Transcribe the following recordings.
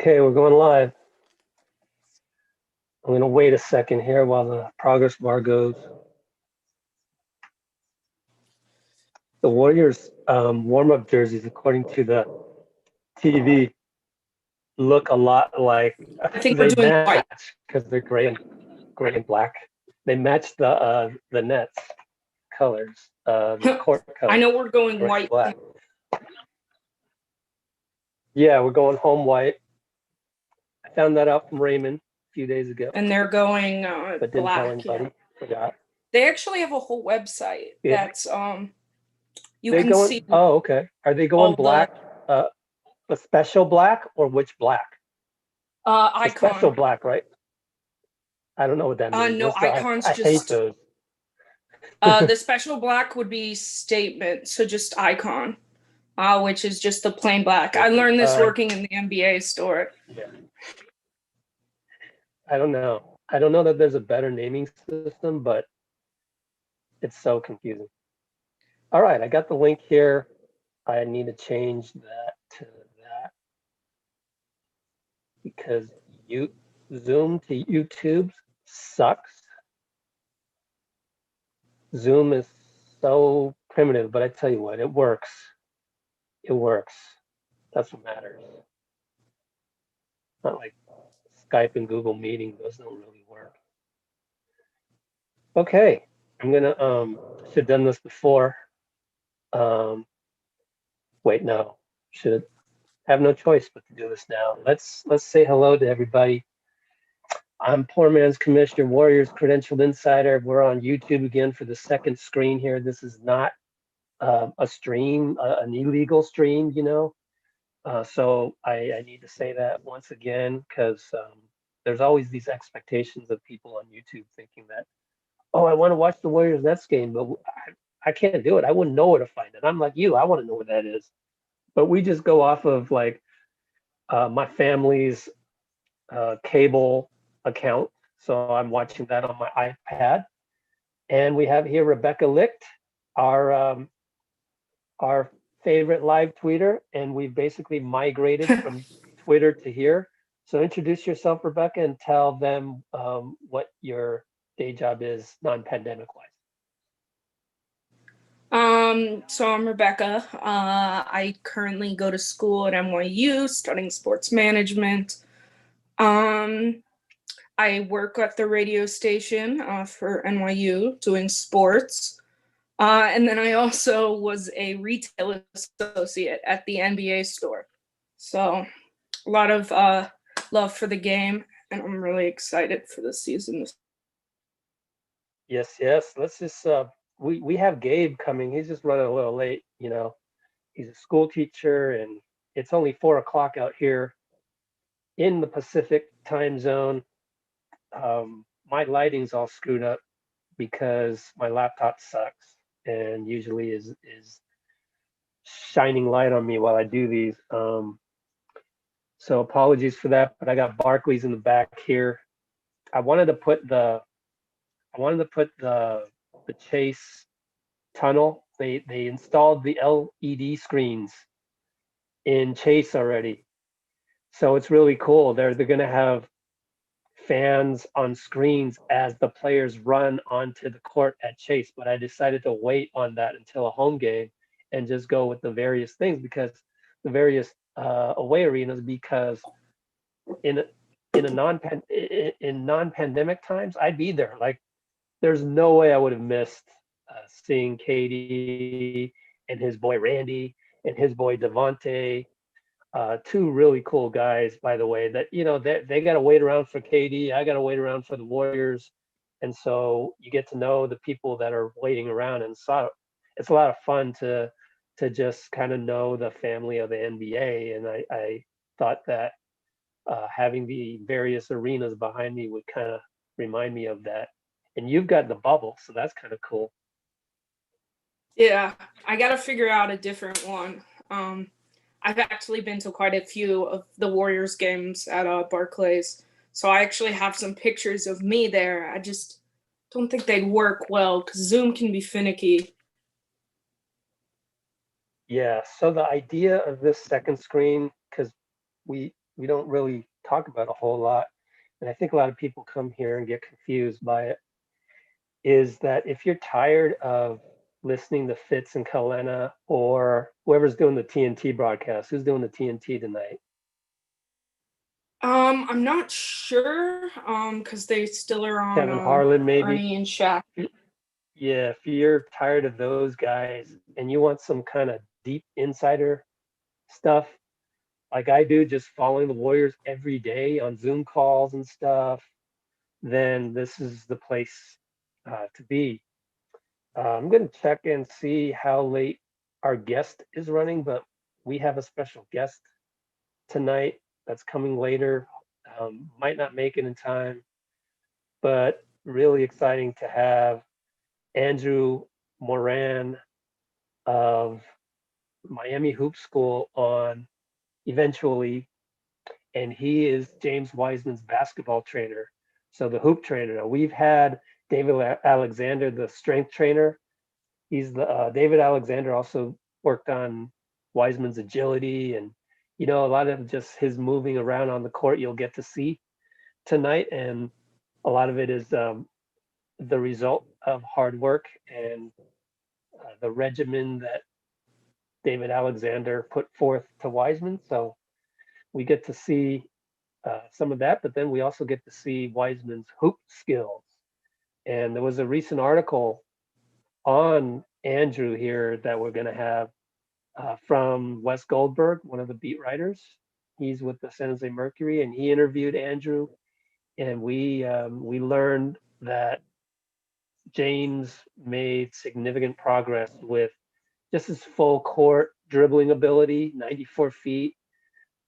Okay, we're going live. I'm going to wait a second here while the progress bar goes. The Warriors warm-up jerseys, according to the TV, look a lot like I think we're they doing white. match because they're gray and black. They match the Nets colors, the court colors. I know we're going gray and white. black. Yeah, we're going home white. I found that out from Raymond a few days ago, And they're going but didn't tell black. anybody. Yeah. Forgot. They actually have a whole website Yeah. that's you They can going? see Oh, okay. Are they going all black? The special black or which black? The special icon. black, right? I don't know what that means. No, What's the? icons I hate just those. the special black would be statement, so just icon, which is just the plain black. I learned this working in the NBA store. Yeah. I don't know. I don't know that there's a better naming system, but it's so confusing. All right, I got the link here. I need to change that to that because Zoom to YouTube sucks. Zoom is so primitive, but I tell you what, it works. It works. That's what matters. Not like Skype and Google Meeting, those don't really work. Okay, I'm gonna should have done this before. Wait, no, should have no choice but to do this now. Let's say hello to everybody. I'm Poor Man's Commissioner, Warriors Credentialed Insider. We're on YouTube again for the second screen here. This is not a stream, an illegal stream, you know. So I need to say that once again because there's always these expectations of people on YouTube thinking that, oh, I want to watch the Warriors Nets game, but I can't do it. I wouldn't know where to find it. I'm like you. I want to know where that is. But we just go off of like my family's cable account. So I'm watching that on my iPad. And we have here Rebecca Licht, our favorite live tweeter, and we've basically migrated from Twitter to here. So introduce yourself, Rebecca, and tell them what your day job is non-pandemic wise. So I'm Rebecca. I currently go to school at NYU studying sports management. I work at the radio station for NYU doing sports. And then I also was a retail associate at the NBA store. So a lot of love for the game, and I'm really excited for the season. Yes. Let's just we have Gabe coming. He's just running a little late, you know. He's a school teacher, and it's only 4 o'clock out here in the Pacific time zone. My lighting's all screwed up because my laptop sucks and usually is shining light on me while I do these. So apologies for that, but I got Barclays in the back here. I wanted to put the Chase tunnel. They installed the LED screens in Chase already. So it's really cool. They're going to have fans on screens as the players run onto the court at Chase, but I decided to wait on that until a home game and just go with the various things because the various away arenas, because in non-pandemic times I'd be there. Like there's no way I would have missed seeing KD and his boy Randy and his boy Devontae. Two really cool guys, by the way, that, you know, they got to wait around for KD. I got to wait around for the Warriors. And so you get to know the people that are waiting around. And so it's a lot of fun to just kind of know the family of the NBA. And I thought that having the various arenas behind me would kind of remind me of that. And you've got the bubble, so that's kind of cool. Yeah, I got to figure out a different one. I've actually been to quite a few of the Warriors games at Barclays, so I actually have some pictures of me there. I just don't think they'd work well because Zoom can be finicky. Yeah, so the idea of this second screen, because we we don't really talk about a whole lot, and I think a lot of people come here and get confused by it, is that if you're tired of listening to Fitz and Kalena or whoever's doing the TNT broadcast, who's doing the TNT tonight? I'm not sure, because they still are on Kevin Harlan, maybe. Ernie and Shaq. Yeah, if you're tired of those guys and you want some kind of deep insider stuff, like I do, just following the Warriors every day on Zoom calls and stuff, then this is the place to be. I'm going to check and see how late our guest is running, but we have a special guest tonight that's coming later. Might not make it in time, but really exciting to have Andrew Moran of Miami Hoop School on eventually, and he is James Wiseman's basketball trainer. So the hoop trainer. Now, we've had David Alexander, the strength trainer. He's the David Alexander also worked on Wiseman's agility, and a lot of just his moving around on the court you'll get to see tonight, and a lot of it is the result of hard work and the regimen that David Alexander put forth to Wiseman. So we get to see some of that, but then we also get to see Wiseman's hoop skills. And there was a recent article on Andrew here that we're going to have from Wes Goldberg, one of the beat writers. He's with the San Jose Mercury, and he interviewed Andrew, and we learned that James made significant progress with just his full court dribbling ability, 94 feet,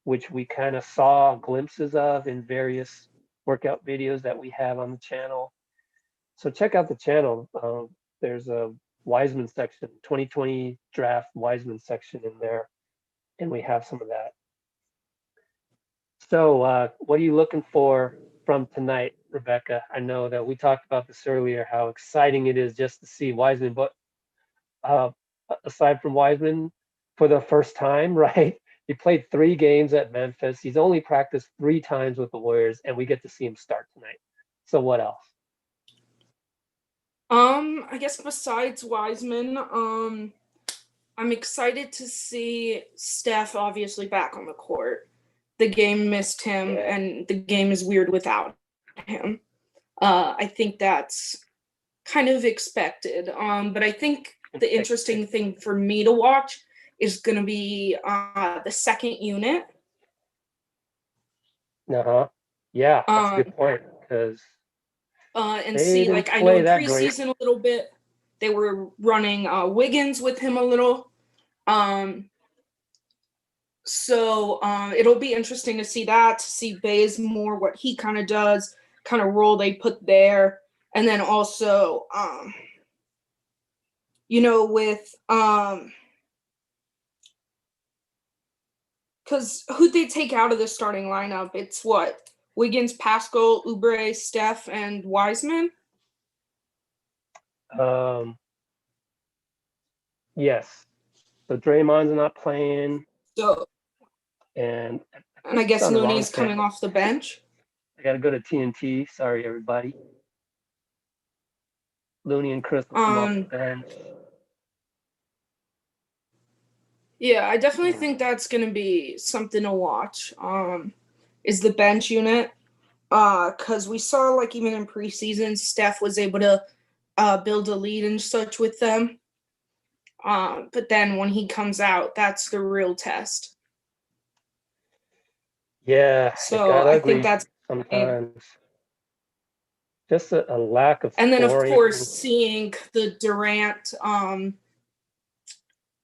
which we kind of saw glimpses of in various workout videos that we have on the channel. So check out the channel. There's a Wiseman section, 2020 draft Wiseman section in there, and we have some of that. So what are you looking for from tonight, Rebecca? I know that we talked about this earlier, how exciting it is just to see Wiseman, but aside from Wiseman, for the first time, right? He played 3 games at Memphis. He's only practiced 3 times with the Warriors, and we get to see him start tonight. So what else? I guess besides Wiseman, I'm excited to see Steph obviously back on the court. The game missed him, and the game is weird without him. I think that's kind of expected. But I think the interesting thing for me to watch is going to be the second unit. Yeah, that's a good point, because and see, like, I know in preseason a little bit, they were running Wiggins with him a little. So it'll be interesting to see that, to see Bazemore, what he kind of does, kind of role they put there. And then also, with because who'd they take out of the starting lineup? It's what? Wiggins, Pascal, Oubre, Steph, and Wiseman? Yes. So Draymond's not playing. So, and I guess Looney's coming off the bench. I got to go to TNT. Sorry, everybody. Looney and Chris will come off the bench. Yeah, I definitely think that's going to be something to watch, is the bench unit. Because we saw, like, even in preseason, Steph was able to build a lead and such with them. But then when he comes out, that's the real test. Yeah, so I think that's sometimes just a lack of. And then, of course, seeing the Durant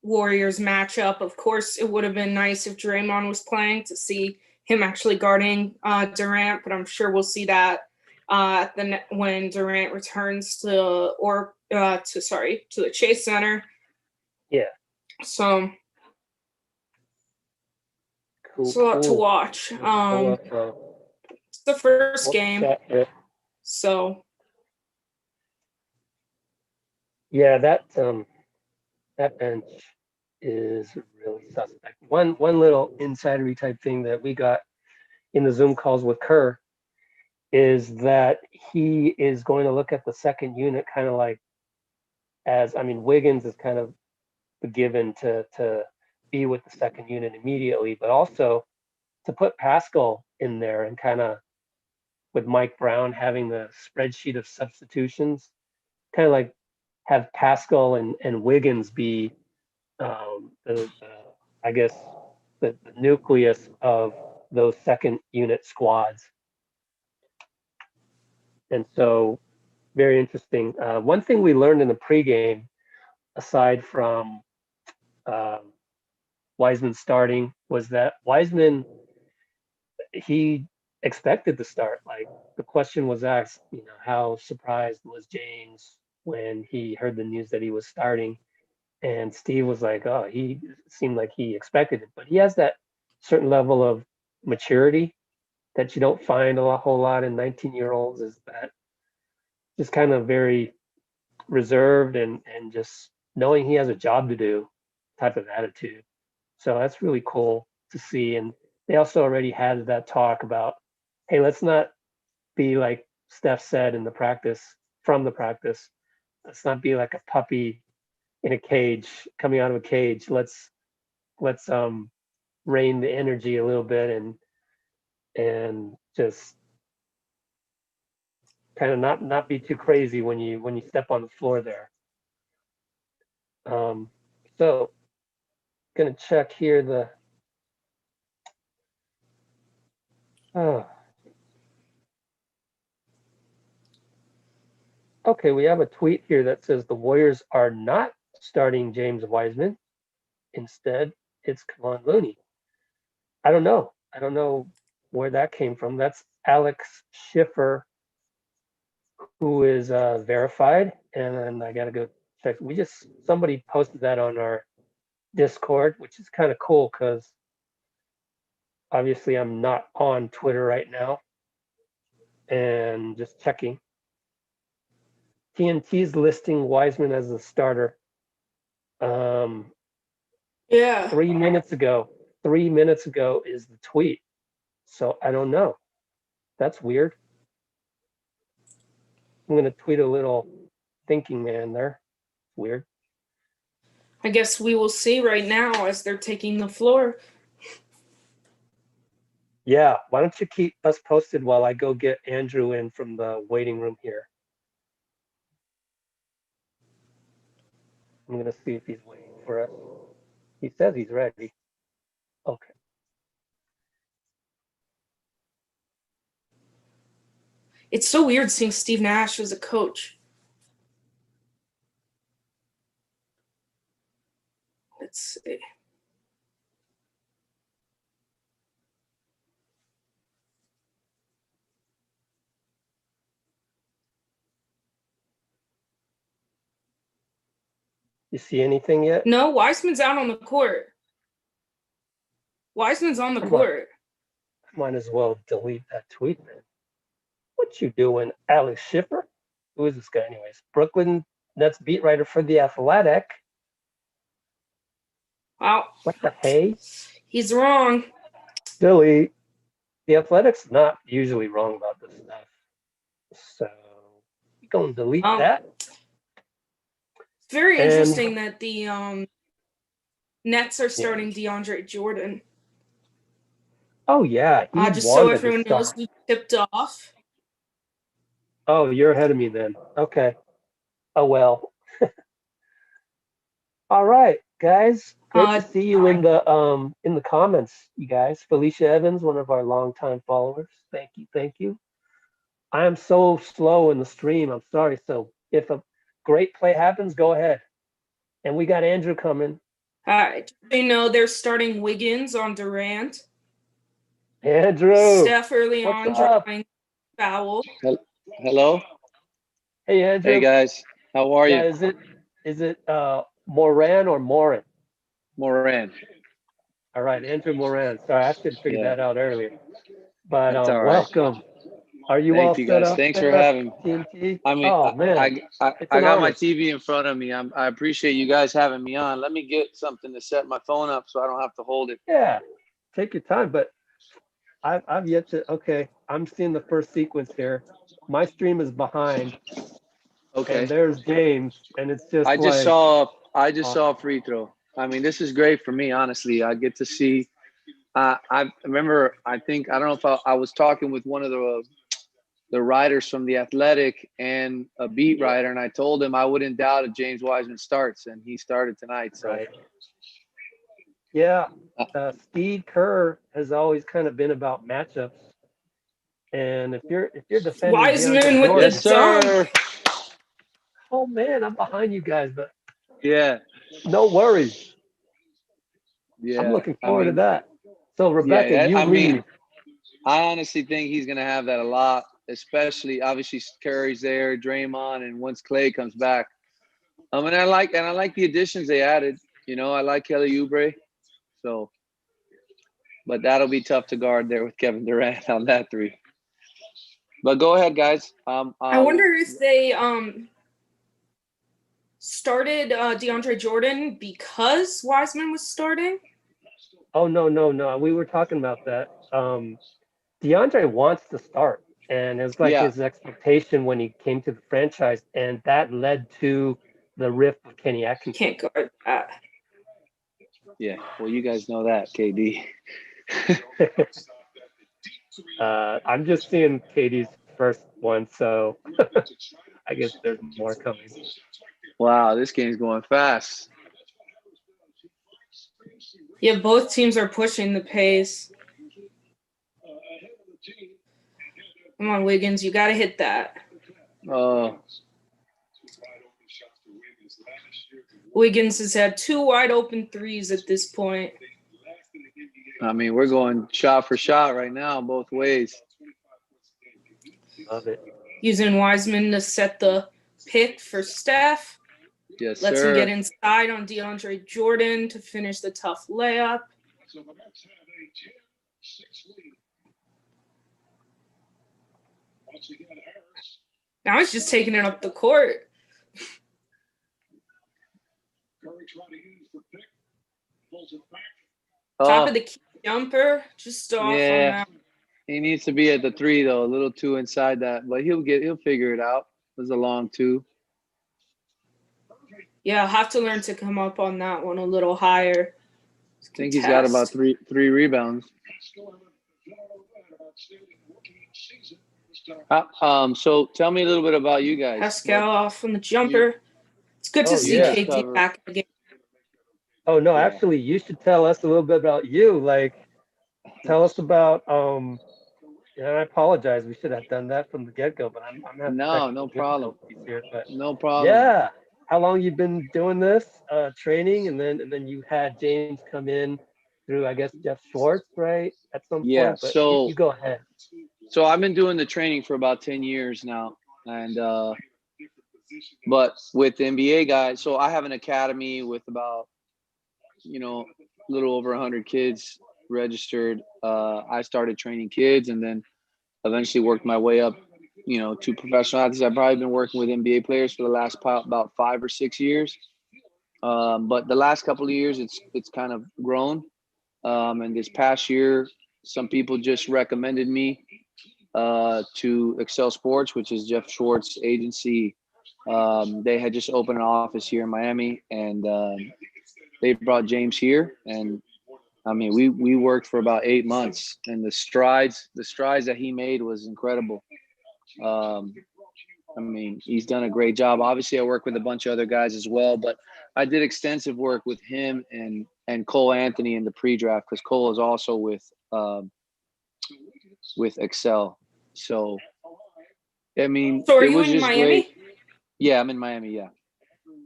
Warriors matchup, of course, it would have been nice if Draymond was playing, to see him actually guarding Durant, but I'm sure we'll see that when Durant returns to the Chase Center. Yeah. So it's a lot to watch. It's the first game. So yeah, that bench is really suspect. One little insidery type thing that we got in the Zoom calls with Kerr is that he is going to look at the second unit kind of like as, I mean, Wiggins is kind of the given to be with the second unit immediately, but also to put Pascal in there and kind of with Mike Brown having the spreadsheet of substitutions, kind of like have Pascal and Wiggins be the I guess the nucleus of those second unit squads. And so very interesting. One thing we learned in the pregame, aside from Wiseman starting, was that Wiseman, he expected to start. Like the question was asked, you know, how surprised was James when he heard the news that he was starting? And Steve was like, oh, he seemed like he expected it, but he has that certain level of maturity that you don't find whole lot in 19-year-olds, is that just kind of very reserved and just knowing he has a job to do type of attitude. So that's really cool to see. And they also already had that talk about, hey, let's not be like Steph said in the practice, from the practice, let's not be like a puppy in a cage, coming out of a cage. Let's rein the energy a little bit and just kind of not be too crazy when you step on the floor there. So gonna check here the okay, we have a tweet here that says the Warriors are not starting James Wiseman. Instead, it's Kevon Looney. I don't know. I don't know where that came from. That's Alex Schiffer, who is verified, and I gotta go check. Somebody posted that on our Discord, which is kind of cool because obviously I'm not on Twitter right now, and just checking. TNT's listing Wiseman as the starter. Yeah. 3 minutes ago. 3 minutes ago is the tweet. So I don't know. That's weird. I'm gonna tweet a little thinking man there. Weird. I guess we will see right now as they're taking the floor. Yeah, why don't you keep us posted while I go get Andrew in from the waiting room here. I'm gonna see if he's waiting for us. He says he's ready. Okay. It's so weird seeing Steve Nash as a coach. Let's see. You see anything yet? No, Wiseman's out on the court. Wiseman's on the court. Might as well delete that tweet then. What you doing, Alex Schiffer? Who is this guy anyways? Brooklyn Nets beat writer for The Athletic. Wow. What the hey? He's wrong. Delete. The Athletic's not usually wrong about this stuff. So we gonna delete that. It's very interesting that the Nets are starting DeAndre Jordan. Oh yeah, just so everyone knows, we tipped off. Oh, you're ahead of me then. Okay. Oh well. All right, guys. Great to see you in the comments, you guys. Felicia Evans, one of our longtime followers. Thank you. I am so slow in the stream. I'm sorry. So if a great play happens, go ahead. And we got Andrew coming. You know they're starting Wiggins on Durant. Andrew. Steph early on drawing foul. Hello. Hey Andrew. Hey guys. How are you? Is it Moran or Moran? Moran. All right, Andrew Moran. Sorry, I should have figured that out earlier. But welcome. Are you Thank all you set guys. up? Thanks for having me. TNT? I mean, oh man, I got my TV in front of me. I appreciate you guys having me on. Let me get something to set my phone up so I don't have to hold it. Yeah, take your time. But I've yet to. Okay, I'm seeing the first sequence here. My stream is behind, and Okay. there's James, and it's just I just like, saw I just awesome. saw a free throw. I mean, this is great for me, honestly. I get to see. I remember. I think I don't know if I was talking with one of the writers from the Athletic and a beat writer, and I told him I wouldn't doubt if James Wiseman starts, and he started tonight. So Right. Yeah. uh, Steve Kerr has always kind of been about matchups, and if you're defending DeAndre Wiseman with yes, Jordan, the dunk. sir. oh man, I'm behind you guys, but Yeah, no worries. I'm yeah. looking I forward to mean, that. So Rebecca, yeah. you I mean, lead. I honestly think he's gonna have that a lot, especially obviously Curry's there, Draymond, and once Clay comes back. And I like the additions they added. You know, I like Kelly Oubre. So, but that'll be tough to guard there with Kevin Durant on that three. But go ahead, guys. I wonder if they started DeAndre Jordan because Wiseman was starting. Oh no. We were talking about that. DeAndre wants to start, and it was like yeah, his expectation when he came to the franchise, and that led to the rift with Kenny Atkinson. Can't guard that. yeah. Well, you guys know that, KD. I'm just seeing Katie's first one, so I guess there's more coming. Wow, this game's going fast. Yeah, both teams are pushing the pace. Come on, Wiggins, you got to hit that. Wiggins has had 2 wide open threes at this point. I mean, we're going shot for shot right now, both ways. Love it. Using Wiseman to set the pick for Steph. Yes, Lets him sir. get inside on DeAndre Jordan to finish the tough layup. Now he's just taking it up the court. Top of the key jumper, just off on yeah. that. He needs to be at the three though, a little too inside that, but he'll figure it out. It was a long two. Yeah, I'll have to learn to come up on that one a little higher. I think he's got about three rebounds. So tell me a little bit about you guys. Pascal off on the jumper. It's good to see yeah. KD back again. Oh no, actually, you should tell us a little bit about you. Like, tell us about. And I apologize. We should have done that from the get go, but I'm having no technical problem. difficulties here. But No problem. yeah, how long you been doing this training, and then you had James come in through, I guess, Jeff Schwartz, right, at some Yeah. point. But So you go ahead. So I've been doing the training for about 10 years now, and but with the NBA guys, so I have an academy with about a little over 100 kids registered. I started training kids, and then eventually worked my way up, to professional athletes. I've probably been working with NBA players for the last about 5 or 6 years, but the last couple of years it's kind of grown. And this past year, some people just recommended me to Excel Sports, which is Jeff Schwartz's agency. They had just opened an office here in Miami, and they brought James here. And I mean, we worked for about 8 months, and the strides that he made was incredible. I mean, he's done a great job. Obviously, I work with a bunch of other guys as well, but I did extensive work with him and Cole Anthony in the pre-draft, because Cole is also with Excel. So, I mean, So are it you was in just Miami? great. Yeah, I'm in Miami.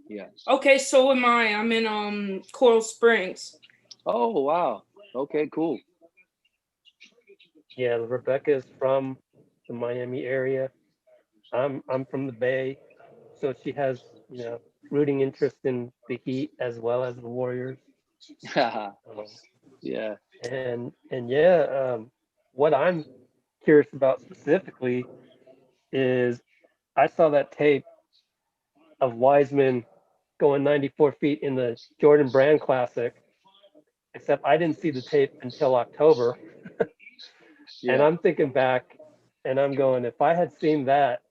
Yeah. Okay, so am I. I'm in Coral Springs. Oh, wow. Okay, cool. Yeah, Rebecca is from the Miami area. I'm from the Bay, so she has rooting interest in the Heat as well as the Warriors. Um, Yeah. and yeah, what I'm curious about specifically is I saw that tape of Wiseman going 94 feet in the Jordan Brand Classic, except I didn't see the tape until October. And Yeah, I'm thinking back and I'm going, if I had seen that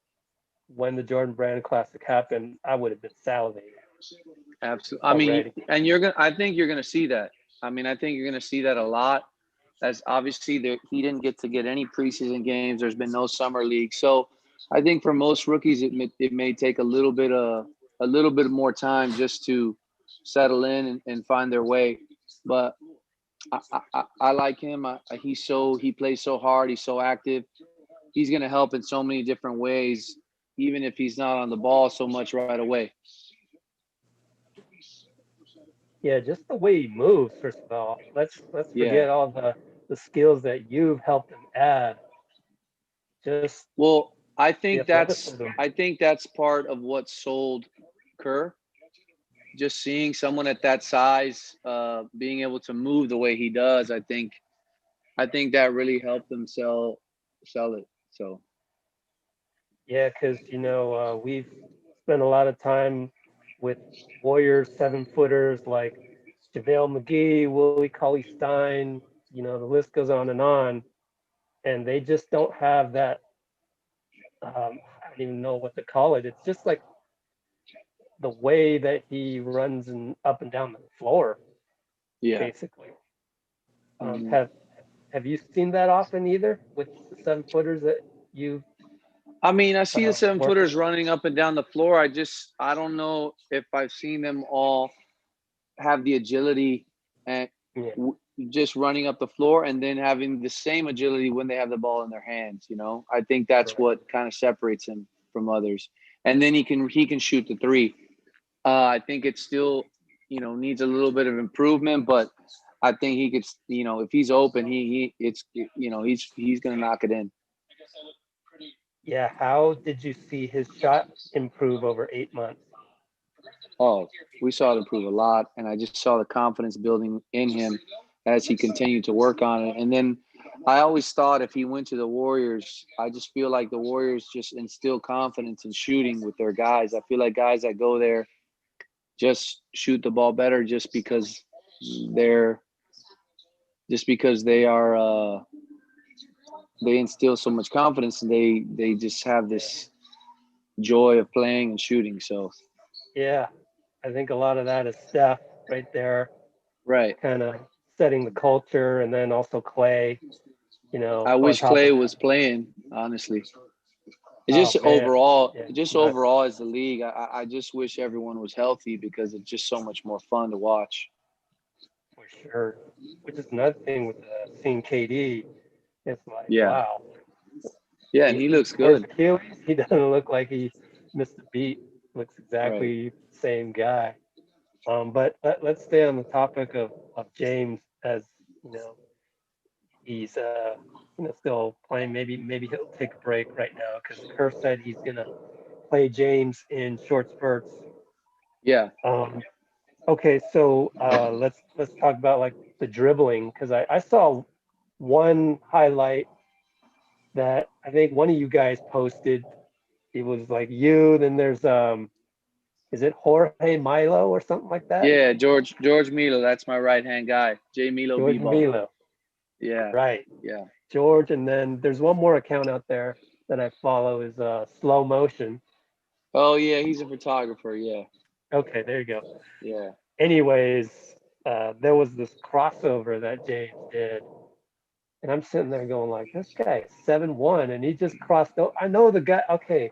when the Jordan Brand Classic happened, I would have been salivating absolutely. I mean, already. and I think you're gonna see that. I mean, I think you're gonna see that a lot. As obviously he didn't get any preseason games. There's been no summer league, so I think for most rookies it may take a little bit more time just to settle in and find their way. But I like him. He plays so hard. He's so active. He's gonna help in so many different ways, even if he's not on the ball so much right away. Yeah, just the way he moves, first of all. Let's Yeah. forget all the skills that you've helped him add. Just Well, the athleticism. I think that's part of what sold Kerr. Just seeing someone at that size, being able to move the way he does, I think that really helped them sell it. So Yeah, because we've spent a lot of time with Warriors 7-footers like JaVale McGee, Willie Cauley-Stein, the list goes on, and they just don't have that. I don't even know what to call it. It's just like the way that he runs and up and down the floor, yeah. basically. Mhm. Have you seen that often either with the 7-footers that you I mean, I see the seven work with? footers running up and down the floor. I don't know if I've seen them all have the agility and Yeah, just running up the floor and then having the same agility when they have the ball in their hands. I think that's right. what kind of separates him from others. And then he can shoot the three. I think it still, needs a little bit of improvement, but I think he could, if he's open, he's going to knock it in. Yeah, how did you see his shot improve over 8 months? Oh, we saw it improve a lot, and I just saw the confidence building in him as he continued to work on it. And then I always thought if he went to the Warriors, I just feel like the Warriors just instill confidence in shooting with their guys. I feel like guys that go there just shoot the ball better they're just because they are they instill so much confidence and they just have this joy of playing and shooting. So Yeah, I think a lot of that is Steph right there, right. kind of setting the culture, and then also Clay, I on wish top Clay of was that. playing, honestly. Oh man, yeah, Just but overall as the league, I just wish everyone was healthy because it's just so much more fun to watch. for sure. Which is another thing with seeing KD. It's like, Yeah. wow, Yeah, and he, he he looks tore his good. Achilles. He doesn't look like he missed a beat. Looks Right. exactly the same guy. But let's stay on the topic of James, as you know, he's still playing. Maybe he'll take a break right now because Kerr said he's gonna play James in short spurts. Yeah. Um, okay, so let's talk about like the dribbling, because I saw one highlight that I think one of you guys posted. It was like you. Then there's is it Jorge Milo or something like that? Yeah, George Milo, that's my right hand guy. J Milo B George ball. Milo, Yeah. right? Yeah. George, and then there's one more account out there that I follow is Slow Motion. Oh yeah, he's a photographer. Yeah. Okay, there you go. Yeah. Anyways, there was this crossover that James did, and I'm sitting there going like, this guy is 7'1", and he just crossed over. I know the guy. Okay,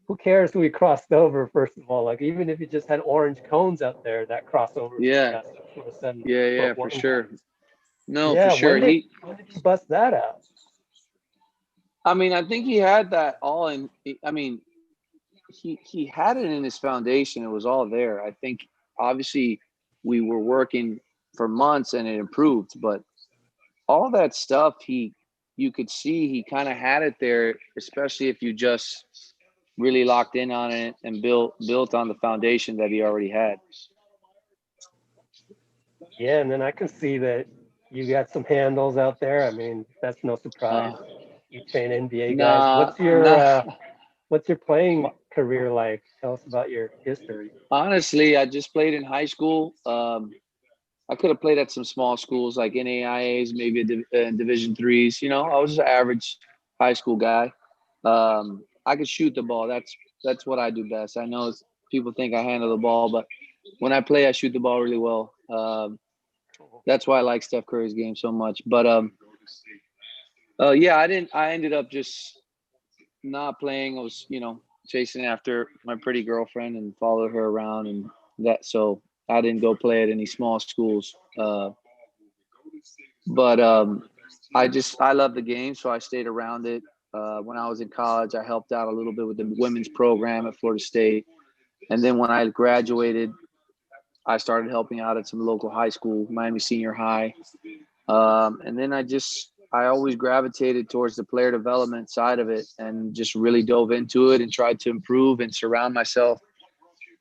who cares who he crossed over? First of all, like even if he just had orange cones out there, that crossover is Yeah. impressive for a 7 Yeah, foot yeah, for one guy. sure. No, for Yeah, sure. when did he bust that out? I mean, I think he had that all in. I mean, he had it in his foundation. It was all there. I think obviously we were working for months and it improved, but all that stuff you could see he kind of had it there, especially if you just really locked in on it and built on the foundation that he already had. Yeah, and then I can see that you got some handles out there. I mean, that's no surprise. Uh, You train NBA guys. nah, nah. What's your playing career like? Tell us about your history. Honestly, I just played in high school. I could have played at some small schools like NAIAs, maybe Division threes. You know, I was just an average high school guy. I could shoot the ball. That's what I do best. I know people think I handle the ball, but when I play, I shoot the ball really well. That's why I like Steph Curry's game so much. But yeah, I ended up just not playing. I was, chasing after my pretty girlfriend and followed her around and that. So I didn't go play at any small schools. But I love the game, so I stayed around it. When I was in college, I helped out a little bit with the women's program at Florida State. And then when I graduated, I started helping out at some local high school, Miami Senior High. And then I always gravitated towards the player development side of it and just really dove into it and tried to improve and surround myself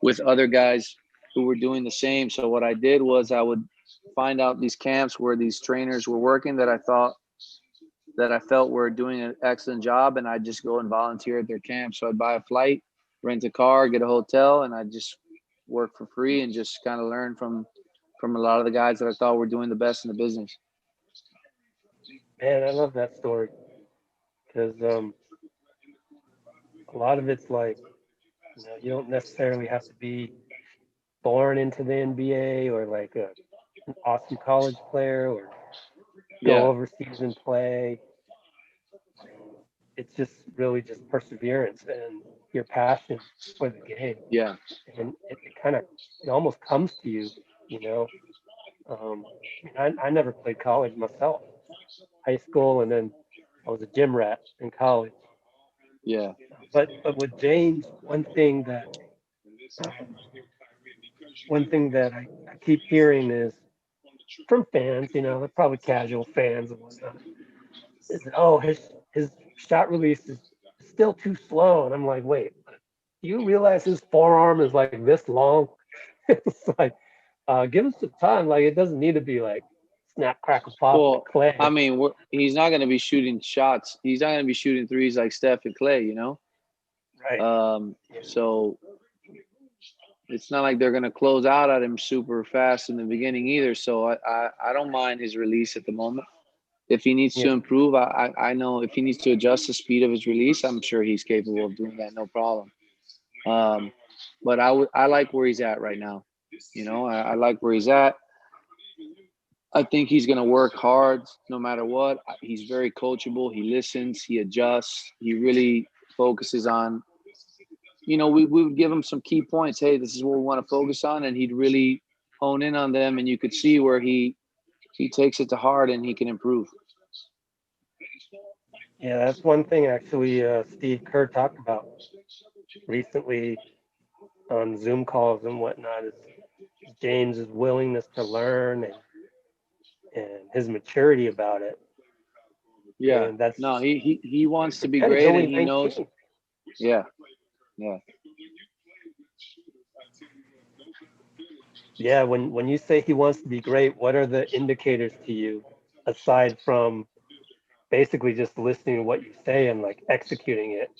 with other guys who were doing the same. So what I did was I would find out these camps where these trainers were working that I felt were doing an excellent job, and I'd just go and volunteer at their camp. So I'd buy a flight, rent a car, get a hotel, and I'd just work for free and just kind of learn from a lot of the guys that I thought were doing the best in the business. Man, I love that story because a lot of it's like, you don't necessarily have to be born into the NBA or like an awesome college player or go Yeah, overseas and play. It's just really just perseverance and your passion for the game, yeah, and it almost comes to you, you know. I never played college myself, high school, and then I was a gym rat in college. yeah. But with James, um, one thing that I keep hearing is from fans, they're probably casual fans and whatnot, is that, oh, his shot release is still too slow. And I'm like, wait, do you realize his forearm is like this long? It's like, give him some time. Like, it doesn't need to be like snap, crackle, pop like Well, I Clay. mean, he's not going to be shooting shots. He's not going to be shooting threes like Steph and Clay, Right. Yeah. So it's not like they're going to close out at him super fast in the beginning either. So I don't mind his release at the moment. If he needs to Yeah. improve, I know if he needs to adjust the speed of his release, I'm sure he's capable of doing that, no problem. But I like where he's at right now. I like where he's at. I think he's going to work hard no matter what. He's very coachable. He listens. He adjusts. He really focuses on. We would give him some key points. Hey, this is what we want to focus on, and he'd really hone in on them. And you could see where he takes it to heart and he can improve. Yeah, that's one thing actually Steve Kerr talked about recently on Zoom calls and whatnot is James's willingness to learn and his maturity about it. Yeah. And that's No, he wants to be and he's great, and only he knows. 19. Yeah. Yeah. Yeah, when you say he wants to be great, what are the indicators to you aside from basically just listening to what you say and like executing it?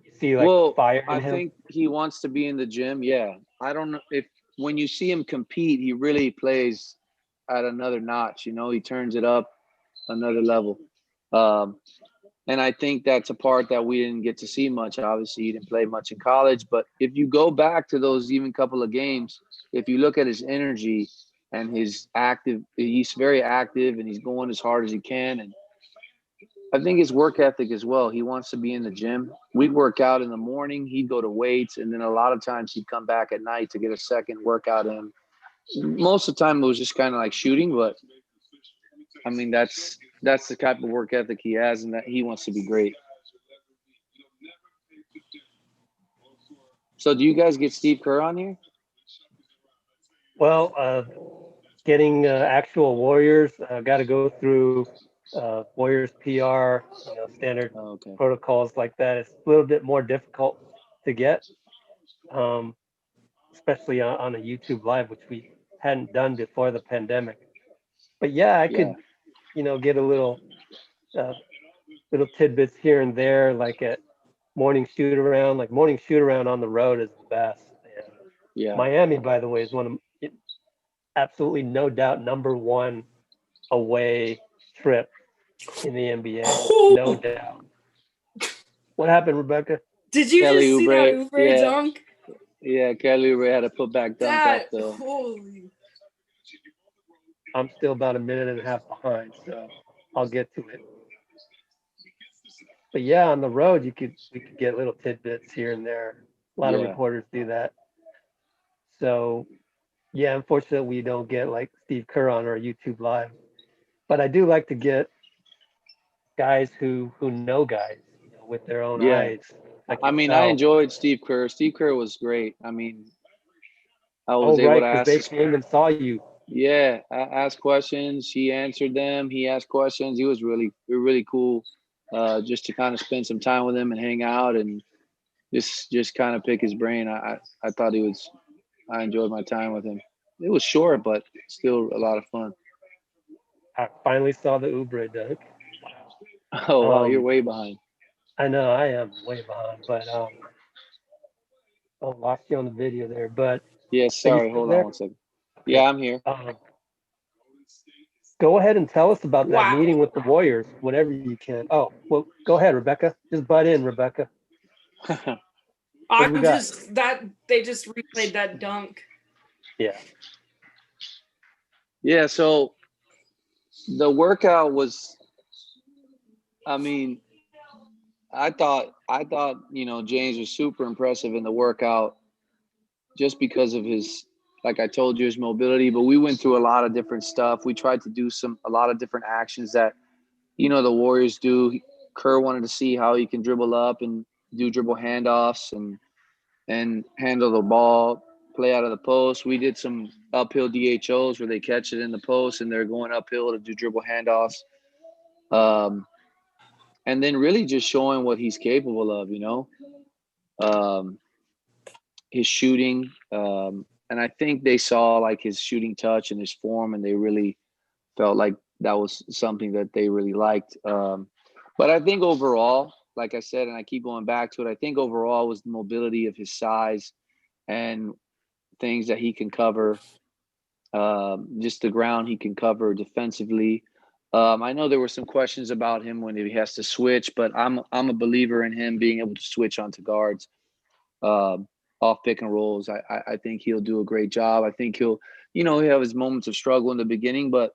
You see like the Well, fire in I him? think he wants to be in the gym. Yeah. I don't know if when you see him compete, he really plays at another notch. He turns it up another level. Um, and I think that's a part that we didn't get to see much. Obviously, he didn't play much in college. But if you go back to those even couple of games, if you look at his energy and he's very active and he's going as hard as he can. And I think his work ethic as well. He wants to be in the gym. We'd work out in the morning. He'd go to weights, and then a lot of times he'd come back at night to get a second workout in. Most of the time, it was just kind of like shooting, but I mean that's the type of work ethic he has, and that he wants to be great. So, do you guys get Steve Kerr on here? Well, getting actual Warriors, got to go through Warriors PR, standard Oh, okay. protocols like that. It's a little bit more difficult to get, um, especially on a YouTube live, which we hadn't done before the pandemic. But yeah, I Yeah. could, get a uh, little tidbits here and there, like at morning shoot around. Like morning shoot around on the road is the best. And Yeah. Miami, by the way, is one of absolutely no doubt #1 away trip in the NBA. No doubt. What happened, Rebecca? Did you Kelly just see that Oubre, Oubre dunk? yeah, Kelly Oubre had a putback dunk off That the. holy. I'm still about a minute and a half behind, so I'll get to it. But yeah, on the road, we could get little tidbits here and there. A lot of Yeah. reporters do that. So yeah, unfortunately, we don't get like Steve Kerr on our YouTube live. But I do like to get guys who know guys, with their own Yeah. eyes. I I can mean, I tell. enjoyed Steve Kerr. Steve Kerr was great. I mean, I Oh, was able right, to because ask. they came and saw you. Yeah, I asked questions. He answered them. He asked questions. He was really cool. Just to kind of spend some time with him and hang out and just kind of pick his brain. I thought he was. I enjoyed my time with him. It was short, but still a lot of fun. I finally saw the Oubre dunk. Oh wow, you're Um, way behind. I know I am way behind, but I lost you on the video there. But Yeah, are you sorry. still Hold on there? one second. Yeah, Okay. I'm here. Go ahead and tell us about that Wow. meeting with the Warriors, whatever you can. Oh, well, go ahead, Rebecca. Just butt in, Rebecca. What do we I'm got? just that they just replayed that dunk. Yeah. Yeah, so the workout was. I mean, I thought James was super impressive in the workout just because of his, like I told you, his mobility. But we went through a lot of different stuff. We tried to do a lot of different actions that the Warriors do. Kerr wanted to see how he can dribble up and do dribble handoffs and handle the ball, play out of the post. We did some uphill DHOs where they catch it in the post and they're going uphill to do dribble handoffs. And then really just showing what he's capable of, his shooting. And I think they saw like his shooting touch and his form, and they really felt like that was something that they really liked. But I think overall, like I said, and I keep going back to it, I think overall was the mobility of his size and things that he can cover, just the ground he can cover defensively. I know there were some questions about him when he has to switch, but I'm a believer in him being able to switch onto guards, off pick and rolls. I think he'll do a great job. I think he'll have his moments of struggle in the beginning, but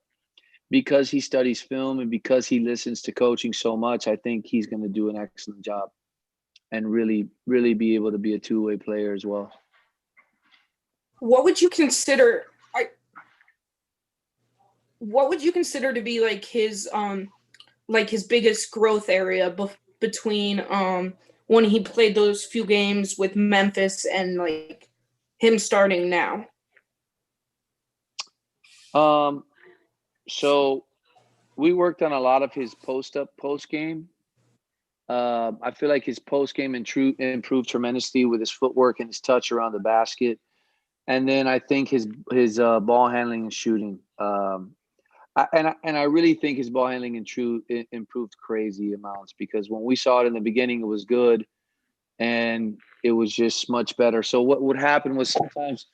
because he studies film and because he listens to coaching so much, I think he's going to do an excellent job and really, really be able to be a two-way player as well. What would you consider? What would you consider to be like his biggest growth area between when he played those few games with Memphis and like him starting now? So we worked on a lot of his post game. I feel like his post game improved tremendously with his footwork and his touch around the basket, and then I think his ball handling and shooting. I really think his ball handling improved crazy amounts, because when we saw it in the beginning, it was good, and it was just much better. So what would happen was sometimes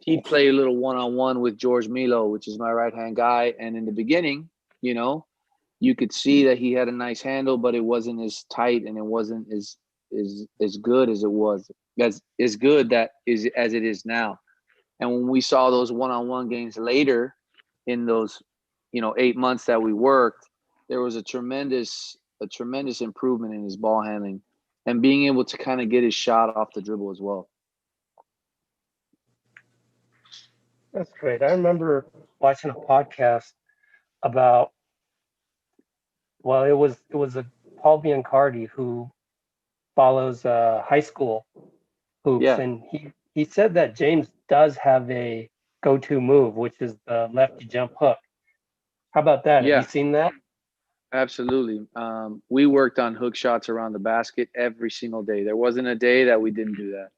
he'd play a little one-on-one with George Milo, which is my right-hand guy. And in the beginning, you could see that he had a nice handle, but it wasn't as tight and it wasn't as good as it was, as good that is as it is now. And when we saw those one-on-one games later in those, 8 months that we worked, there was a tremendous improvement in his ball handling and being able to kind of get his shot off the dribble as well. That's great. I remember watching a podcast about, well, it was a Paul Biancardi who follows high school hoops, Yeah. and he said that James does have a go-to move, which is the lefty jump hook. How about that? Have you Yeah, seen that? absolutely. We worked on hook shots around the basket every single day. There wasn't a day that we didn't do that.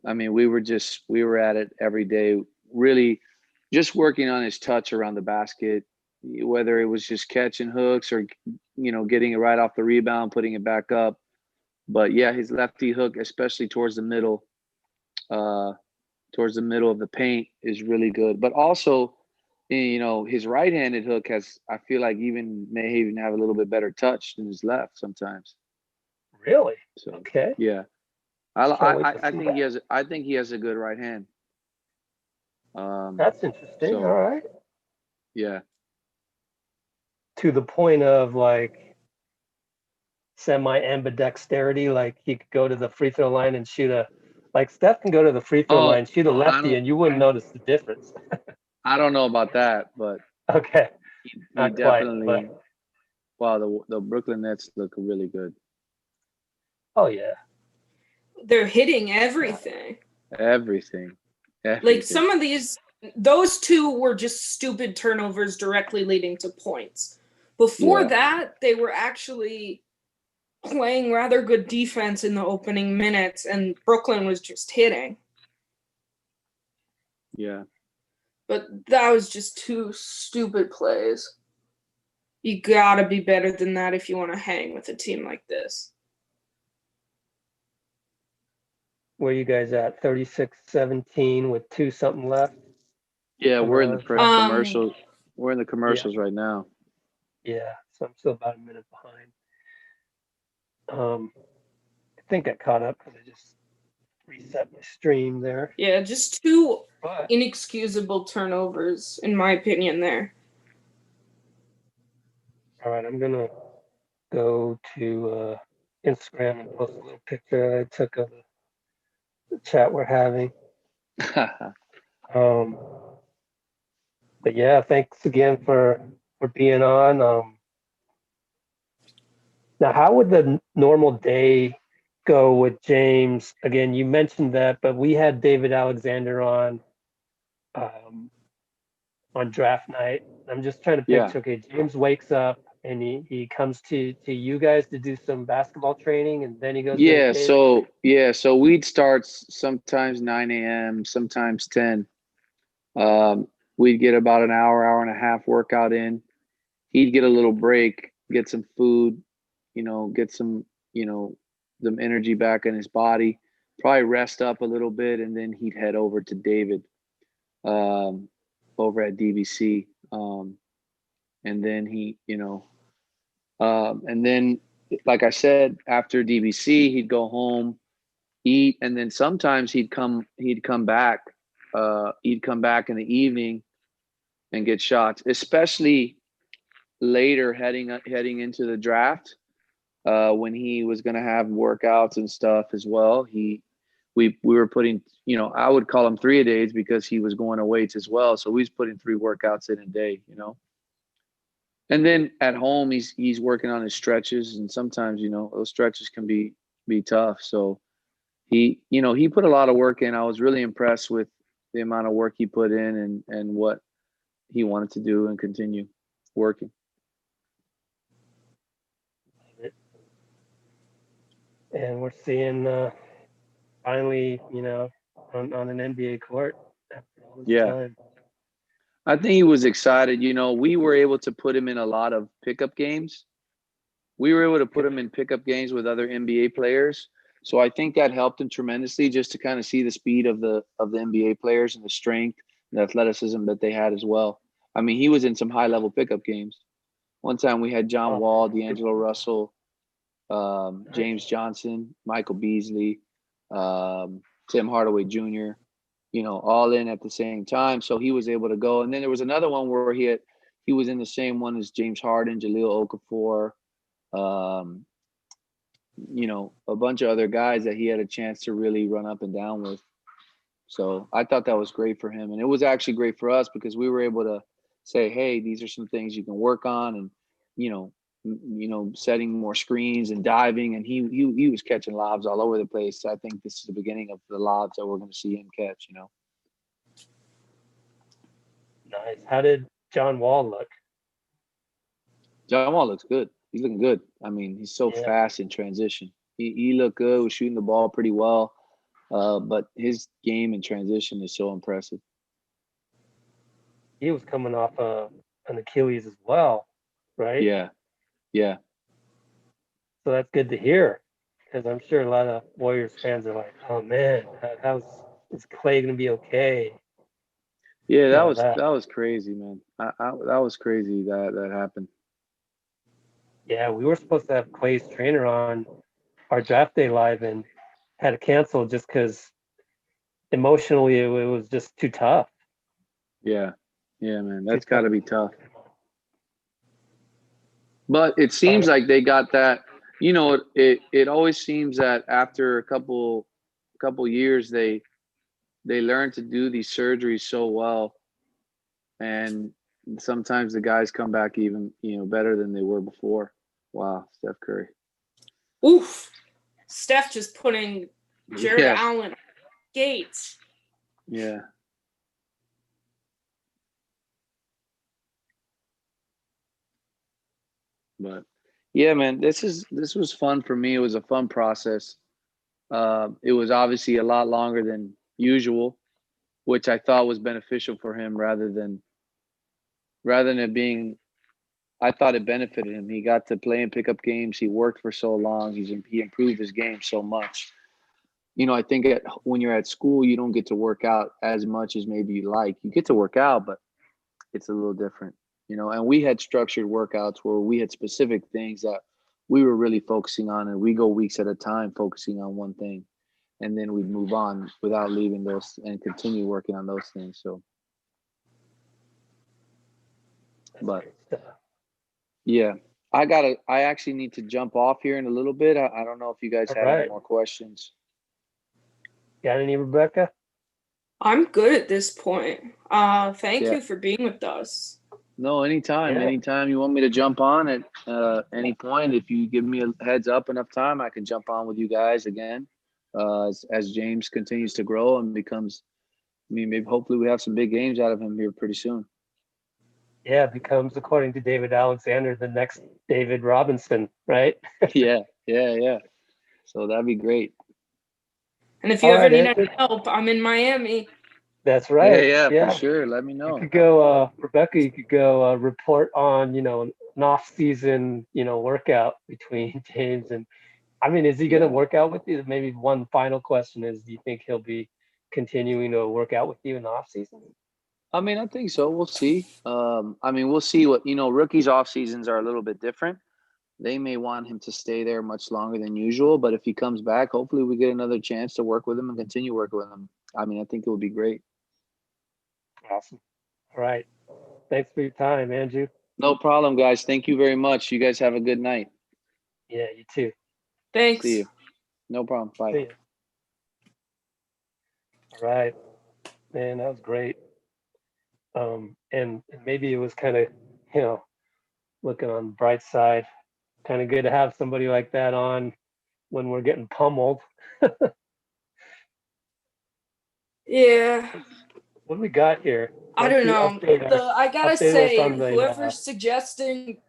I mean, we were at it every day, really just working on his touch around the basket, whether it was just catching hooks or, getting it right off the rebound, putting it back up. But yeah, his lefty hook, especially towards the middle, towards the middle of the paint is really good. But also, you know, his right-handed hook has, I feel like, may even have a little bit better touch than his left sometimes. Really? So Okay. yeah, Can't wait to I see think that. I think he has a good right hand. That's interesting. All So right. yeah, To the point of like semi-ambidexterity, like he could go to the free throw line and shoot a, like Steph can go to the free throw oh, line, shoot a lefty, and you wouldn't notice the difference. I don't know about that, but Okay, he not quite, but definitely. Wow, the Brooklyn Nets look really good. oh yeah, They're hitting everything. Everything, Like everything. some of those two were just stupid turnovers directly leading to points. Before Yeah. that, they were actually playing rather good defense in the opening minutes, and Brooklyn was just hitting. Yeah. But that was just two stupid plays. You gotta be better than that if you want to hang with a team like this. where you guys at? 36-17 with 2 something left. Yeah, on we're in the other side? commercials. We're in the commercials right now. Yeah, so I'm still about a minute behind. I think I caught up because I just reset my stream there. Yeah, just two But inexcusable turnovers, in my opinion, there. all right, I'm gonna go to Instagram and post a little picture I took of the chat we're having. Um, but yeah, thanks again for being on. Now, how would the normal day go with James? Again, you mentioned that, but we had David Alexander um, on draft night. I'm just trying to Yeah. picture. Okay, James wakes up and he comes to you guys to do some basketball training, and then he goes to the cave. So we'd start sometimes 9 a.m., sometimes 10. We'd get about an hour and a half workout in. He'd get a little break, get some food, get some, some energy back in his body, probably rest up a little bit, and then he'd head over to David over at DBC. And then and then, like I said, after DBC, he'd go home, eat, and then sometimes he'd come back. He'd come back in the evening and get shots, especially later heading into the draft. When he was going to have workouts and stuff as well, we were putting, I would call him 3-a-days because he was going to weights as well. So we was putting 3 workouts in a day, And then at home, he's working on his stretches, and sometimes, those stretches can be tough. So he put a lot of work in. I was really impressed with the amount of work he put in and what he wanted to do and continue working. And we're seeing finally, on an NBA court after all this time. I think he was excited. We were able to put him in a lot of pickup games. We were able to put him in pickup games with other NBA players. So I think that helped him tremendously, just to kind of see the speed of the NBA players and the strength and the athleticism that they had as well. I mean, he was in some high-level pickup games. One time we had John Wall, D'Angelo Russell, James Johnson, Michael Beasley, Tim Hardaway Jr., all in at the same time. So he was able to go. And then there was another one where he was in the same one as James Harden, Jahlil Okafor, a bunch of other guys that he had a chance to really run up and down with. So I thought that was great for him. And it was actually great for us because we were able to say, hey, these are some things you can work on, and, setting more screens and diving. And he was catching lobs all over the place. I think this is the beginning of the lobs that we're going to see him catch, Nice. How did John Wall look? John Wall looks good. He's looking good. I mean, he's so fast in transition. He looked good, was shooting the ball pretty well. But his game in transition is so impressive. He was coming off an Achilles as well, right? Yeah. So that's good to hear, because I'm sure a lot of Warriors fans are like, "Oh man, how's is Clay gonna be okay? Yeah, All that. that was crazy, man. That was crazy that happened. Yeah, we were supposed to have Clay's trainer on our draft day live and had to cancel just because emotionally it was just too tough. Yeah, yeah, man. Too That's got tough. to be tough. But it seems Right. like they got that. You know, it always seems that after a couple years, they learn to do these surgeries so well, and sometimes the guys come back even better than they were before. Wow, Steph Curry. Oof. Steph just putting Jared Yeah, Allen Gates. yeah. But yeah, man, this was fun for me. It was a fun process. It was obviously a lot longer than usual, which I thought was beneficial for him rather than it being. I thought it benefited him. He got to play and pick up games. He worked for so long. He improved his game so much. I think when you're at school, you don't get to work out as much as maybe you like. You get to work out, but it's a little different. And we had structured workouts where we had specific things that we were really focusing on, and we go weeks at a time focusing on one thing, and then we'd move on without leaving those and continue working on those things. So, That's but great stuff. yeah, I actually need to jump off here in a little bit. I don't know if you guys All had any right. more questions. Got any, Rebecca? I'm good at this point. Thank Yeah. you for being with us. No, anytime. Yeah. Anytime you want me to jump on at any point, if you give me a heads up enough time, I can jump on with you guys again. As James continues to grow and becomes, maybe hopefully we have some big games out of him here pretty soon. Yeah, becomes, according to David Alexander, the next David Robinson, right? Yeah, yeah, yeah. So that'd be great. And if you All ever right, need Andrew. any help, I'm in Miami. That's Yeah, right. yeah, for Yeah. sure. Let me You know. could go, Rebecca, you could go report on, an off-season, workout between James and, I mean, is he going to Yeah. work out with you? Maybe one final question is, do you think he'll be continuing to work out with you in the off-season? I think so. We'll see. We'll see what rookies off seasons are a little bit different. They may want him to stay there much longer than usual, but if he comes back, hopefully we get another chance to work with him and continue working with him. I think it would be great. Awesome. All right. Thanks for your time, Andrew. No problem, guys. Thank you very much. You guys have a good night. Yeah, you too. See Thanks. you. No problem. Bye. See you. All right. Man, that was great. And maybe it was kind of, you know, looking on the bright side, kind of good to have somebody like that on when we're getting pummeled. Yeah, What do we got here? I don't know. I gotta Update us say, on the. whoever's suggesting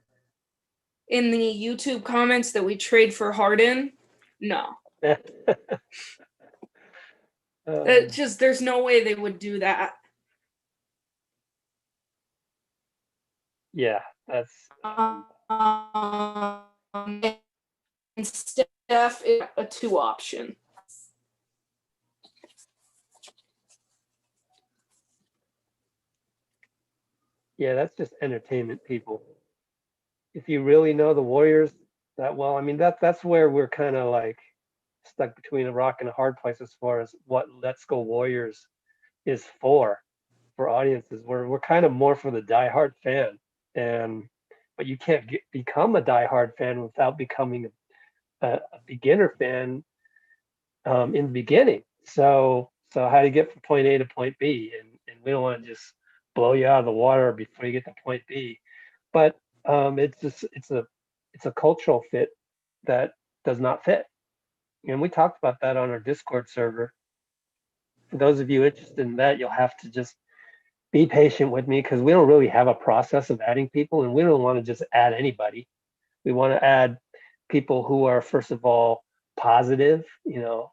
in the YouTube comments that we trade for Harden, no. It just there's no way they would do that. Yeah, that's. And Steph is a 2 option. Yeah, that's just entertainment, people. If you really know the Warriors that well, I mean that's where we're kind of like stuck between a rock and a hard place as far as what Let's Go Warriors is for audiences. We're kind of more for the diehard fan, and but you can't become a diehard fan without becoming a beginner fan in the beginning. So how do you get from point A to point B? And we don't want to just blow you out of the water before you get to point B. But it's a cultural fit that does not fit. And we talked about that on our Discord server. For those of you interested in that, you'll have to just be patient with me because we don't really have a process of adding people, and we don't want to just add anybody. We want to add people who are, first of all, positive,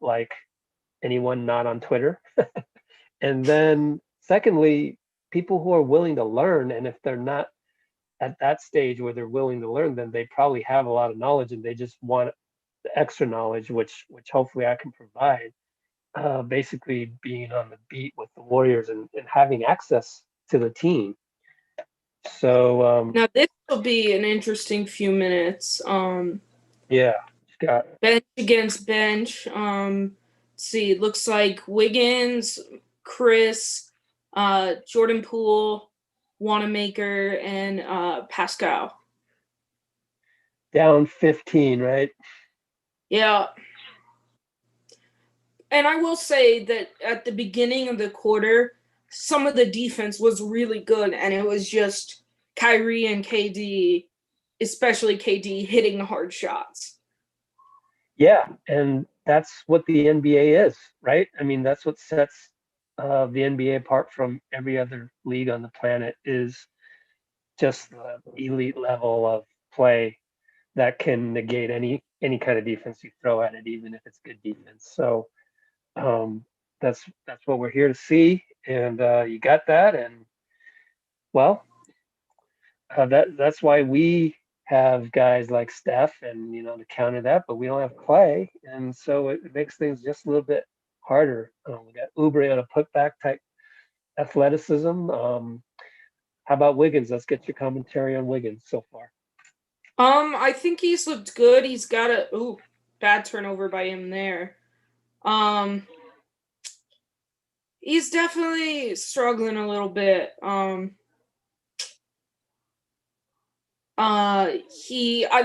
like anyone not on Twitter. And then secondly, people who are willing to learn. And if they're not at that stage where they're willing to learn, then they probably have a lot of knowledge and they just want the extra knowledge, which hopefully I can provide. basically being on the beat with the Warriors and having access to the team. So Now this will be an interesting few minutes. yeah, got Bench against bench. Let's see, it looks like Wiggins, Chris, Jordan Poole, Wanamaker, and Pascal. down 15, right? Yeah. And I will say that at the beginning of the quarter, some of the defense was really good, and it was just Kyrie and KD, especially KD, hitting hard shots. Yeah, and that's what the NBA is, right? I mean, that's what sets the NBA apart from every other league on the planet is just the elite level of play that can negate any kind of defense you throw at it, even if it's good defense. So um, that's what we're here to see, and you got that, and well, that's why we have guys like Steph and to counter that, but we don't have Clay, and so it makes things just a little bit harder. We got Oubre on a putback type athleticism. How about Wiggins? Let's get your commentary on Wiggins so far. I think he's looked good. He's got a bad turnover by him there. He's definitely struggling a little bit. I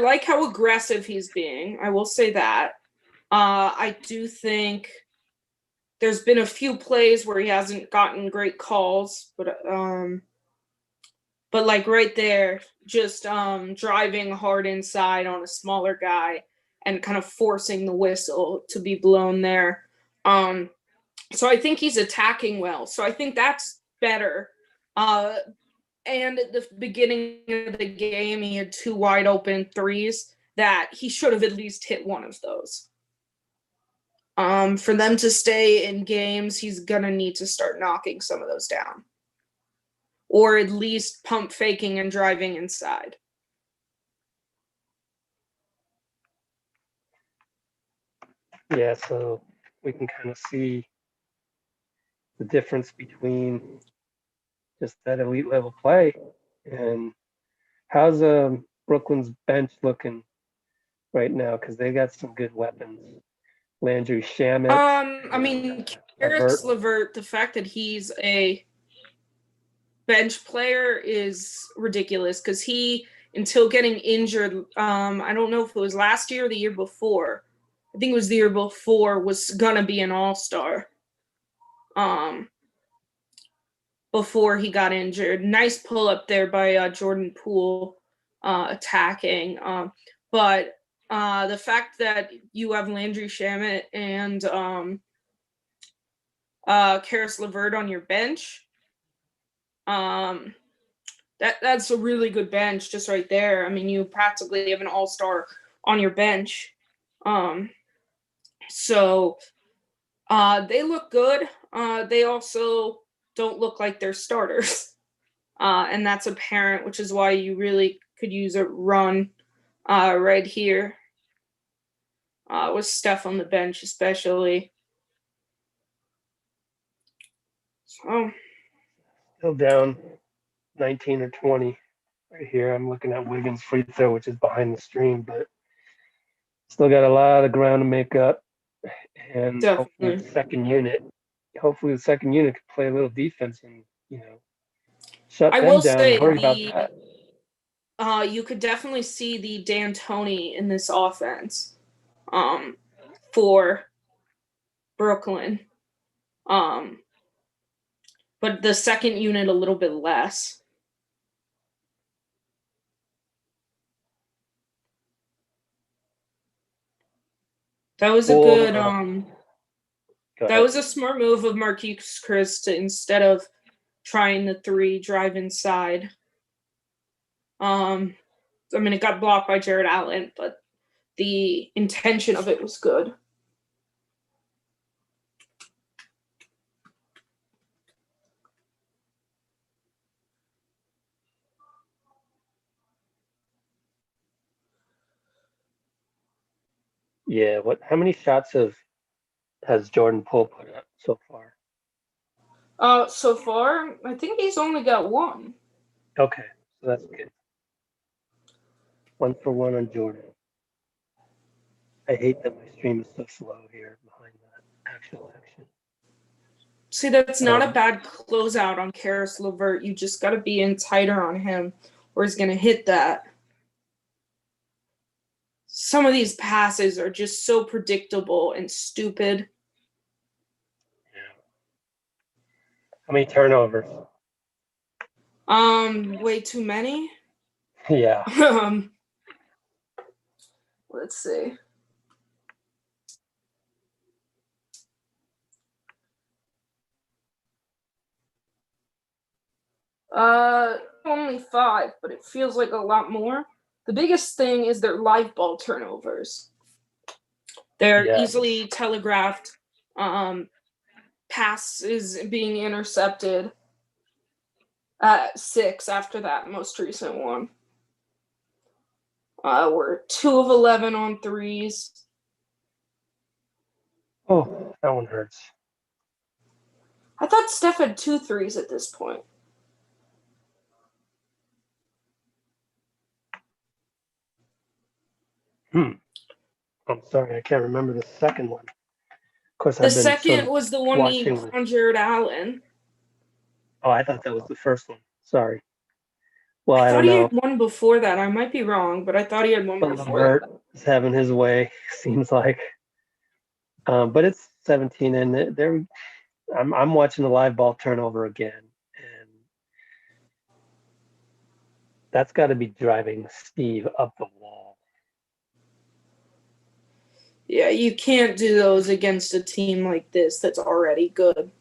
like how aggressive he's being. I will say that. I do think there's been a few plays where he hasn't gotten great calls, but like right there, just driving hard inside on a smaller guy and kind of forcing the whistle to be blown there. So I think he's attacking well. So I think that's better. And at the beginning of the game, he had 2 wide open threes that he should have at least hit one of those. For them to stay in games, he's going to need to start knocking some of those down. Or at least pump faking and driving inside. Yeah, so we can kind of see the difference between just that elite level play and how's Brooklyn's bench looking right now? Because they got some good weapons. Landry Shamet. I mean, Karis LeVert, the fact that he's a bench player is ridiculous because he, until getting injured, I don't know if it was last year or the year before. I think it was the year before, was gonna be an all-star. Before he got injured. Nice pull up there by Jordan Poole attacking. But the fact that you have Landry Shamet and Karis LeVert on your bench, that's a really good bench just right there. I mean, you practically have an all-star on your bench. So they look good. They also don't look like they're starters. And that's apparent, which is why you really could use a run right here with Steph on the bench, especially. So Still down 19 or 20 right here. I'm looking at Wiggins' free throw, which is behind the stream, but still got a lot of ground to make up. And definitely, hopefully the second unit can play a little defense and shut I them will down and say worry about that. you could definitely see the D'Antoni in this offense for Brooklyn. But the second unit a little bit less. That was a good that was a smart move of Marquise Chris to, instead of trying the 3, drive inside. I mean, it got blocked by Jared Allen, but the intention of it was good. Yeah, how many shots have has Jordan Poole put up so far? So far, I think he's only got one. Okay, so that's good. 1 for 1 on Jordan. I hate that my stream is so slow here behind that actual action. See, that's not a bad closeout on Karis LeVert. You just got to be in tighter on him, or he's going to hit that. Some of these passes are just so predictable and stupid. Yeah. How many turnovers? Way too many. Yeah. Let's see. Only 5, but it feels like a lot more. The biggest thing is their live ball turnovers. They're easily telegraphed. Passes being intercepted. 6 after that most recent one. We're 2 of 11 on threes. Oh, that one hurts. I thought Steph had 2 threes at this point. I'm sorry, I can't remember the second one. Of course, The I've been second was the one he watching. conjured Allen. Oh, I thought that was the first one. Sorry. Well, I thought don't he know. had one before that. I might be wrong, but I thought he had one But before LeVert that. is having his way, seems like. But it's 17, and I'm watching the live ball turnover again, and that's got to be driving Steve up the wall. Yeah, you can't do those against a team like this that's already good.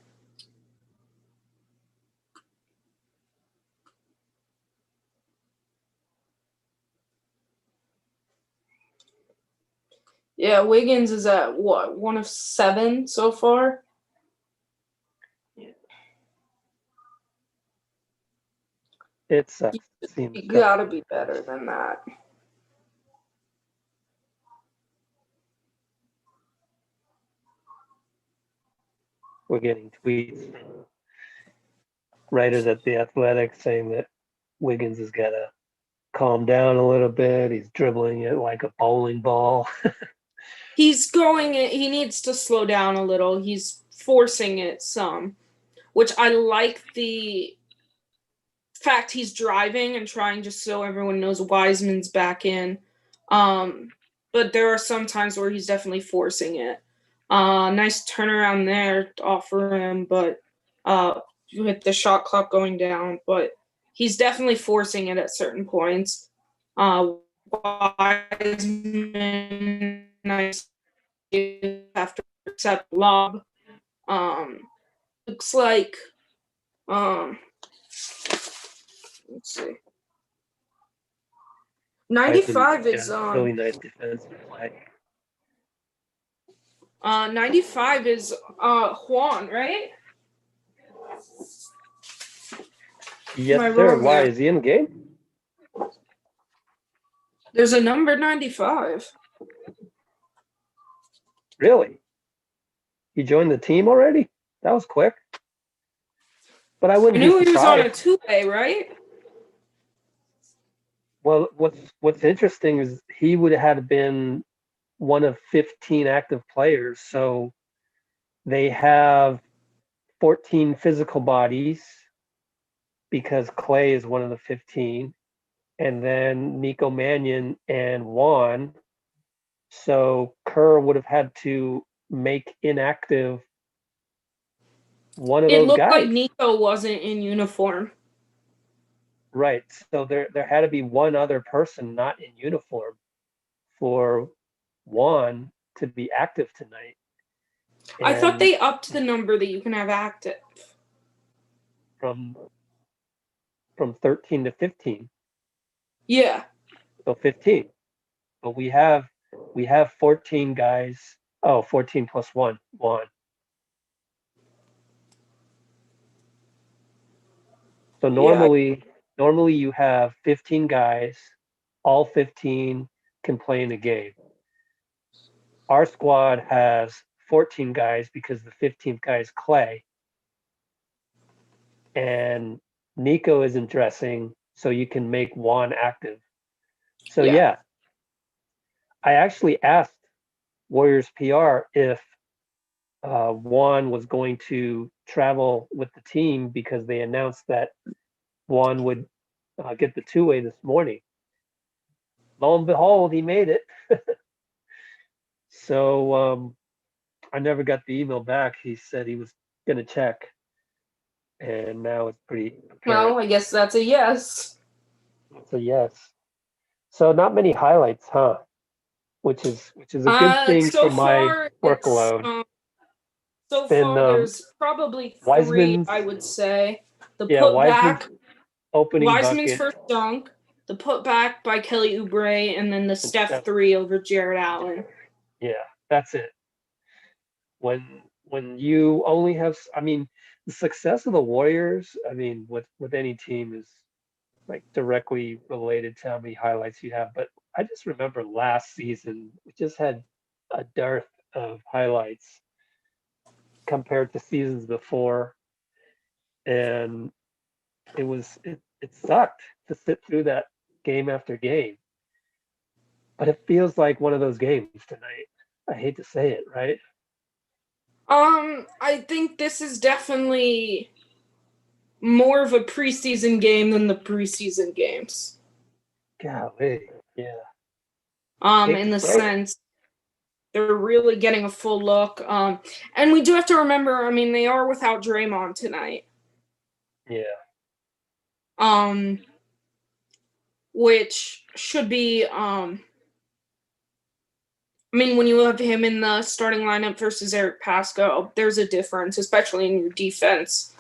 Yeah, Wiggins is at what, 1 of 7 so far? Yeah. It sucks. It seems You gotta be better than that. We're getting tweets from writers at The Athletic saying that Wiggins has got to calm down a little bit. He's dribbling it like a bowling ball. He needs to slow down a little. He's forcing it some, which I like the fact he's driving and trying just so everyone knows Wiseman's back in. But there are some times where he's definitely forcing it. Nice turnaround there to offer him, but with the shot clock going down, but he's definitely forcing it at certain points. Wiseman, nice after accept lob. Looks like let's see. 95 is really nice defensive play. 95 is Juan, right? Yes, sir. Why is he in the game? There's a number 95. Really? He joined the team already? That was quick. But I wouldn't be surprised. He was on a two-way, right? Well, what's interesting is he would have been one of 15 active players. So they have 14 physical bodies because Clay is one of the 15. And then Nico Mannion and Juan. So Kerr would have had to make inactive one of those guys. It looked like Nico wasn't in uniform. Right. So there had to be one other person not in uniform for Juan to be active tonight. And I thought they upped the number that you can have active. From 13 to 15. Yeah. So 15. But we have 14 guys. Oh, 14 plus 1. So normally you have 15 guys, all 15 can play in a game. Our squad has 14 guys because the 15th guy is Clay. And Nico isn't dressing, so you can make Juan active. So yeah, I actually asked Warriors PR if Juan was going to travel with the team because they announced that Juan would get the two-way this morning. Lo and behold, he made it. So I never got the email back. He said he was going to check, and now it's pretty apparent. Well, I guess that's a yes. It's a yes. So not many highlights, huh? Which is a good thing So for my far, workload. so Been far, there's probably three, Wiseman's, I would say. The yeah, putback, opening Wiseman's bucket, first dunk, the putback by Kelly Oubre, and then the Steph Steph. 3 over Jared Allen. Yeah, that's it. When you only have, I mean, the success of the Warriors, I mean, with any team is like directly related to how many highlights you have. But I just remember last season, we just had a dearth of highlights compared to seasons before, and it sucked to sit through that game after game. But it feels like one of those games tonight. I hate to say it, right? I think this is definitely more of a preseason game than the preseason games. Golly, yeah. Hate In to the say it. sense they're really getting a full look. And we do have to remember, I mean, they are without Draymond tonight. Yeah. Which should be, I mean, when you have him in the starting lineup versus Eric Pasco, there's a difference, especially in your defense.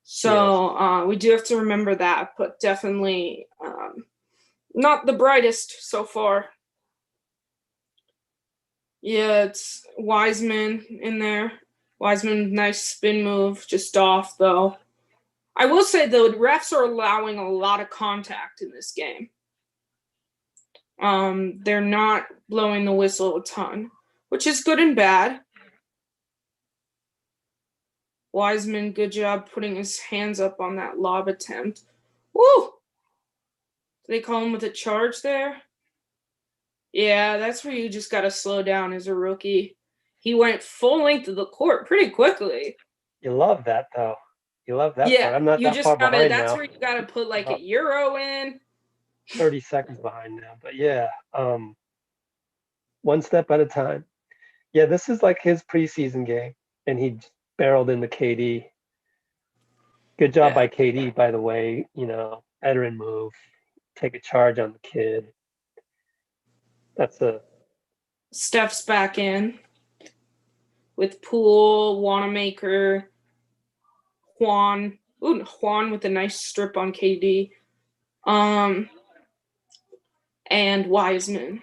So we do have to remember that, but definitely not the brightest so far. Yeah, it's Wiseman in there. Wiseman, nice spin move, just off though. I will say though, the refs are allowing a lot of contact in this game. They're not blowing the whistle a ton, which is good and bad. Wiseman, good job putting his hands up on that lob attempt. Woo! Did they call him with a charge there? Yeah, that's where you just got to slow down as a rookie. He went full length of the court pretty quickly. You love that though. You love that part. I'm not you that just far gotta. behind That's now. where you gotta put like About a euro in. 30 seconds behind now. But yeah, one step at a time. Yeah, this is like his preseason game, and he barreled into KD. Good job by KD, by the way. You know, veteran move. Take a charge on the kid. That's a Steph's back in with Poole, Wanamaker, Juan. Ooh, Juan with a nice strip on KD. And Wiseman.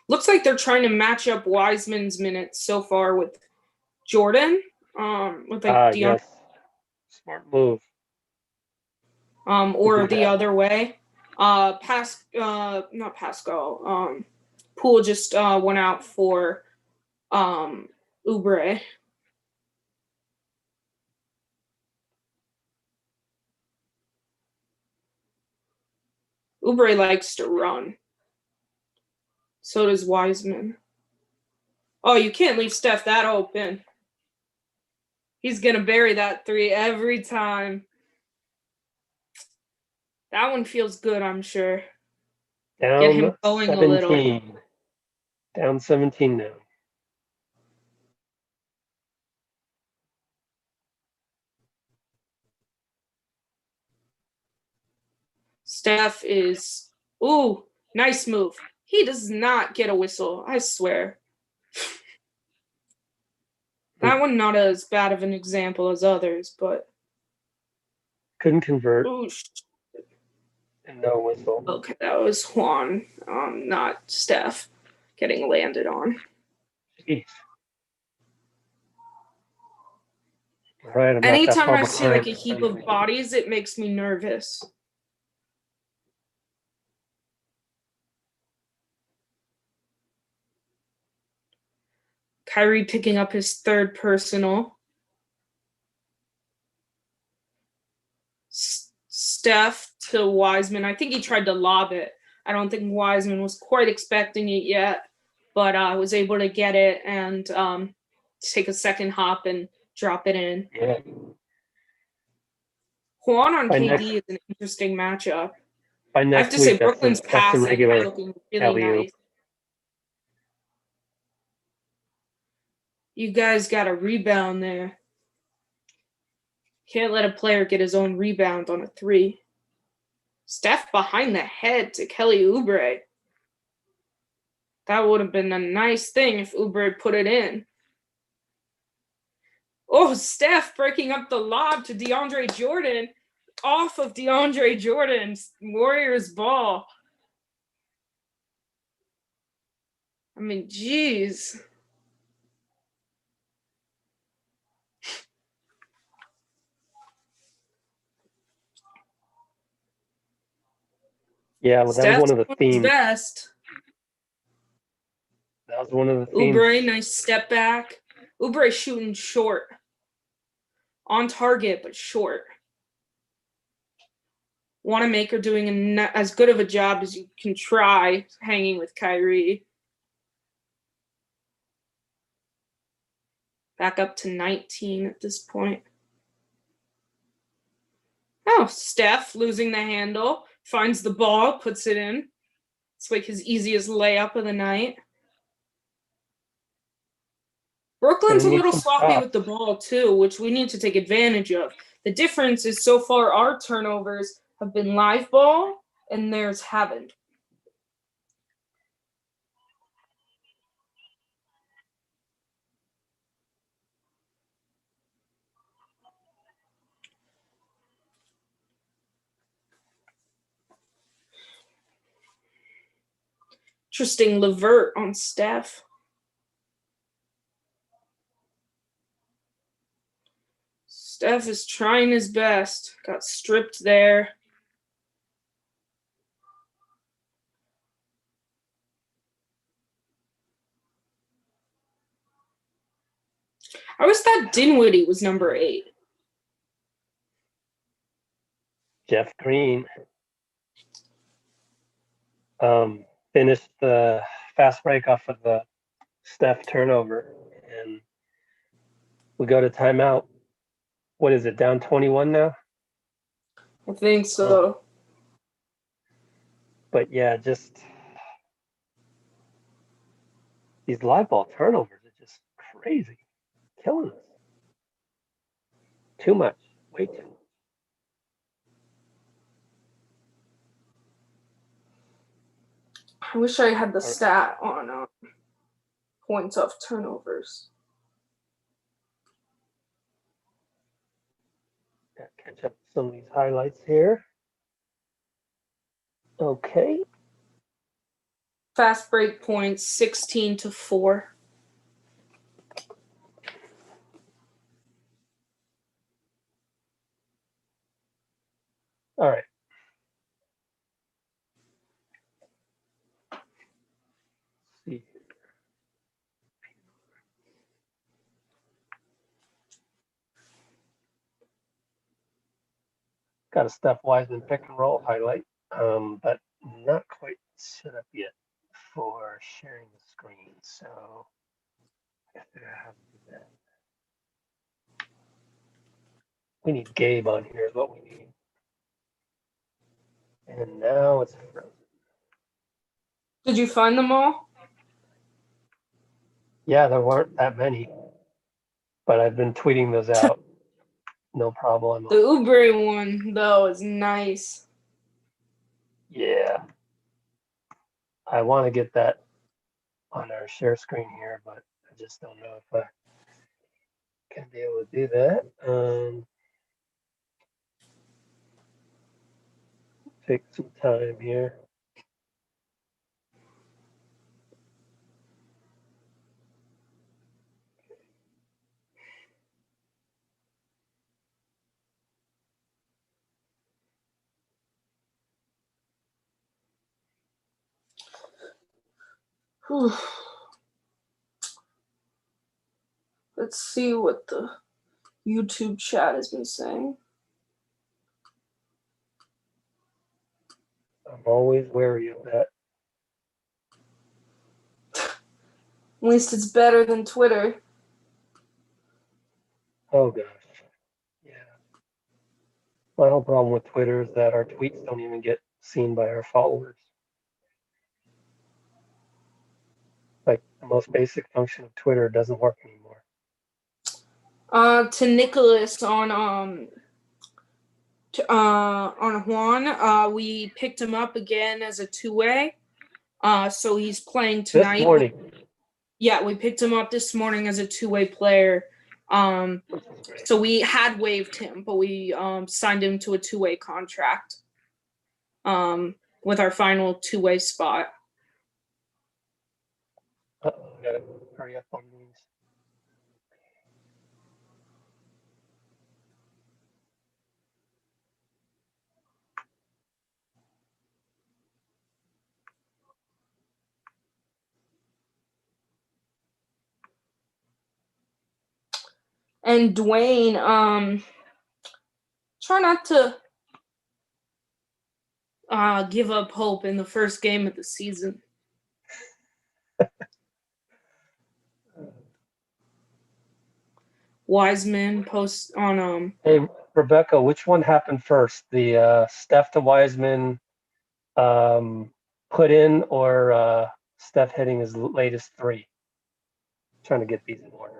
Looks like they're trying to match up Wiseman's minutes so far with Jordan. With like yes. Smart move. Or the other way. Not Pascal. Poole just went out for Oubre. Oubre likes to run. So does Wiseman. Oh, you can't leave Steph that open. He's going to bury that three every time. That one feels good, I'm sure. Down Get him going 17. a little. Down 17 now. Steph is, ooh, nice move. He does not get a whistle, I swear. That one not as bad of an example as others, but couldn't convert. Ooh, And no whistle. okay, that was Juan, not Steph, getting landed on. Jeez. Right, I'm Anytime not I that see far like a behind. heap of bodies, it makes me nervous. Kyrie picking up his third personal. Steph to Wiseman. I think he tried to lob it. I don't think Wiseman was quite expecting it yet, but was able to get it and take a second hop and drop it in. Yeah. Juan on By KD next- is an interesting matchup. By I have next to say, week, that's Brooklyn's a passing is regular looking really alley-oop. nice. You guys got a rebound there. Can't let a player get his own rebound on a three. Steph behind the head to Kelly Oubre. That would have been a nice thing if Oubre put it in. Oh, Steph breaking up the lob to DeAndre Jordan. Off of DeAndre Jordan's Warriors ball. I mean, geez. Yeah, well, that was one of the themes. Best. That was one of the themes. Oubre, nice step back. Oubre shooting short. On target, but short. Wanamaker doing as good of a job as you can try hanging with Kyrie. Back up to 19 at this point. Oh, Steph losing the handle. Finds the ball, puts it in. It's like his easiest layup of the night. Brooklyn's a little sloppy with the ball too, which we need to take advantage of. The difference is so far our turnovers have been live ball and theirs haven't. Interesting, Levert on Steph. Steph is trying his best. Got stripped there. I always thought Dinwiddie was number 8. Jeff Green finished the fast break off of the Steph turnover, and we go to timeout. What is it, down 21 now? I think so. But yeah, just these live ball turnovers are just crazy. Killing us. Too much. Way too much. I wish I had the stat on points off turnovers. Yeah, catch up some of these highlights here. Okay. Fast break points 16-4. All right. Let's see. Got a Steph Wiseman pick and roll highlight, but not quite set up yet for sharing the screen. So I gotta figure out how to do that. We need Gabe on here is what we need. And now it's frozen. Did you find them all? Yeah, there weren't that many, but I've been tweeting those out. No problem. The Oubre one, though, is nice. Yeah. I want to get that on our share screen here, but I just don't know if I can be able to do that. Take some time here. Whew. Let's see what the YouTube chat has been saying. I'm always wary of that. At least it's better than Twitter. Oh gosh. Yeah. My whole problem with Twitter is that our tweets don't even get seen by our followers. Like the most basic function of Twitter doesn't work anymore. To Nicholas on Juan, we picked him up again as a two-way. So he's playing tonight. This morning. Yeah, we picked him up this morning as a two-way player. So we had waived him, but we signed him to a two-way contract with our final two-way spot. Uh-oh, I gotta hurry up on these. And Dwayne, try not to give up hope in the first game of the season. Wiseman posts on Hey, Rebecca, which one happened first? The Steph to Wiseman put in or Steph hitting his latest three? Trying to get these in order.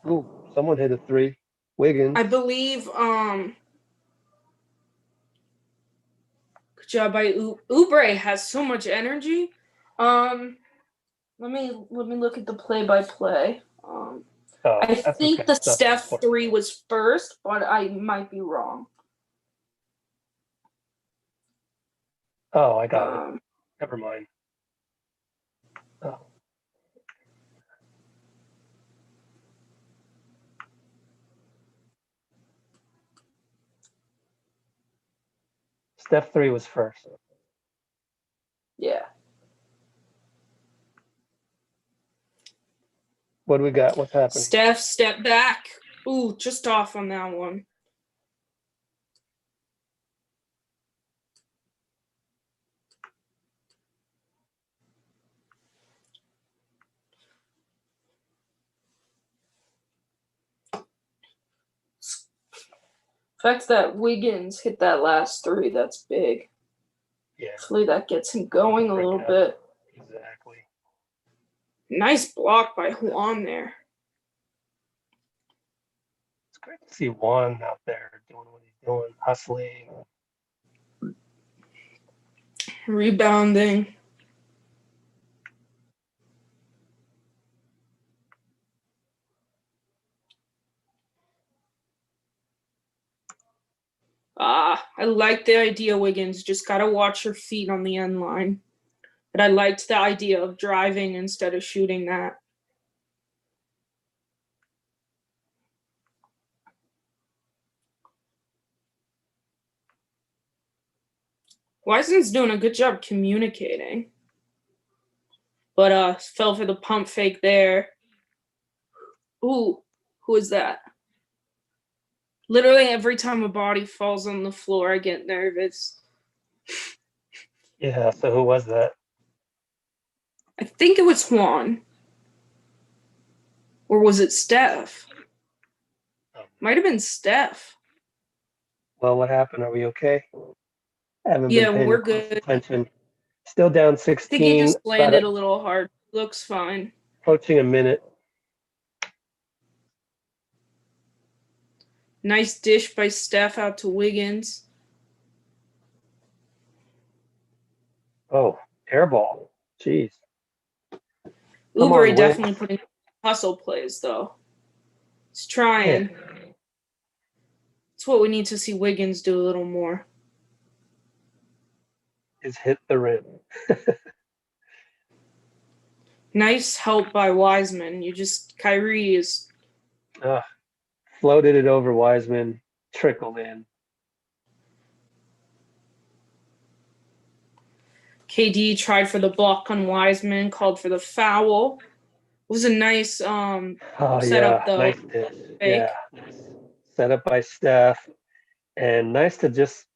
Ooh, someone hit a three. Wiggins. I believe good job by Oubre has so much energy. Let me look at the play-by-play. I think the Steph three was first, but I might be wrong. Oh, I got it. Never mind. Oh. Steph three was first. Yeah. What do we got? What's happening? Steph, step back. Ooh, just off on that one. The fact that Wiggins hit that last three, that's big. Yeah. Hopefully that gets him going a little bit. Exactly. Nice block by Juan there. It's great to see Juan out there doing what he's doing, hustling. Rebounding. I like the idea, Wiggins. Just got to watch your feet on the end line. But I liked the idea of driving instead of shooting that. Wiseman's doing a good job communicating. But fell for the pump fake there. Ooh, who is that? Literally every time a body falls on the floor, I get nervous. Yeah, so who was that? I think it was Juan. Or was it Steph? Might have been Steph. Well, what happened? Are we okay? I haven't Yeah, been paying we're close good. attention. Still down I 16. think he just landed a little hard. Looks fine. Approaching a minute. Nice dish by Steph out to Wiggins. Oh, air ball. Jeez. Oubre definitely putting hustle plays, though. He's trying. That's what we need to see Wiggins do a little more. Is hit the rim. Nice help by Wiseman. Kyrie is... Floated it over Wiseman. Trickled in. KD tried for the block on Wiseman, called for the foul. was a nice Oh setup yeah, though. nice dish. Fake. Yeah, nice. Set up by Steph, and nice to just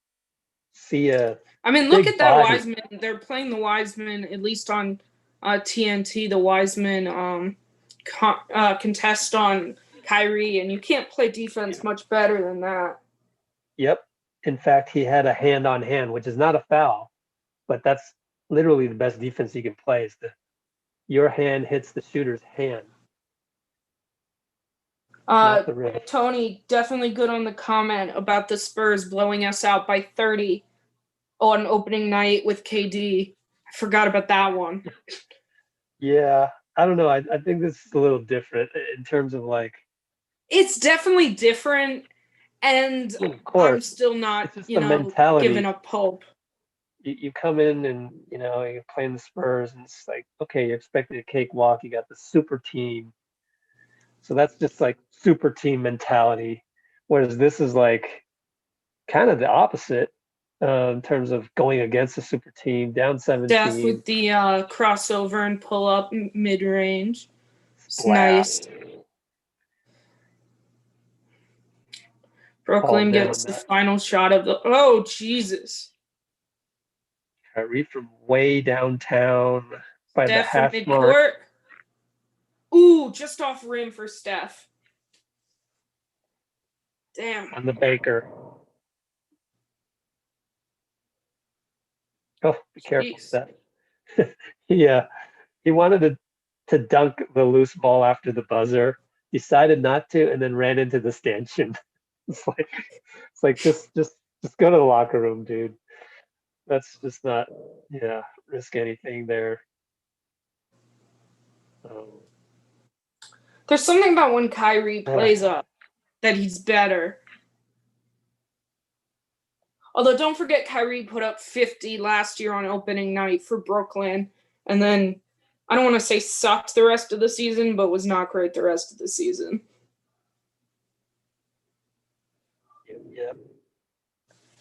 see a I mean, look big at that body. Wiseman. They're playing the Wiseman, at least on TNT, the Wiseman contest on Kyrie, and you can't play defense much better than that. Yep. In fact, he had a hand on hand, which is not a foul, but that's literally the best defense you can play is your hand hits the shooter's hand, not the wrist. Tony, definitely good on the comment about the Spurs blowing us out by 30 on opening night with KD. I forgot about that one. Yeah, I don't know. I think this is a little different in terms of like. It's definitely different, and Of I'm course, still not, it's just the mentality. giving up hope. You come in and you're playing the Spurs, and it's like, okay, you're expecting a cakewalk. You got the super team, so that's just like super team mentality. Whereas this is like kind of the opposite in terms of going against a super team, down Steph 17, with the crossover and pull up mid range. It's nice. blast, Brooklyn all down gets the that. final shot of the. Oh, Jesus. Kyrie from way downtown by the Steph from hash mark. midcourt. Ooh, just off rim for Steph. Damn. On the Baker. Oh, be careful, Jeez. Steph. Yeah, he wanted to dunk the loose ball after the buzzer, decided not to, and then ran into the stanchion. It's like just go to the locker room, dude. That's just not risk anything there. There's something about when Kyrie plays up that he's better. Although don't forget Kyrie put up 50 last year on opening night for Brooklyn, and then I don't want to say sucked the rest of the season, but was not great the rest of the season. Yeah.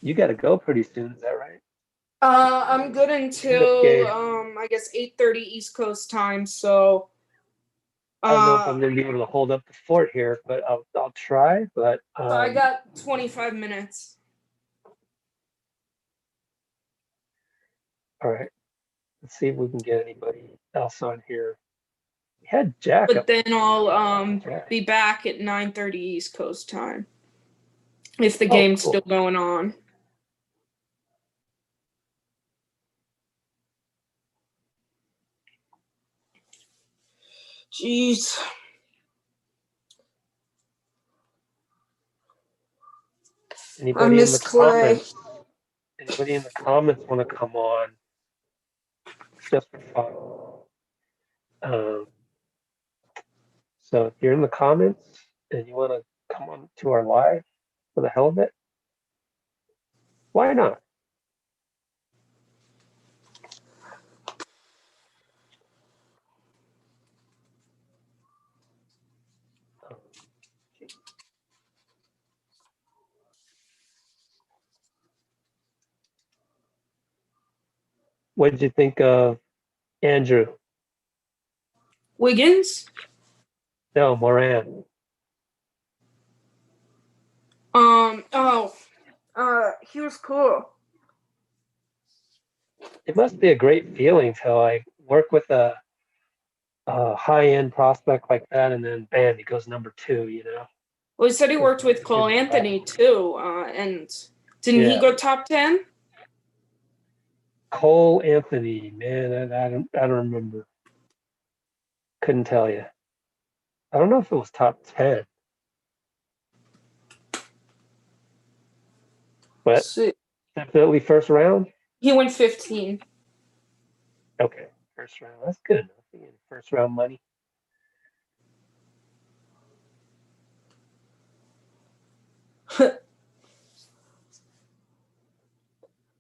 You got to go pretty soon, is that right? I'm good until I guess 8:30 East Coast time. So I don't know if I'm gonna be able to hold up the fort here, but I'll try. But so I got 25 minutes. All right, let's see if we can get anybody else on here. We had Jack, but then I'll be back at 9:30 East Coast time if the game's still going on. Jeez. Anybody in the comments? Anybody in the comments want to come on? Just for fun. So if you're in the comments and you want to come on to our live for the hell of it, why not? What did you think of Andrew? Wiggins? No, Moran. He was cool. It must be a great feeling to like work with a high-end prospect like that, and then bam, he goes number 2. Well, he said he worked with Cole Anthony too, and didn't he go top 10? Cole Anthony, man, I don't remember. Couldn't tell you. I don't know if it was top 10, but definitely first round. He went 15. Okay, first round. That's good enough. First round money.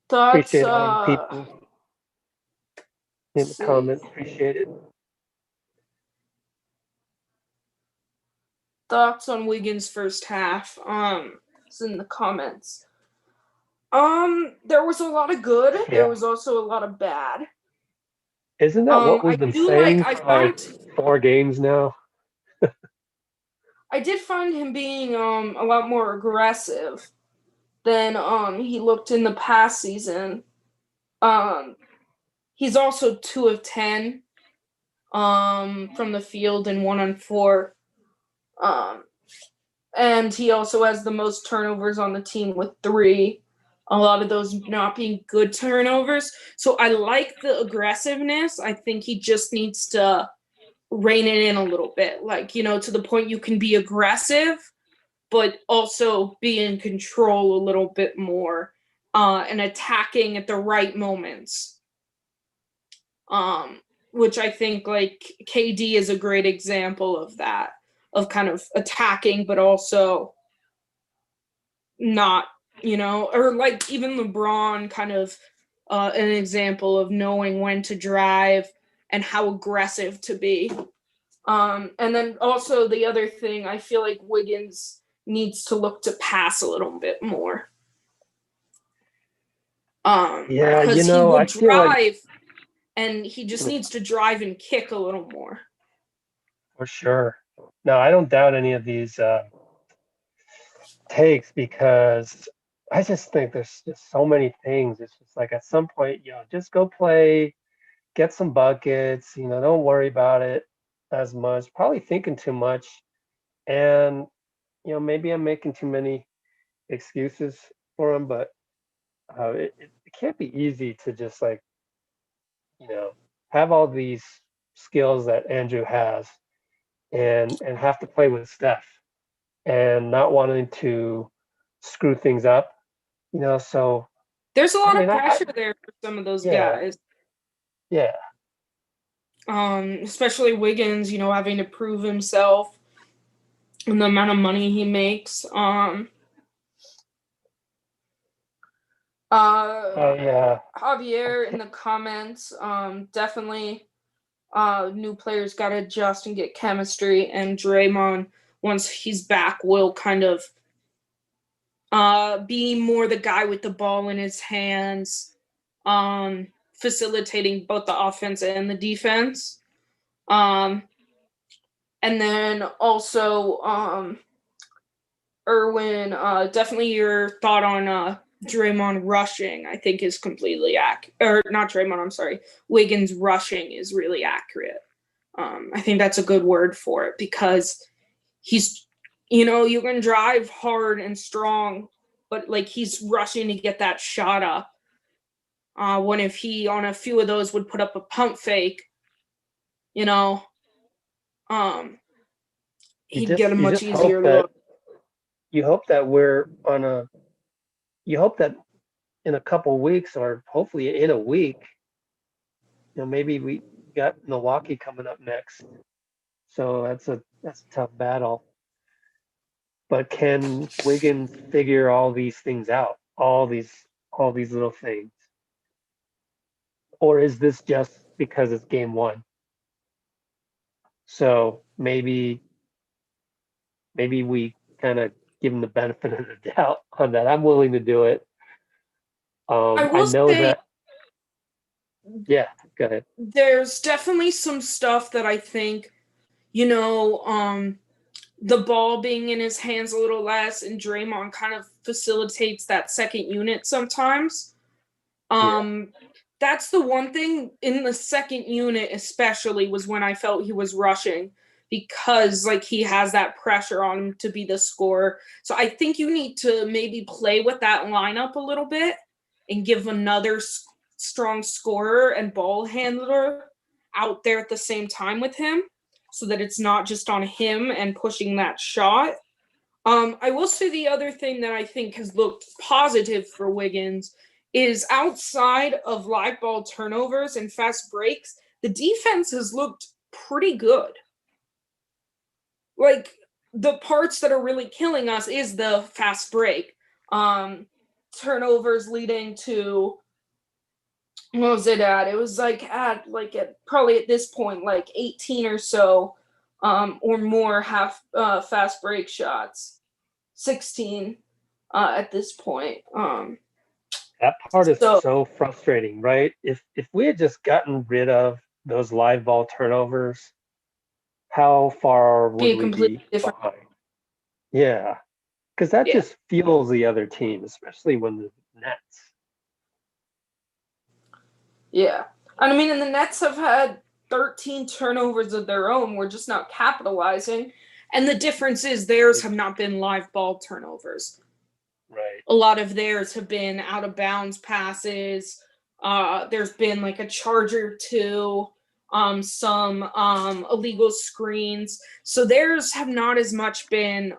Thoughts, appreciate all you people in the comments. Appreciate it. Thoughts on Wiggins' first half? It's in the comments. There was a lot of good. Yeah. There was also a lot of bad. Isn't that what I we've been do saying I for like found 4 games now? I did find him being a lot more aggressive than he looked in the past season. Um, he's also 2 of 10 from the field and 1 on 4. Um, and he also has the most turnovers on the team with 3. A lot of those not being good turnovers. So I like the aggressiveness. I think he just needs to rein it in a little bit, like, to the point you can be aggressive, but also be in control a little bit more, and attacking at the right moments. Which I think like KD is a great example of that, of kind of attacking, but also not, or like even LeBron kind of an example of knowing when to drive and how aggressive to be. And then also the other thing, I feel like Wiggins needs to look to pass a little bit more. Yeah, Because he will I feel like drive, and he just needs to drive and kick a little more. for sure. No, I don't doubt any of these takes because I just think there's just so many things. It's just like at some point, just go play, get some buckets, don't worry about it as much. Probably thinking too much. And, maybe I'm making too many excuses for him, but it can't be easy to just like, have all these skills that Andrew has and have to play with Steph and not wanting to screw things up, so There's a I lot of mean, pressure there for some of those yeah, guys. yeah, Especially Wiggins, having to prove himself and the amount of money he makes. yeah. Javier in the comments, definitely new players got to adjust and get chemistry, and Draymond, once he's back, will kind of be more the guy with the ball in his hands, facilitating both the offense and the defense. And then also, Erwin, definitely your thought on Draymond rushing, I think, is completely accurate. Or not Draymond, I'm sorry. Wiggins rushing is really accurate. I think that's a good word for it because he's, you can drive hard and strong, but like he's rushing to get that shot up. When if he on a few of those would put up a pump fake, um, he'd get a You much just hope easier that look. you hope that you hope that in a couple weeks or hopefully in a week, maybe we got Milwaukee coming up next. So that's a tough battle. But can Wiggins figure all these things out? All these little things? Or is this just because it's game one? So maybe we kind of give him the benefit of the doubt on that. I'm willing to do it. I I will know say that. Yeah, go ahead. there's definitely some stuff that I think, the ball being in his hands a little less, and Draymond kind of facilitates that second unit sometimes. Yeah, That's the one thing in the second unit, especially, was when I felt he was rushing because like he has that pressure on him to be the scorer. So I think you need to maybe play with that lineup a little bit and give another strong scorer and ball handler out there at the same time with him so that it's not just on him and pushing that shot. I will say the other thing that I think has looked positive for Wiggins is outside of live ball turnovers and fast breaks, the defense has looked pretty good. Like the parts that are really killing us is the fast break. Turnovers leading to, what was it at? It was like at probably at this point like 18 or so, or more half fast break shots. 16 at this point. that part is So so frustrating, right? If we had just gotten rid of those live ball turnovers, how far Be would a we completely be different. behind? Yeah, because that Yeah. just fuels the other team, especially when the Nets. Yeah. And I mean, and the Nets have had 13 turnovers of their own. We're just not capitalizing. And the difference is theirs have not been live ball turnovers. Right. A lot of theirs have been out of bounds passes. There's been like a charge or two, some illegal screens. So theirs have not as much been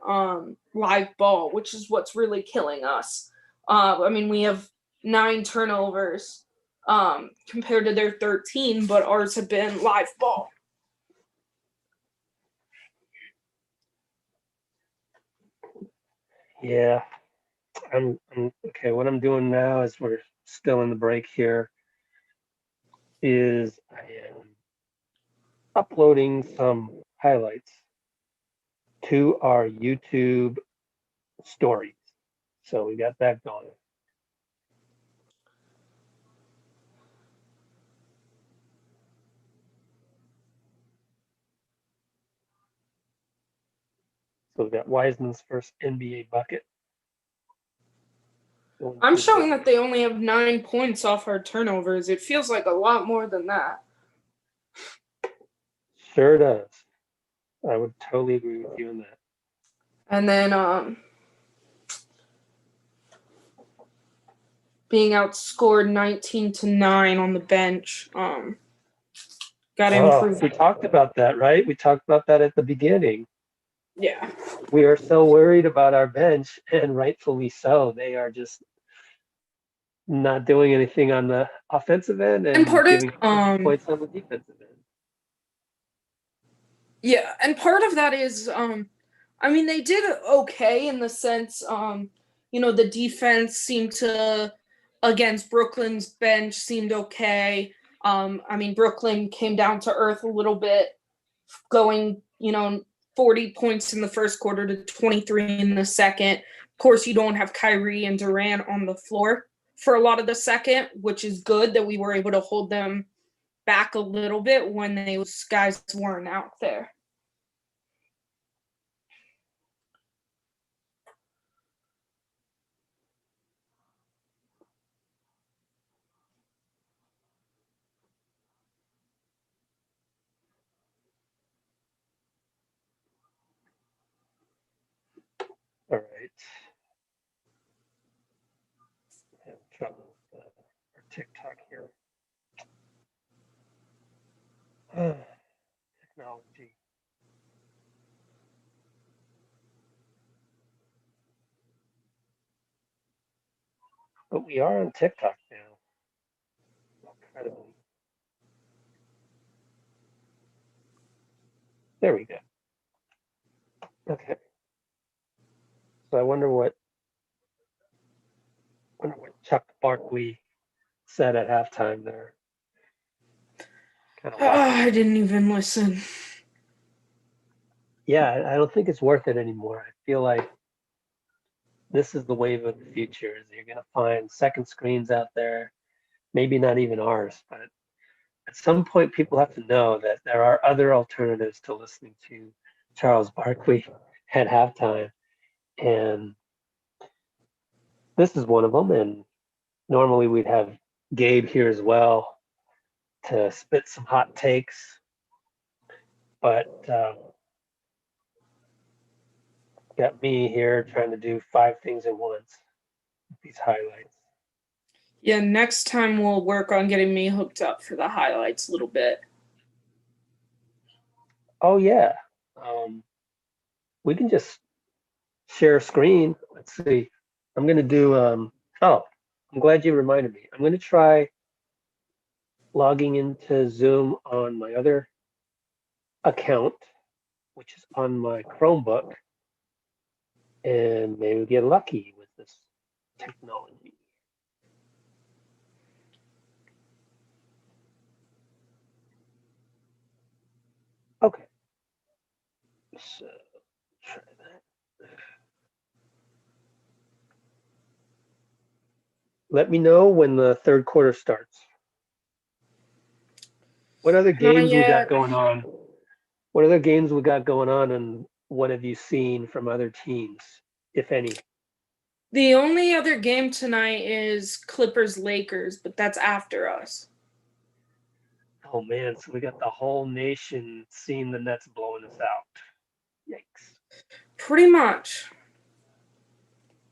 live ball, which is what's really killing us. I mean, we have 9 turnovers compared to their 13, but ours have been live ball. Yeah. I'm okay. What I'm doing now is we're still in the break here. Is I am uploading some highlights to our YouTube stories. So we got that going. So we got Wiseman's first NBA bucket. I'm showing that they only have 9 points off our turnovers. It feels like a lot more than that. Sure does. I would totally agree with you on that. And then being outscored 19-9 on the bench. Got to improve. We talked about that, right? We talked about that at the beginning. Yeah. We are so worried about our bench, and rightfully so. They are just not doing anything on the offensive end and part of giving points on the defensive end. Yeah, and part of that is I mean they did okay in the sense the defense seemed to against Brooklyn's bench seemed okay. I mean Brooklyn came down to earth a little bit going, 40 points in the first quarter to 23 in the second. Of course, you don't have Kyrie and Durant on the floor for a lot of the second, which is good that we were able to hold them back a little bit when those guys weren't out there. All right. I have trouble with our TikTok here. Technology. But we are on TikTok now. Incredibly. There we go. Okay. So I wonder what Chuck Barkley said at halftime there. I didn't even listen. Yeah, I don't think it's worth it anymore. I feel like this is the wave of the future. Is you're gonna find second screens out there, maybe not even ours, but at some point people have to know that there are other alternatives to listening to Charles Barkley at halftime, and this is one of them. And normally we'd have Gabe here as well to spit some hot takes, but got me here trying to do 5 things at once with these highlights. Yeah, next time we'll work on getting me hooked up for the highlights a little bit. Oh yeah, we can just share a screen. Let's see. I'm gonna do. Oh, I'm glad you reminded me. I'm gonna try logging into Zoom on my other account, which is on my Chromebook, and maybe get lucky with this technology. Okay. So try that. Let me know when the third quarter starts. What other Not games we got yet. going on? What other games we got going on, and what have you seen from other teams, if any? The only other game tonight is Clippers Lakers, but that's after us. Oh man, so we got the whole nation seeing the Nets blowing us out. Yikes. Pretty much.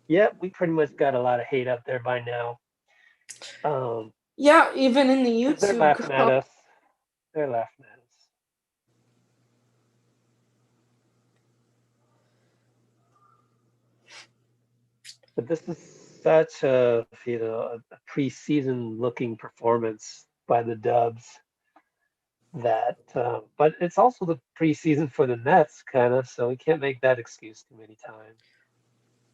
Yep, we pretty much got a lot of hate up there by now. Yeah, even in the 'Cause they're YouTube. laughing at us. They're laughing at us. But this is such a preseason looking performance by the Dubs that but it's also the preseason for the Nets kind of, so we can't make that excuse too many times.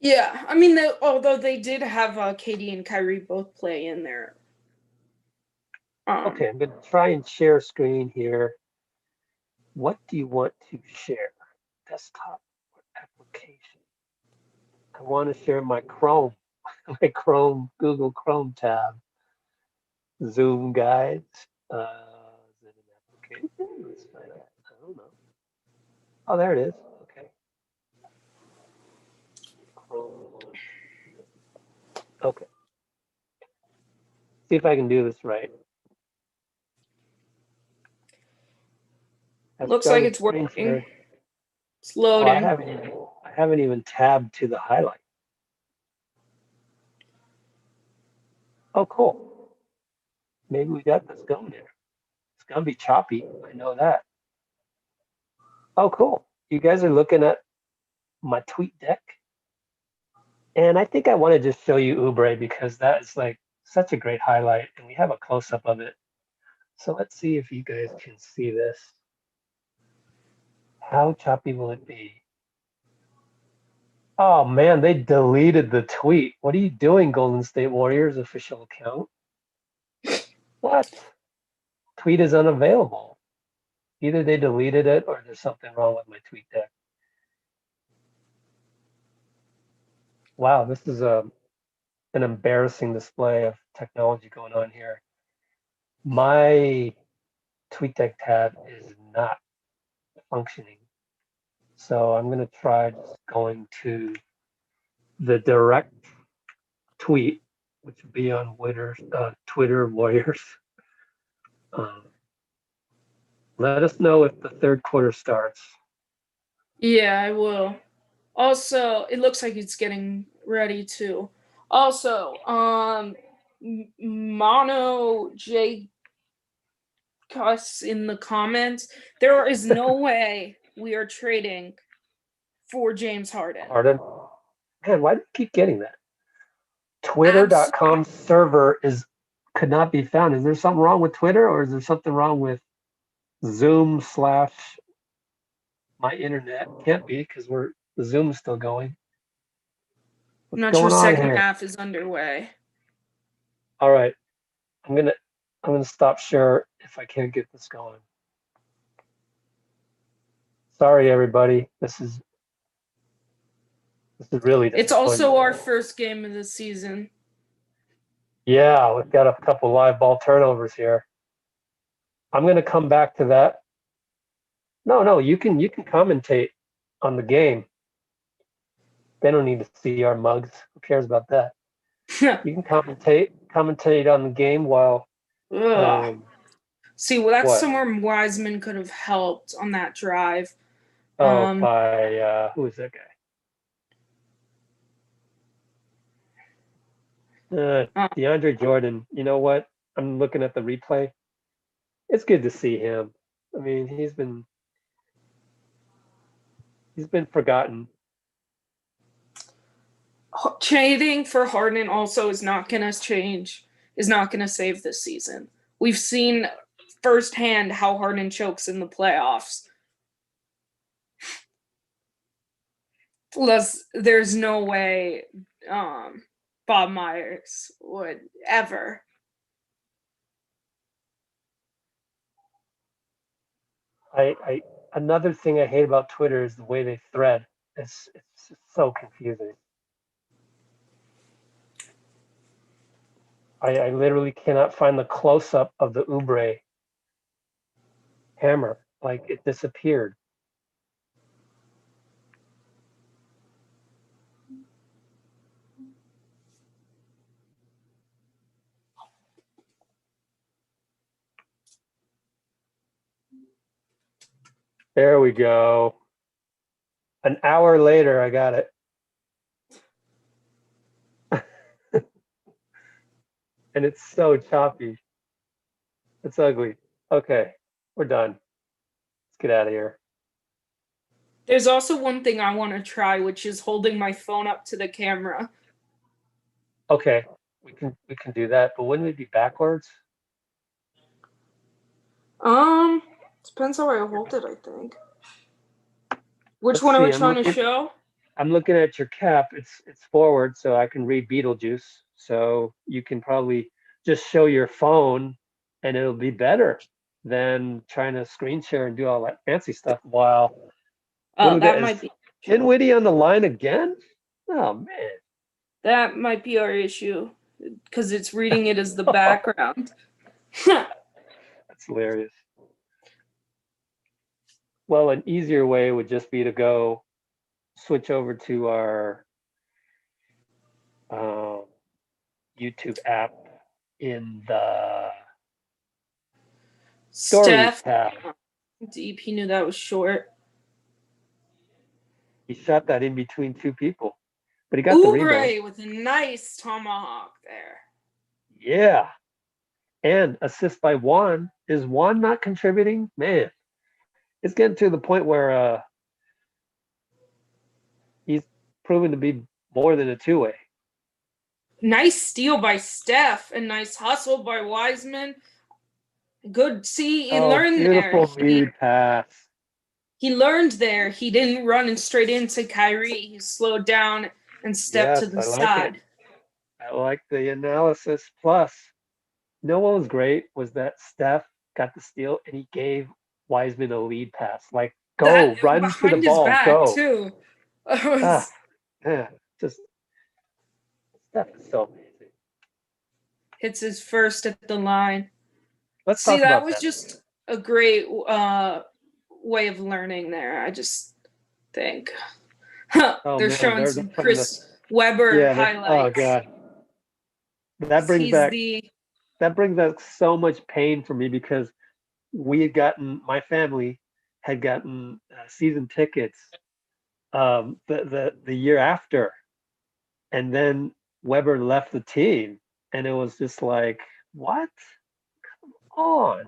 Yeah, I mean, although they did have Katie and Kyrie both play in there. Okay, I'm gonna try and share screen here. What do you want to share? Desktop or application? I want to share my Chrome, Google Chrome tab. Zoom guides. Is it an application? Let's find out. I don't know. Oh, there it is. Okay. Chrome launch. Okay. See if I can do this right. I've Looks like started it's screen working. share. It's Oh, loading. I haven't even tabbed to the highlight. Oh, cool. Maybe we got this going here. It's gonna be choppy. I know that. Oh, cool. You guys are looking at my tweet deck. And I think I want to just show you Ubre because that is like such a great highlight, and we have a close up of it. So let's see if you guys can see this. How choppy will it be? Oh man, they deleted the tweet. What are you doing, Golden State Warriors official account? What? Tweet is unavailable. Either they deleted it or there's something wrong with my tweet deck. Wow, this is an embarrassing display of technology going on here. My TweetDeck tab is not functioning. So I'm going to try just going to the direct tweet, which would be on Twitter Warriors. Let us know if the third quarter starts. Yeah, I will. Also, it looks like it's getting ready too. Also, Mono J Cuss in the comments. There is no way we are trading for James Harden. Harden. Man, why do you keep getting that? Twitter.com server could not be found. Is there something wrong with Twitter, or is there something wrong with Zoom / my internet? Can't be because the Zoom's still going. What's Not sure going on second here? half is underway. All right. I'm gonna stop share if I can't get this going. Sorry everybody. This is really It's disappointing. also our first game of the season. Yeah, we've got a couple live ball turnovers here. I'm going to come back to that. No, you can commentate on the game. They don't need to see our mugs. Who cares about that? You can commentate on the game while. See, well, that's what? somewhere Wiseman could have helped on that drive. By who is that guy? DeAndre Jordan. You know what? I'm looking at the replay. It's good to see him. I mean, he's been forgotten. Trading for Harden also is not going to change, is not going to save this season. We've seen firsthand how Harden chokes in the playoffs. Plus, there's no way Bob Myers would ever. Another thing I hate about Twitter is the way they thread. It's so confusing. I literally cannot find the close up of the Ubre hammer, like it disappeared. There we go. An hour later, I got it. And it's so choppy. It's ugly. Okay, we're done. Let's get out of here. There's also one thing I want to try, which is holding my phone up to the camera. Okay, we can do that, but wouldn't we be backwards? Depends how I hold it, I think. Which Let's one are we see, trying to show? I'm looking at your cap. It's forward, so I can read Beetlejuice. So you can probably just show your phone, and it'll be better than trying to screen share and do all that fancy stuff. While what do Oh, we that got? might be. Dinwiddie on the line again? Oh man, That might be our issue, because it's reading it as the background. that's hilarious. Well, an easier way would just be to go switch over to our YouTube app in the Stories Steph, tab. deep, he knew that was short. He shot that in between two people, but he got the rebound. Oubre with a nice tomahawk there. Yeah, and assist by Juan. Is Juan not contributing? Man, it's getting to the point where he's proven to be more than a two-way. Nice steal by Steph and nice hustle by Wiseman. Good. See, he learned beautiful there. lead pass. He learned there. He didn't run straight into Kyrie. He slowed down and stepped to the side. I like the analysis. Plus, no one was great was that Steph got the steal and he gave Wiseman a lead pass. Like, go, run to the ball, back, go. Too. Yeah, just Steph is so amazing. Hits his first at the line. Let's see. talk about That was just a great way of learning there. I just think they're showing some Chris Webber highlights. Oh god, that brings back so much pain for me because my family had gotten season tickets the year after, and then Weber left the team, and it was just like, what? Come on,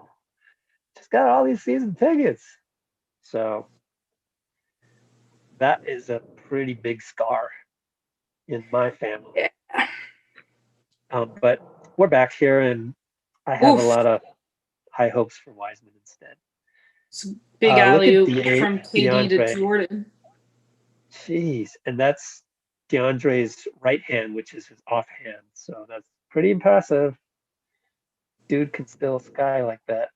just got all these season tickets. So that is a pretty big scar in my family. Yeah. But we're back here, and I have a lot of high hopes for Wiseman instead. Big alley-oop from KD to Jordan. Jeez, and that's DeAndre's right hand, which is his offhand. So that's pretty impressive. Dude can still sky like that.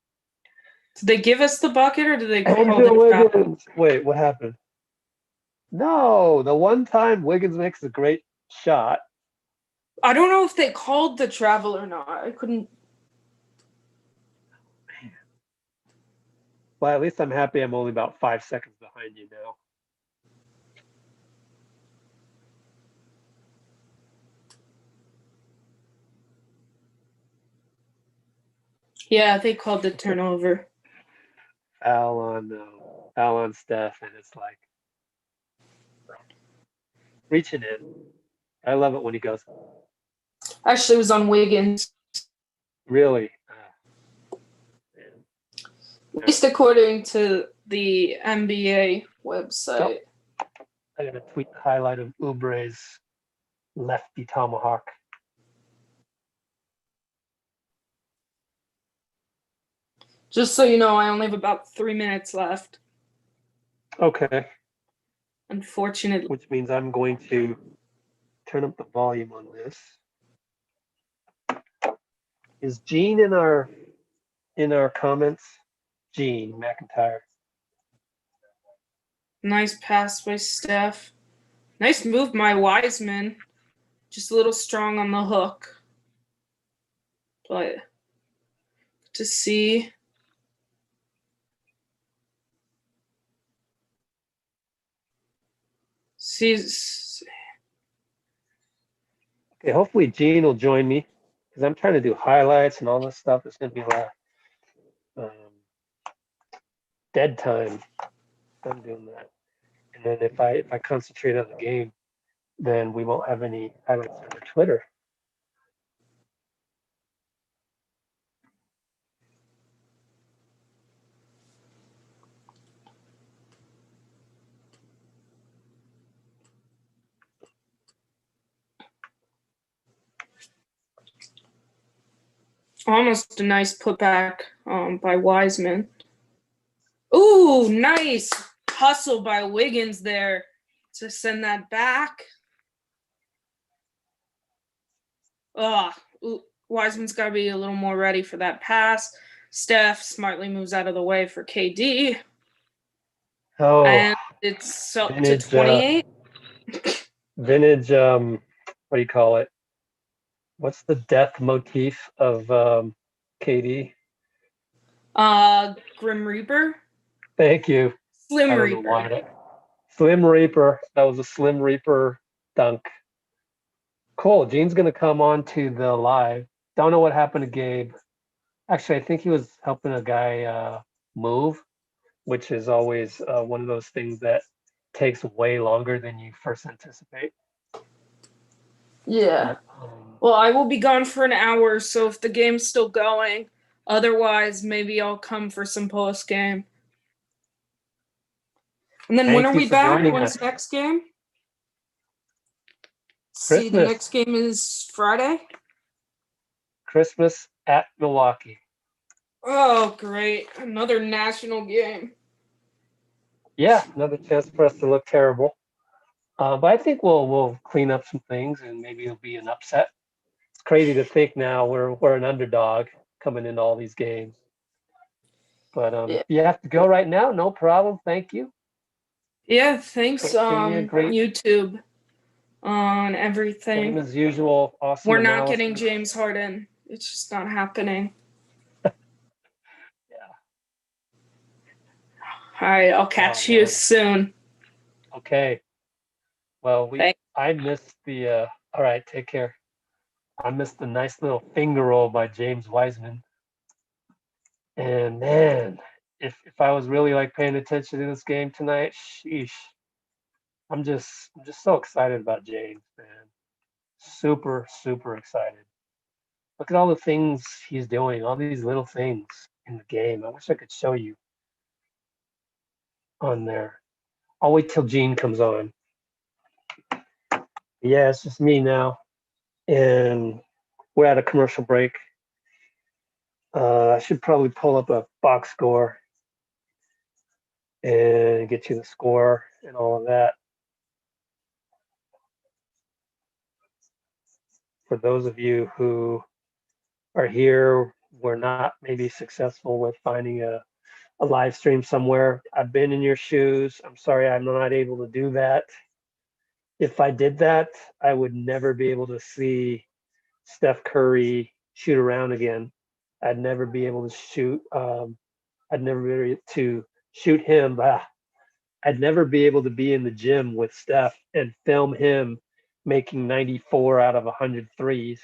Did they give us the bucket or did they call Andrew Wiggins. Wait, what happened? No, the one time Wiggins makes a great shot. I don't know if they called the travel or not. I couldn't. Well, at least I'm happy I'm only about 5 seconds behind you now. Yeah, they called the turnover. Foul on Steph, and it's like reaching in. I love it when he goes. Actually, it was on Wiggins. Really? At least according to the NBA website. Oh, I got a tweet highlight of Oubre's lefty tomahawk. Just so you know, I only have about 3 minutes left. Okay. Unfortunately. Which means I'm going to turn up the volume on this. Is Gene in our comments? Gene McIntyre. Nice pass by Steph. Nice move by Wiseman. Just a little strong on the hook. But to see. She's Okay, hopefully Gene will join me because I'm trying to do highlights and all this stuff. It's going to be a lot of dead time. I'm doing that. And then if I concentrate on the game, then we won't have any highlights on our Twitter. almost a nice putback by Wiseman. Ooh, nice hustle by Wiggins there to send that back. Wiseman's got to be a little more ready for that pass. Steph smartly moves out of the way for KD. Oh, And it's up to vintage, 28. Vintage, what do you call it? What's the death motif of KD? Grim Reaper. Thank you. Slim I don't Reaper. know why. Slim Reaper. That was a Slim Reaper dunk. Cool. Gene's going to come on to the live. Don't know what happened to Gabe. Actually, I think he was helping a guy move, which is always one of those things that takes way longer than you first anticipate. Yeah. Well, I will be gone for an hour, so if the game's still going, otherwise, maybe I'll come for some post game. And then when Thank are you we for back? joining When's us. the next game? See, the Christmas. next game is Friday. Christmas at Milwaukee. Oh, great. Another national game. Yeah, another chance for us to look terrible. But I think we'll clean up some things and maybe it'll be an upset. It's crazy to think now we're an underdog coming into all these games. But Yeah. you have to go right now, no problem. Thank you. Yeah, thanks, Giving you a great YouTube on same everything. as usual. Awesome. We're not analysis. getting James Harden. It's just not happening. Yeah. All right, I'll catch you man. soon. Okay. Well, Thanks. I missed the all right, take care. I missed the nice little finger roll by James Wiseman. And man, if I was really like paying attention to this game tonight, sheesh. I'm just so excited about James, man. Super, super excited. Look at all the things he's doing, all these little things in the game. I wish I could show you on there. I'll wait till Gene comes on. Yeah, it's just me now. And we're at a commercial break. I should probably pull up a box score and get you the score and all of that. For those of you who are here, we're not maybe successful with finding a live stream somewhere. I've been in your shoes. I'm sorry I'm not able to do that. If I did that, I would never be able to see Steph Curry shoot around again. I'd never be able to shoot. I'd never be able to shoot him. I'd never be able to be in the gym with Steph and film him making 94 out of 100 threes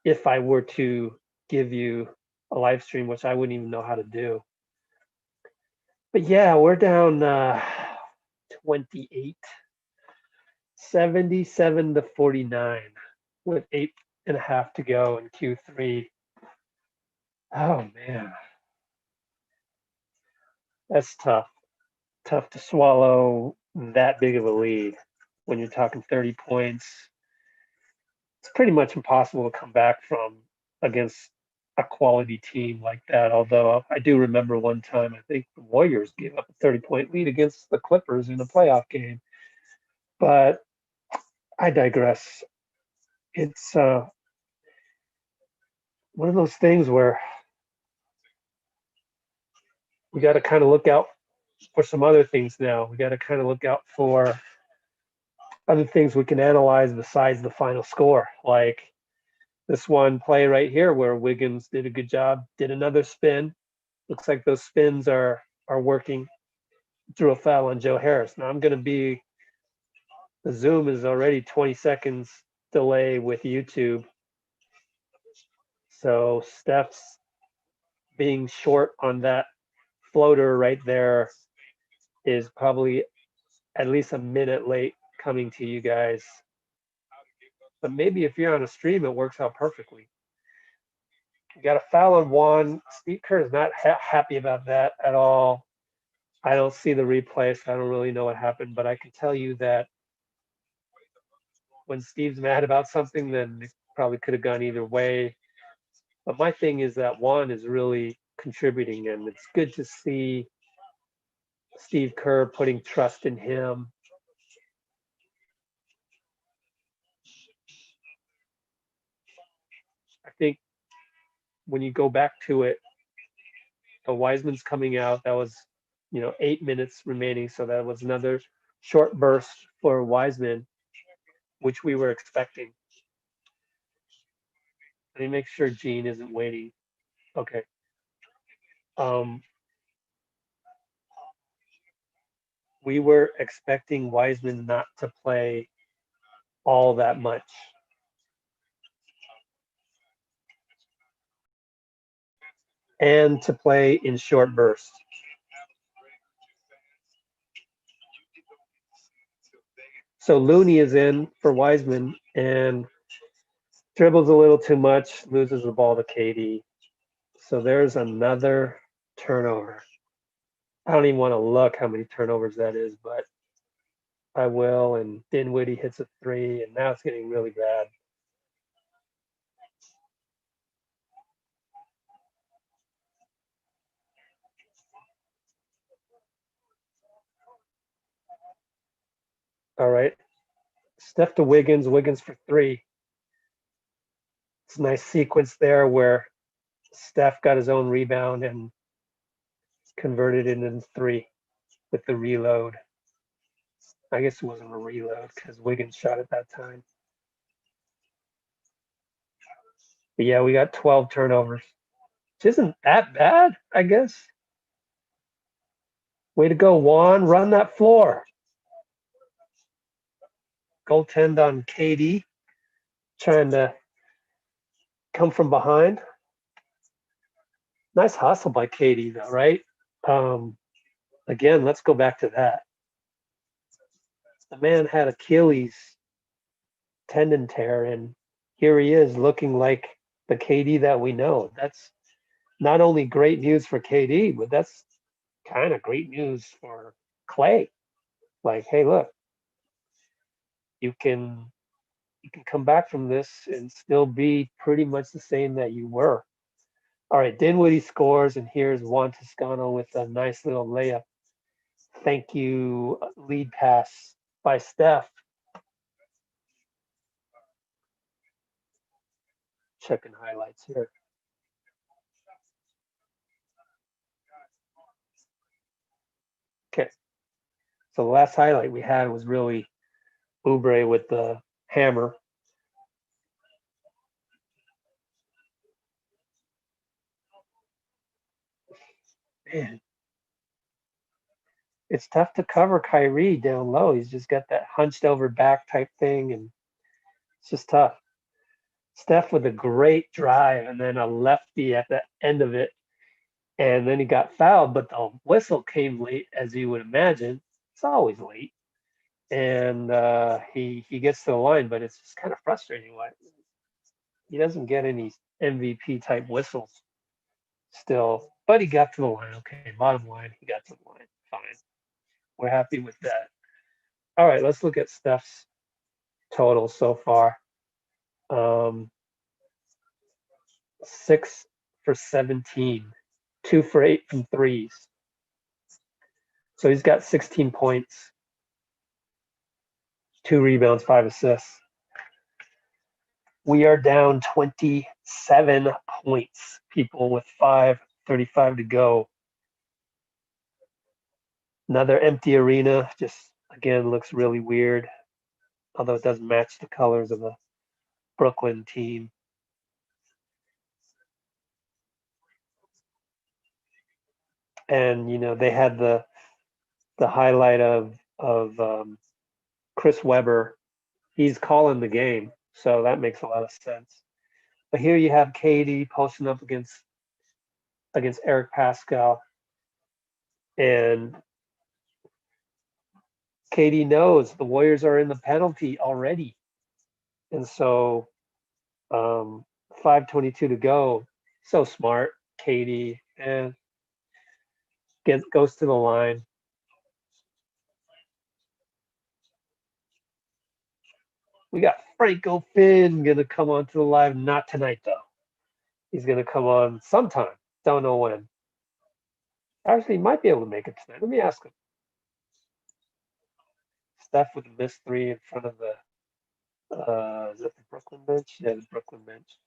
if I were to give you a live stream, which I wouldn't even know how to do. But yeah, we're down 28, 77 to 49 with 8.5 to go in Q3. Oh man, that's tough. Tough to swallow that big of a lead when you're talking 30 points. It's pretty much impossible to come back from against a quality team like that. Although I do remember one time, I think the Warriors gave up a 30-point lead against the Clippers in a playoff game. But I digress. It's one of those things where we got to kind of look out for some other things now. We got to kind of look out for other things we can analyze besides the final score, like this one play right here where Wiggins did a good job, did another spin. Looks like those spins are working. Drew a foul on Joe Harris. Now I'm going to be The Zoom is already 20 seconds delay with YouTube. So Steph's being short on that floater right there is probably at least a minute late coming to you guys. But maybe if you're on a stream, it works out perfectly. You got a foul on Juan. Steve Kerr is not happy about that at all. I don't see the replay, so I don't really know what happened, but I can tell you that when Steve's mad about something, then it probably could have gone either way. But my thing is that Juan is really contributing, and it's good to see Steve Kerr putting trust in him. I think when you go back to it, the Wiseman's coming out. That was, 8 minutes remaining, so that was another short burst for Wiseman, which we were expecting. Let me make sure Gene isn't waiting. Okay. We were expecting Wiseman not to play all that much. And to play in short bursts. So Looney is in for Wiseman and dribbles a little too much, loses the ball to KD. So there's another turnover. I don't even want to look how many turnovers that is, but I will. And Dinwiddie hits a three, and now it's getting really bad. All right. Steph to Wiggins, Wiggins for three. It's a nice sequence there where Steph got his own rebound and converted it into three with the reload. I guess it wasn't a reload because Wiggins shot at that time. But yeah, we got 12 turnovers, which isn't that bad, I guess. Way to go, Juan. Run that floor. Goaltend on KD, trying to come from behind. Nice hustle by KD, though, right? Again, let's go back to that. The man had Achilles tendon tear, and here he is looking like the KD that we know. That's not only great news for KD, but that's kind of great news for Clay. Like, hey, look, you can come back from this and still be pretty much the same that you were. All right, Dinwiddie scores, and here's Juan Toscano with a nice little layup. Thank you, lead pass by Steph. Checking highlights here. Okay, so the last highlight we had was really Oubre with the hammer. Man, it's tough to cover Kyrie down low. He's just got that hunched over back type thing, and it's just tough. Steph with a great drive and then a lefty at the end of it. And then he got fouled, but the whistle came late, as you would imagine. It's always late. And he gets to the line, but it's just kind of frustrating. Why he doesn't get any MVP type whistles still, but he got to the line. Okay, bottom line, he got to the line. Fine. We're happy with that. All right, let's look at Steph's total so far. 6 for 17, 2 for 8 from threes. So he's got 16 points, 2 rebounds, 5 assists. We are down 27 points, people, with 5:35 to go. Another empty arena, just again looks really weird, although it doesn't match the colors of the Brooklyn team. And they had the highlight of Chris Webber. He's calling the game, so that makes a lot of sense. But here you have KD posting up against Eric Pascal, and KD knows the Warriors are in the penalty already, and so 5:22 to go. So smart, KD, and goes to the line. We got Franco Finn gonna come onto the live. Not tonight though. He's gonna come on sometime. Don't know when. Actually, he might be able to make it tonight. Let me ask him. Steph with a missed three in front of the. Is that the Brooklyn bench? Yeah, the Brooklyn bench.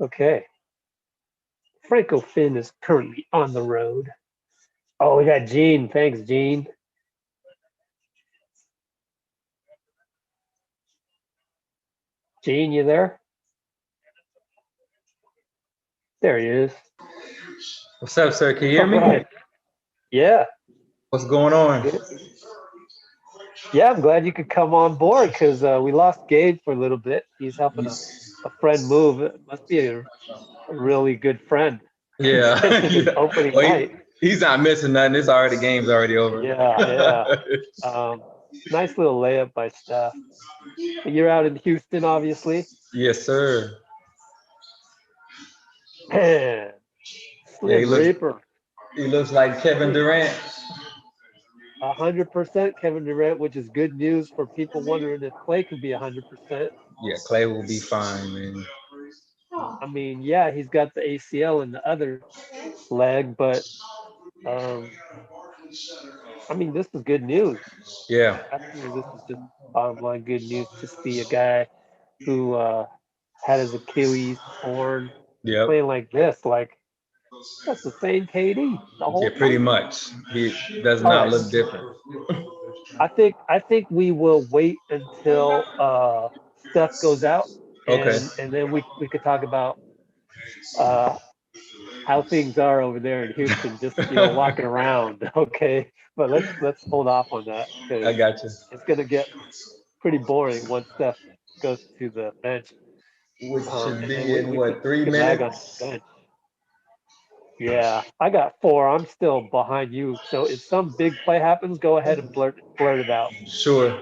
Okay. Franco Finn is currently on the road. Oh, we got Gene. Thanks, Gene. Gene, you there? There he is. What's up, sir? Can you hear me? Right. Yeah. What's going on? Good. Yeah, I'm glad you could come on board because we lost Gabe for a little bit. He's helping a friend move. It must be a really good friend. Yeah. His opening Well, night. he's not missing nothing. The game's already over. Yeah. Nice little layup by Steph. But you're out in Houston, obviously. Yes, sir. Man, Slim Reaper. He looks like Kevin Durant. 100% Kevin Durant, which is good news for people wondering if Clay could be 100%. Yeah, Clay will be fine, man. I mean, yeah, he's got the ACL in the other leg, but I mean, this is good news. Yeah. Absolutely, this is just bottom line good news to see a guy who had his Achilles torn playing like this. Like, that's the same KD the whole Yeah, pretty time. much. He does All not right. look different. I think we will wait until Steph goes out, Okay. and then we could talk about how things are over there in Houston, just walking around. Okay, but let's hold off on that I because got you. it's gonna get pretty boring once Steph goes to the bench. Which should And then be in what, 3 we could lag on minutes? the bench. Yeah, I got 4. I'm still behind you. So if some big play happens, go ahead and blurt it out. Sure.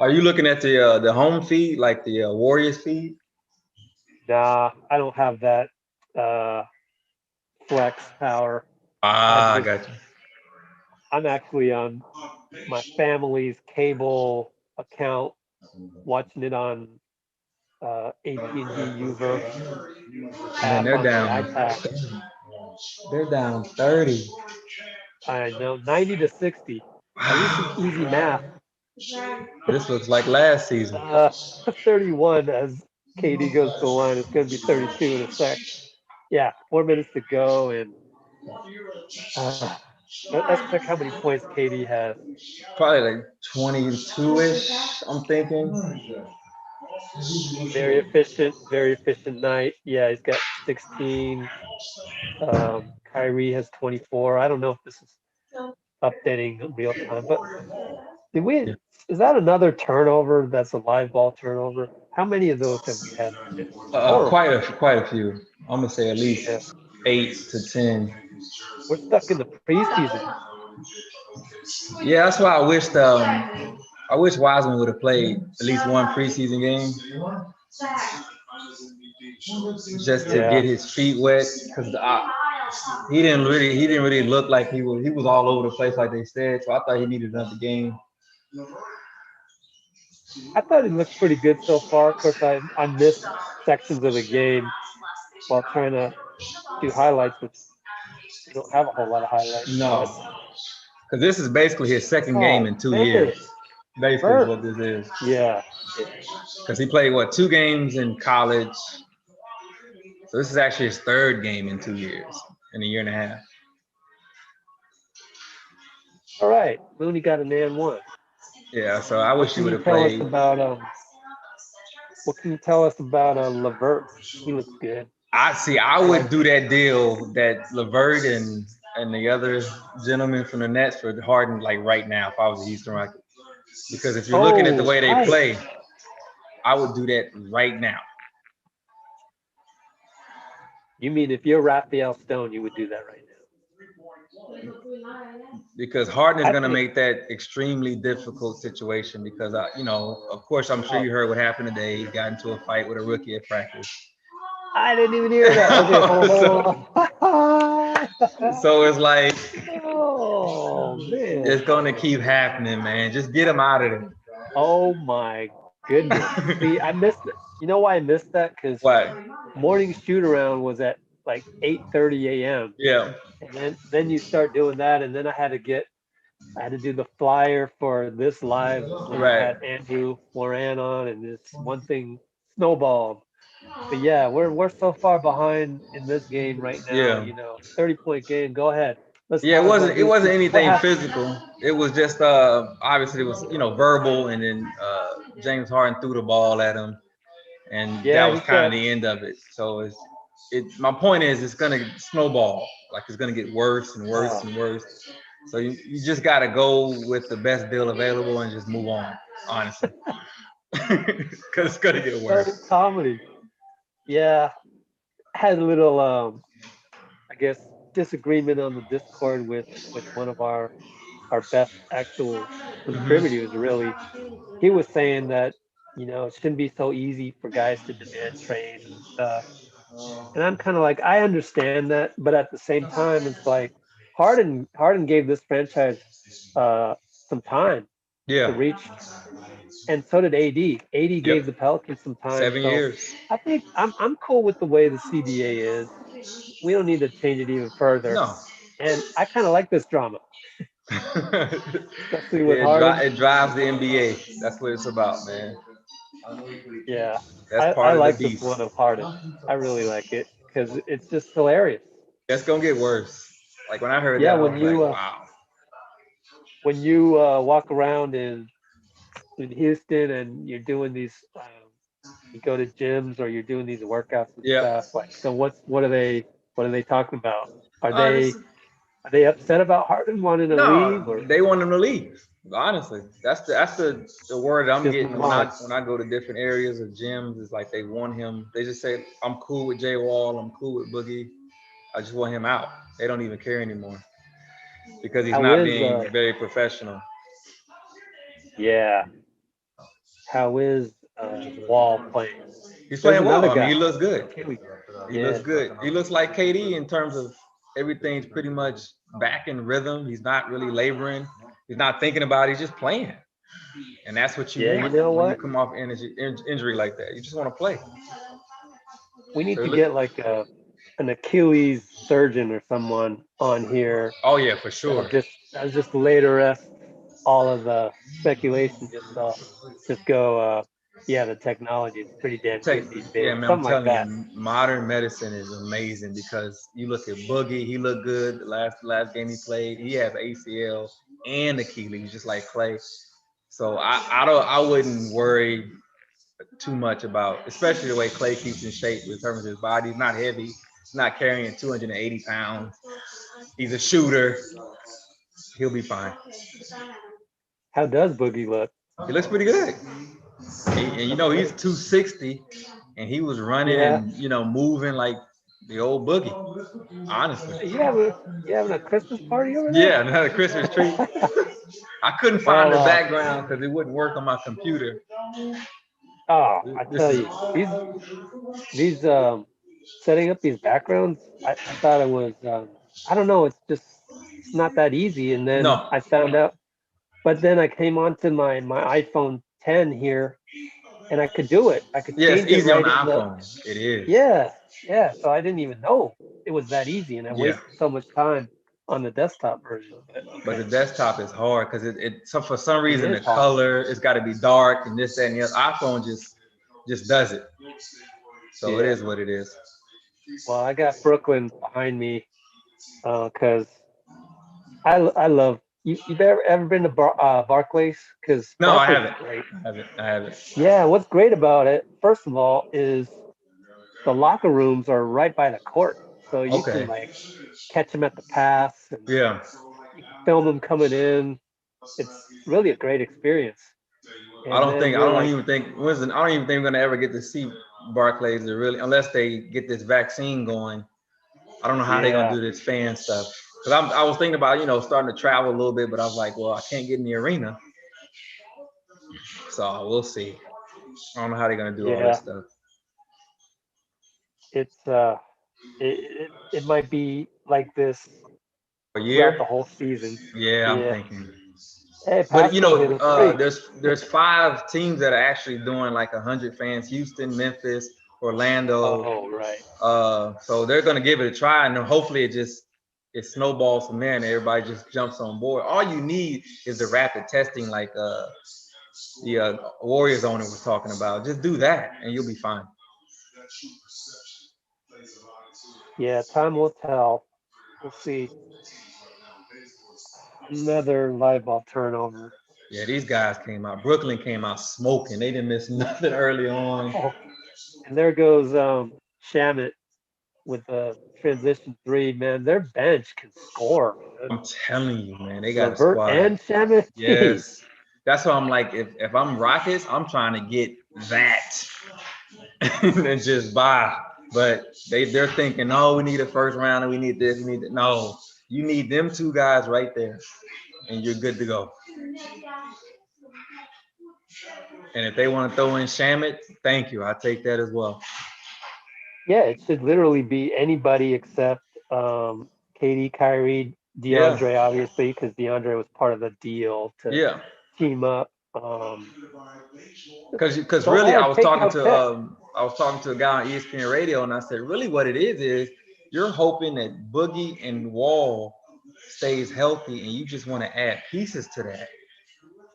Are you looking at the home feed, like the Warriors feed? Nah, I don't have that flex power. I got you. I'm actually on my family's cable account, watching it on AT&T Uverse Man, app they're on my down. iPad. They're down 30. I know, 90 to 60. I'll do some easy math. This looks like last season. 31 as KD goes to the line. It's going to be 32 in a sec. Yeah, 4 minutes to go, and let's check how many points KD has. Probably like 22-ish, I'm thinking. Very efficient night. Yeah, he's got 16. Kyrie has 24. I don't know if this is updating in real time, but is that another turnover that's a live ball turnover? How many of those have we had today? Quite a few. I'm gonna say at least 8 to 10. We're stuck in the preseason. Yeah, that's why I wish Wiseman would have played at least one preseason game, just to get his feet wet, because he didn't really look like he was all over the place like they said. So I thought he needed another game. I thought he looked pretty good so far. Of course, I missed sections of the game while trying to do highlights, which we don't have a whole lot of highlights. No, because this is basically his second game in 2 years. Basically, is what this is. Yeah. Because he played 2 games in college. So this is actually his 3rd game in 2 years, in a year and a half. All right, Looney got an and one. Yeah, so I What wish he can would you have tell us played. about what can you tell us about Levert? He looks good. I would do that deal that Levert and the other gentleman from the Nets for Harden like right now if I was the Houston Rockets. Because if you're looking at the Oh, way they right. play, I would do that right now. You mean if you're Raphael Stone, you would do that right now? Because Harden is I going to think make that extremely difficult situation because, of course, I'm sure you heard what happened today. He got into a fight with a rookie at practice. I didn't even hear that. Okay, hold on. So it's like, Oh, it's man. going to keep happening, man. Just get him out of there. Oh, my goodness. See, I missed it. You know why I missed that? Because What? morning shoot around was at like 8:30 a.m. Yeah. And then you start doing that, and then I had to do the flyer for this live when I Right. had Andrew Moran on, and this one thing snowballed. But yeah, we're so far behind in this game right now. Yeah. 30-point game. Go ahead. Let's Yeah, talk about it wasn't what anything happened. physical. It was just obviously it was verbal, and then James Harden threw the ball at him, and that Yeah, was he kind of said. the end of it. So my point is it's gonna snowball, like it's gonna get worse and worse and worse. So you just gotta go with the best deal available and just move on, honestly, because it's gonna get worse. So comedy. Yeah, had a little I guess disagreement on the Discord with one of our best actual contributors. Really, he was saying that it shouldn't be so easy for guys to demand trades and stuff. And I'm kind of like, I understand that, but at the same time, it's like Harden gave this franchise uh, some time to Yeah, reach, and so did AD. AD yep, gave the Pelicans some time, 7 years. so I think I'm cool with the way the CBA is. We don't need to change it even further. No. And I kind of like this drama, especially with Yeah, Harden. it drives the NBA. That's what it's about, man. Yeah, That's I part of the like this beast. one of Harden. I really like it because it's just hilarious. That's gonna get worse. Like when I heard Yeah, that, I was like, wow. when you walk around in Houston and you're doing these, you go to gyms or you're doing these workouts and Yeah. stuff. Like, so what are they talking about? Are Honestly, they upset about Harden wanting to leave, no, or they want him to leave. Honestly, that's the word I'm just getting move when on? I go to different areas of gyms. It's like they want him. They just say, I'm cool with Jay Wall. I'm cool with Boogie. I just want him out. They don't even care anymore because he's How not is being very professional. yeah? How is Wall playing? He's There's playing well. another I mean, guy. he looks good. Achilles. He looks Yeah, good. He looks like KD in terms of everything's pretty much back in rhythm. He's not really laboring. He's not thinking about it. He's just playing. And that's what you yeah. You want know when you what? come off injury like that. You just want to play. We need So to look, get like an Achilles surgeon or someone on here oh yeah, for sure. that'll just later rest all of the speculation. Just go. Yeah, the technology is pretty damn good these days. Yeah, man, I'm Something like telling that. you, modern medicine is amazing because you look at Boogie, he looked good the last game he played. He has ACL and Achilles, just like Clay. So I wouldn't worry too much about, especially the way Clay keeps in shape in terms of his body. He's not heavy. He's not carrying 280 pounds. He's a shooter. He'll be fine. How does Boogie look? He looks pretty good. And he's 260 and he was running Yeah. and, moving like the old Boogie, honestly. You having a Christmas party over there? Yeah, another Christmas tree. I couldn't find the Well, background because it wouldn't work on my computer. oh, I This tell is you, these setting up these backgrounds, I thought it was I don't know, it's not that easy. And then no. I found out, but then I came onto my iPhone 10 here and I could do it. I could Yeah, it's change it easy on right the in the iPhone. It is. yeah. So I didn't even know it was that easy, and I Yeah. wasted so much time on the desktop version. But But okay, the desktop is hard because so for some it reason is the hard. color it's got to be dark and this that and the other. iPhone just does it. So it Yeah. is what it is. Well, I got Brooklyn behind me because I love You've ever been to Barclays? Because No, I Barclays is haven't. great. I haven't. Yeah, what's great about it, first of all, is the locker rooms are right by the court, so you can Okay. like catch them at the pass and Yeah. film them coming in. It's really a great experience. And then I you're don't like, even think, I don't even think we're gonna ever get to see Barclays really, unless they get this vaccine going. I don't know how they're gonna yeah, do this fan stuff. Cause I was thinking about, starting to travel a little bit, but I was like, well, I can't get in the arena. So we'll see. I don't know how they're gonna do all this yeah, stuff. it's it might be like this A throughout the year? whole season. Yeah, I'm Yeah. thinking. Hey, But passport in, it's free. there's 5 teams that are actually doing like 100 fans: Houston, Memphis, Orlando. Oh, right. So they're gonna give it a try, and then hopefully it snowballs from there, and everybody just jumps on board. All you need is the rapid testing, like the Warriors owner was talking about. Just do that, and you'll be fine. Yeah, time will tell. We'll see. Another live ball turnover. Yeah, these guys came out. Brooklyn came out smoking. They didn't miss nothing early on. Oh, and there goes Shamit with a transition three. Man, their bench can score, man. I'm telling you, man, they got a Levert squad. and Shamit. Jeez. Yes. That's why I'm like, if I'm Rockets, I'm trying to get that and just buy. But they're thinking, oh, we need a first round and we need this, we need that. No, you need them 2 guys right there, and you're good to go. And if they want to throw in Shamit, thank you. I take that as well. Yeah, it should literally be anybody except KD, Kyrie, Yeah. DeAndre, obviously, because DeAndre was part of the deal to Yeah. team up. Because Go really, ahead, take out Tech. I was talking to a guy on ESPN Radio, and I said, really, what it is you're hoping that Boogie and Wall stays healthy, and you just want to add pieces to that.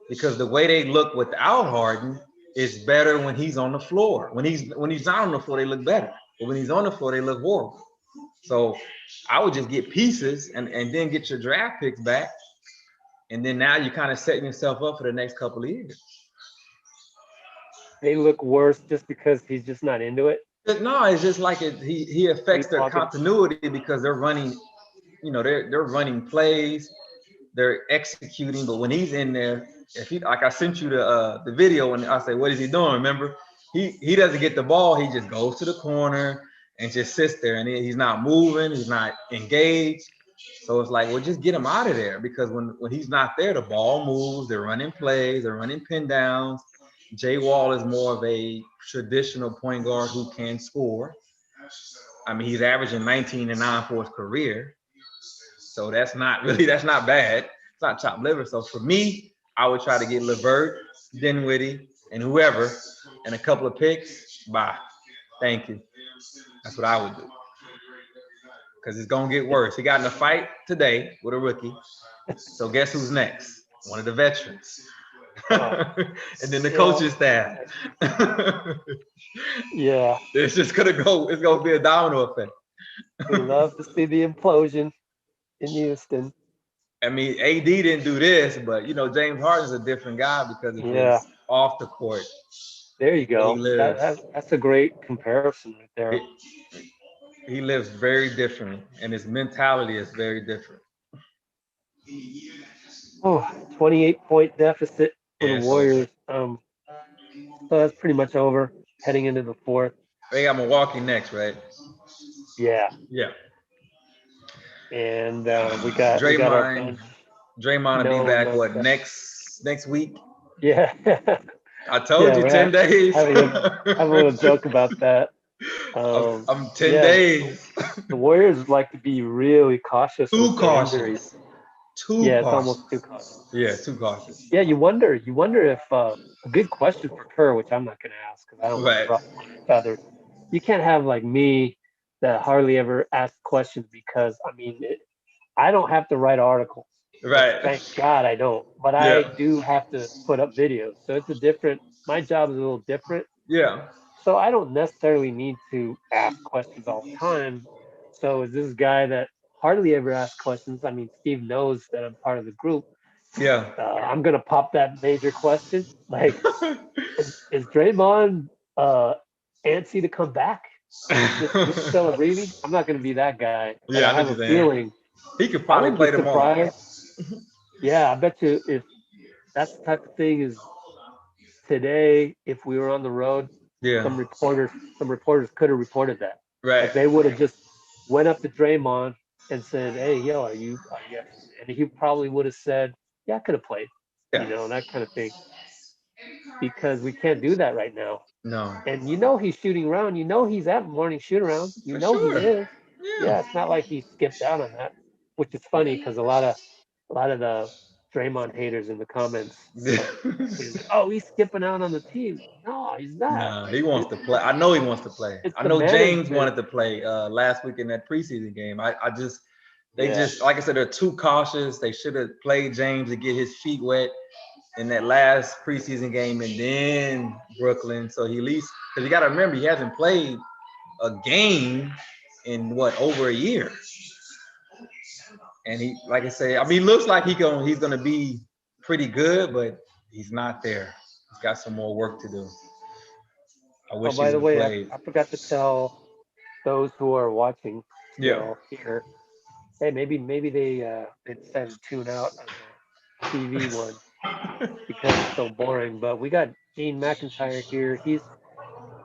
Because the way they look without Harden is better when he's on the floor. When he's not on the floor, they look better. But when he's on the floor, they look horrible. So I would just get pieces and then get your draft picks back. And then now you're kind of setting yourself up for the next couple of years. They look worse just because he's just not into it. No, it's just like he affects their continuity because they're running, they're running plays, they're executing. But when he's in there, if he, like I sent you the video and I say, what is he doing? Remember, he doesn't get the ball. He just goes to the corner and just sits there, and he's not moving. He's not engaged. So it's like, well, just get him out of there, because when he's not there, the ball moves. They're running plays. They're running pin downs. Jay Wall is more of a traditional point guard who can score. I mean, he's averaging 19 and 9 for his career. So that's not bad. It's not chopped liver. So for me, I would try to get Levert, Dinwiddie, and whoever, and a couple of picks. Bye. Thank you. That's what I would do. Because it's going to get worse. He got in a fight today with a rookie. So guess who's next? One of the veterans. And then the coaching staff. Yeah. It's just going to go. It's going to be a domino effect. We love to see the implosion in Houston. I mean, AD didn't do this, but James Harden's a different guy because of his off the court. There you go. He lives, that's a great comparison right there. He lives very differently, and his mentality is very different. Oh, 28-point deficit for the Warriors. So that's pretty much over heading into the fourth. They got Milwaukee next, right? Yeah. Yeah. And we got our bench. Draymond will be back next week? Yeah. I told you 10 days. Have a little joke about that. I'm 10 days. The Warriors like to be really cautious. Too cautious. Injuries. It's almost too cautious. Yeah, too cautious. Yeah, you wonder if a good question for Kerr, which I'm not going to ask because I don't want to ruffle feathers. You can't have like me that hardly ever ask questions because I don't have to write articles. Right. Thank God I don't. But I do have to put up videos. So it's my job is a little different. Yeah. So I don't necessarily need to ask questions all the time. So is this guy that hardly ever asks questions? I mean, Steve knows that I'm part of the group. Yeah. I'm gonna pop that major question. Like, is Draymond antsy to come back? Just celebrating? I'm not gonna be that guy, but Yeah, I I know have what a you're saying. feeling He could I probably wouldn't be play tomorrow. surprised. Yeah, I bet you if that's the type of thing is today, if we were on the road, Yeah. some reporters some reporters could have reported that. Right. Like they would have just went up to Draymond and said, "Hey, yo, are you?" And he probably would have said, "Yeah, I could have played," Yeah. that kind of thing. Because we can't do that right now. No. And he's shooting around. He's at morning shoot around. For He sure. is. Yeah. Yeah, it's not like he skipped out on that, which is funny because a lot of the Draymond haters in the comments is like, oh, he's skipping out on the team. No, he's not. Nah, he wants to play. I know he wants to play. It's I the know James management. wanted to play last week in that preseason game. They Yeah. just, like I said, they're too cautious. They should have played James to get his feet wet in that last preseason game and then Brooklyn. So he at least, because you got to remember, he hasn't played a game in over a year. And he, like I say, I mean, looks like he's gonna be pretty good, but he's not there. He's got some more work to do. I Oh, wish he by would the have way, played. I forgot to tell those who are watching Yeah. still here. Hey, maybe they decided to tune out of the TV one because it's so boring. But we got Gene McIntyre here. He's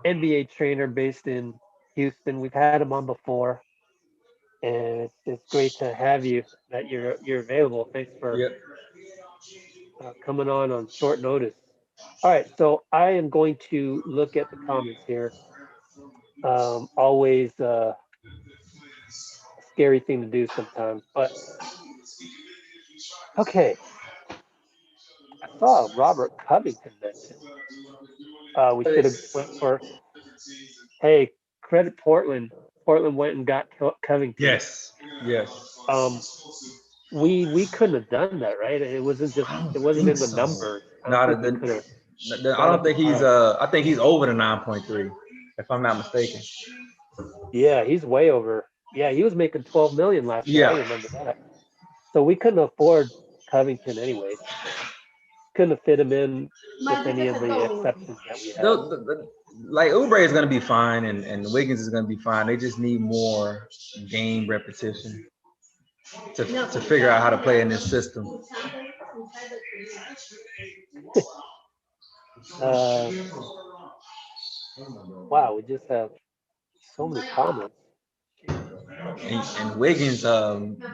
NBA trainer based in Houston. We've had him on before, and it's great to have you that you're available. Thanks for Yep. coming on short notice. All right, so I am going to look at the comments here. Always a scary thing to do sometimes, but okay. I saw Robert Covington mentioned. We should have went for. Hey, credit Portland. Portland went and got Covington. Yes. Yes. We couldn't have done that, right? I don't It wasn't think in the so. numbers. I don't Not think we could have I got don't him think he's high. I think he's over the 9.3, if I'm not mistaken. Yeah, he's way over. Yeah, he was making 12 million last year. I Yeah. remember that. So we couldn't afford Covington anyways. Couldn't have fit him in with any of the exceptions that we had. Like Oubre is gonna be fine and Wiggins is gonna be fine. They just need more game repetition to figure out how to play in this system. Uh, wow, we just have so many comments. And Wiggins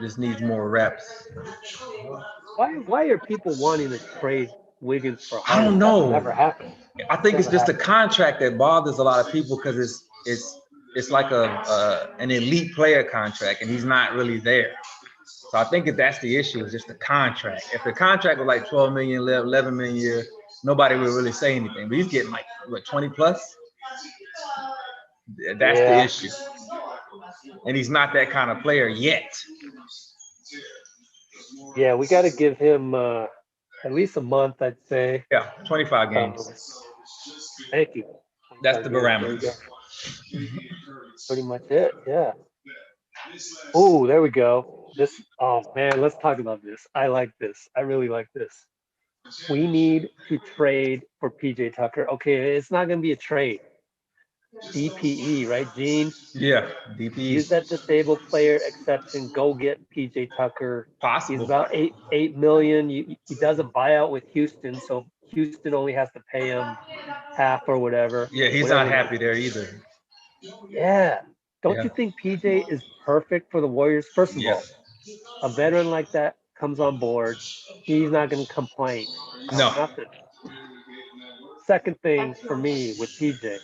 just needs more reps. Why are people wanting to trade Wiggins for I don't Harden? That's know. never happened. I think it's Never just a happened. contract that bothers a lot of people because it's like an elite player contract and he's not really there. So I think that's the issue, is just the contract. If the contract was like 12 million, 11 million a year, nobody would really say anything. But he's getting like what, 20 plus? That's the Yeah, issue. And he's not that kind of player yet. yeah, we got to give him at least a month, I'd say. Yeah, 25 games. Thank you. That's the 25 games. There you parameters. go. Pretty much it. Yeah. Oh, there we go. Oh man, let's talk about this. I like this. I really like this. We need to trade for PJ Tucker. Okay, it's not going to be a trade. DPE, right, Gene? Yeah, DP Use that disabled player exception. Go get PJ Tucker. He's possible. about 8 million. He does a buyout with Houston, so Houston only has to pay him half or whatever. Yeah, he's whatever not happy there either. Yeah. Don't Yeah. you think PJ is perfect for the Warriors? First of Yeah. all, a veteran like that comes on board. He's not going to complain about No. nothing. Second thing for me with PJ,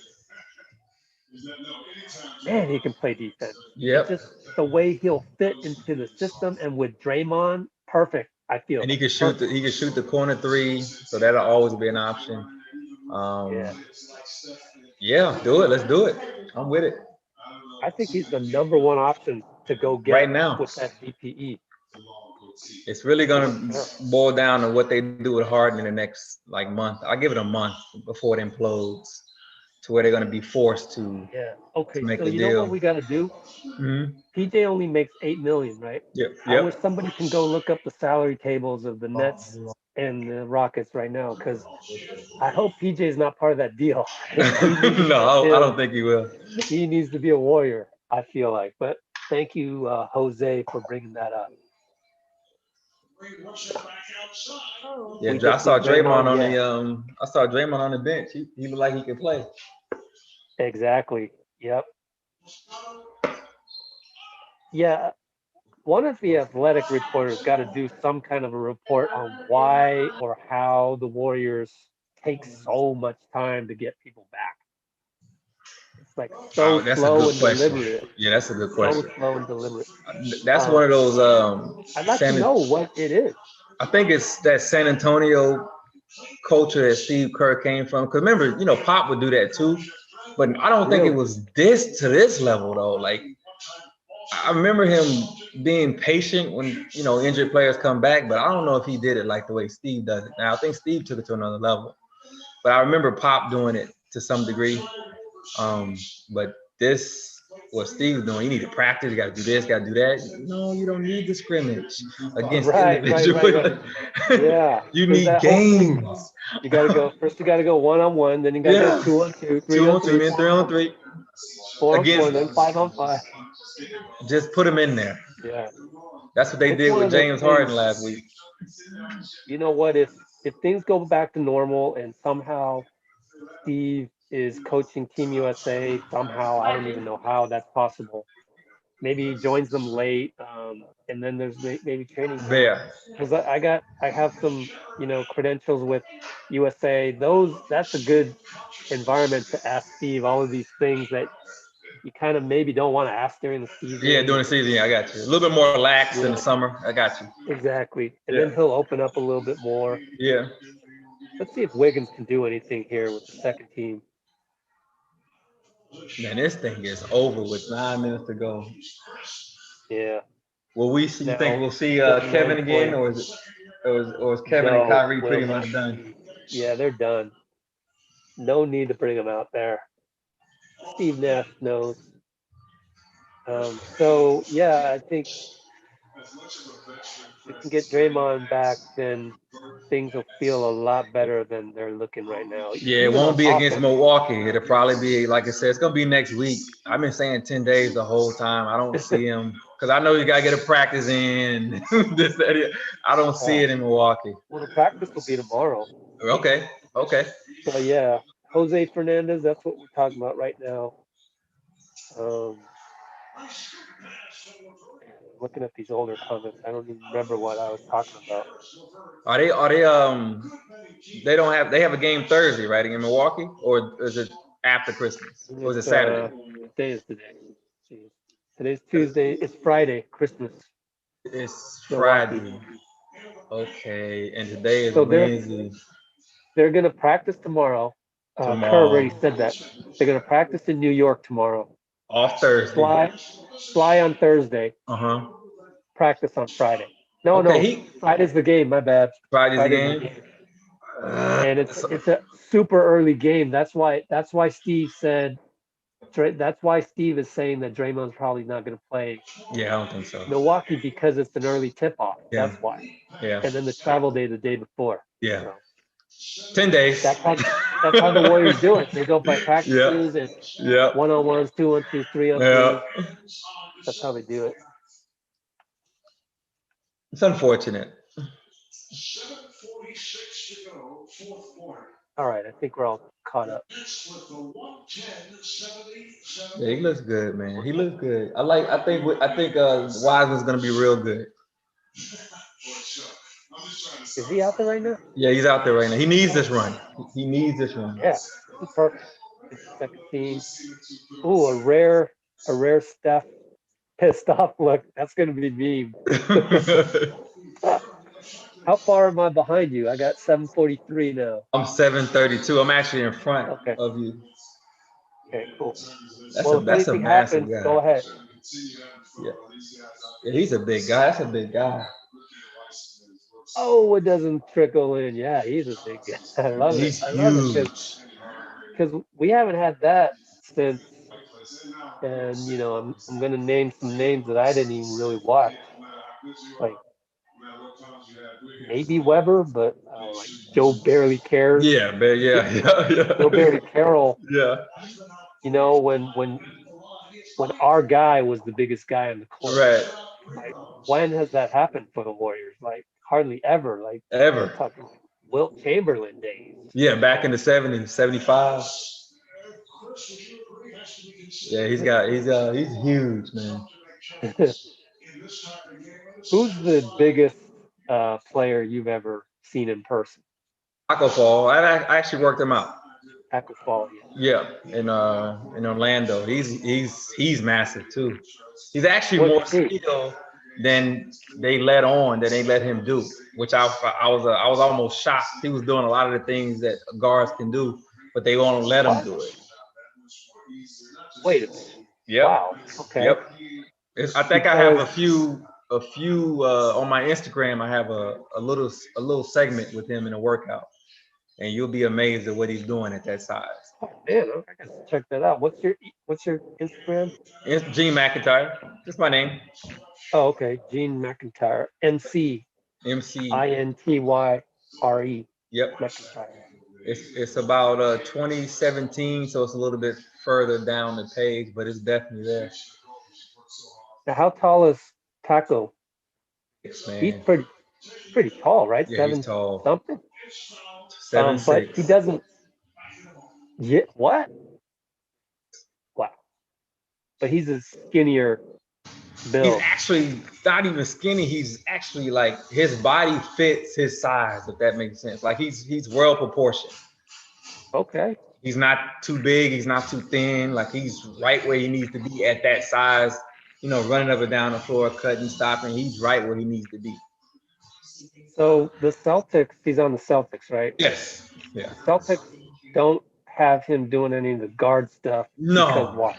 man, he can play defense. It's Yep. just the way he'll fit into the system, and with Draymond, perfect. I feel And he can shoot the corner three, so that'll always be an option. Yeah, Yeah, do it. Let's do it. I'm with it. I think he's the number one option to go get Right now. with that DPE. It's really gonna boil down to what they do with Harden in the next month. I'll give it a month before it implodes. to where they're going to be forced to Yeah. Okay. make So a you know what deal. we got to do? Mm-hmm. PJ only makes 8 million, right? Yep. I wish Yep. somebody can go look up the salary tables of the Nets and the Rockets right now, because I hope PJ is not part of that deal. We need to get No, I don't him. think he will. He needs to be a Warrior, I feel like. But thank you, Jose, for bringing that up. Oh. Yeah, We I just saw need Draymond Draymond. on Yeah, the bench. He looked like he could play. exactly. Yep. Yeah. One of the athletic reporters got to do some kind of a report on why or how the Warriors take so much time to get people back. It's like so Oh, that's a slow good and question. deliberate. Yeah, that's a good So question. slow and deliberate. That's one of those I'd like to San, know what it is. I think it's that San Antonio culture that Steve Kerr came from. Because remember, Pop would do that too. But I don't think it Really? was this level though. Like I remember him being patient when injured players come back, but I don't know if he did it like the way Steve does it. Now I think Steve took it to another level, but I remember Pop doing it to some degree. But this what Steve's doing, you need to practice, you got to do this, got to do that. No, you don't need the scrimmage against individual. Yeah. You There's need that whole thing. games. You got to go first. You got to go 1-on-1, then you got to go Yeah, 2-on-2, 2-on-2, 3-on-3, then 3-on-3 4-on-4, against. and then 5-on-5. Just put them in there. Yeah. That's what they It's did one with of those James things. Harden last week. You know what? If things go back to normal and somehow Steve is coaching Team USA, somehow I don't even know how that's possible. Maybe he joins them late, and then there's maybe training camp. Yeah, Because I have some credentials with USA. That's a good environment to ask Steve all of these things that you kind of maybe don't want to ask during the yeah. season. During the season, yeah, I got you. A little bit more relaxed in the Yeah, summer. I got you. exactly. And Yeah, then he'll open up a little bit more. yeah. Let's see if Wiggins can do anything here with the second team. Man, this thing is over with 9 minutes to go. Yeah. Will we see? You Now, think we'll see 49 Kevin again, points. or is Kevin and No, Kyrie will pretty much not done? see. Yeah, they're done. No need to bring them out there. Steve Nash knows. So yeah, I think we can get Draymond back, then things will feel a lot better than they're looking right now. Yeah, it Even on won't be against offense. Milwaukee. It'll probably be, like I said, it's gonna be next week. I've been saying 10 days the whole time. I don't see him because I know you gotta get a practice in. This, that, yeah. I don't see it in Milwaukee. Well, the practice will be tomorrow. Okay, okay. So yeah, Jose Fernandez, that's what we're talking about right now. Looking at these older comments, I don't even remember what I was talking about. They have a game Thursday, right, in Milwaukee, or is it after Christmas? Or is it It's Saturday? what day is today? Jeez. Today's Tuesday. It's Friday, Christmas, It's Milwaukee. Friday. Okay, and today is So Wednesday. they're gonna practice tomorrow. Kerr already Tomorrow. said that. They're gonna practice in New York tomorrow. Off Thursday. Fly on Thursday. Uh-huh. Practice on Friday. No, Okay, Friday's the game. My bad. Friday's the Friday's the game. game. And So- it's a super early game. That's why Steve said. That's why Steve is saying that Draymond's probably not going to play yeah, I don't think so. Milwaukee because it's an early tip-off. Yeah. That's why. Yeah. And then the travel day the day before. Yeah. So 10 days. that's how the Warriors do it. They go by practices and Yeah. 1-on-1s, 2-on-2s, 3-on-3s. Yeah. That's how they do it. It's unfortunate. All right, I think we're all caught up. Yeah, he looks good, man. He looks good. I think Wiseman's gonna be real good. Is he out there right now? Yeah, he's out there right now. He needs this run. He needs this run. Yeah, this is perfect. It's the second team. Ooh, a rare Steph pissed off look. That's gonna be me. How far am I behind you? I got 743 now. I'm 732. I'm actually in front of you. Okay, cool. If If anything happens, guy. go ahead. Yeah. Yeah, he's a big guy. That's a big guy. Oh, it doesn't trickle in. Yeah, he's a big guy. I love He's it. I love it huge. because because we haven't had that since, and I'm gonna name some names that I didn't even really watch, like maybe Weber, but like Joe Barely Cares. Yeah, man. Yeah, yeah, Joe yeah. Barely Carroll, Yeah. when our guy was the biggest guy on the court. Right. Like, when has that happened for the Warriors? Like, hardly ever. Like, Ever. talking like Wilt Chamberlain days. Yeah, back in the 70s, 75. Yeah, he's huge, man. Who's the biggest player you've ever seen in person? Taco Fall. I actually worked him out. Taco Fall, yeah. Yeah, in Orlando. He's massive too. He's actually What's more he? skill than they let him do, which I was almost shocked. He was doing a lot of the things that guards can do, but they won't let him What? do it. Wait a minute. Yep. Wow. Okay. Yep. I think I have Because a few on my Instagram. I have a little segment with him in a workout, and you'll be amazed at what he's doing at that size. oh man, I gotta check that out. What's your Instagram? It's Gene McIntyre. That's my name. Oh, okay. Gene McIntyre. MC. McIntyre. Yep. McIntyre. It's about 2017, so it's a little bit further down the page, but it's definitely there. Now, how tall is Taco? Man. He's pretty tall, right? Yeah, he's 7 tall. something. 7'6". But he doesn't. Yeah. What? Wow. But he's a skinnier He's build. actually not even skinny. He's actually like his body fits his size, if that makes sense. Like he's well proportioned. Okay. He's not too big. He's not too thin. Like he's right where he needs to be at that size. Running up and down the floor, cutting, stopping. He's right where he needs to be. So the Celtics, he's on the Celtics, right? Yes. Yeah. Celtics don't have him doing any of the guard stuff because No. why?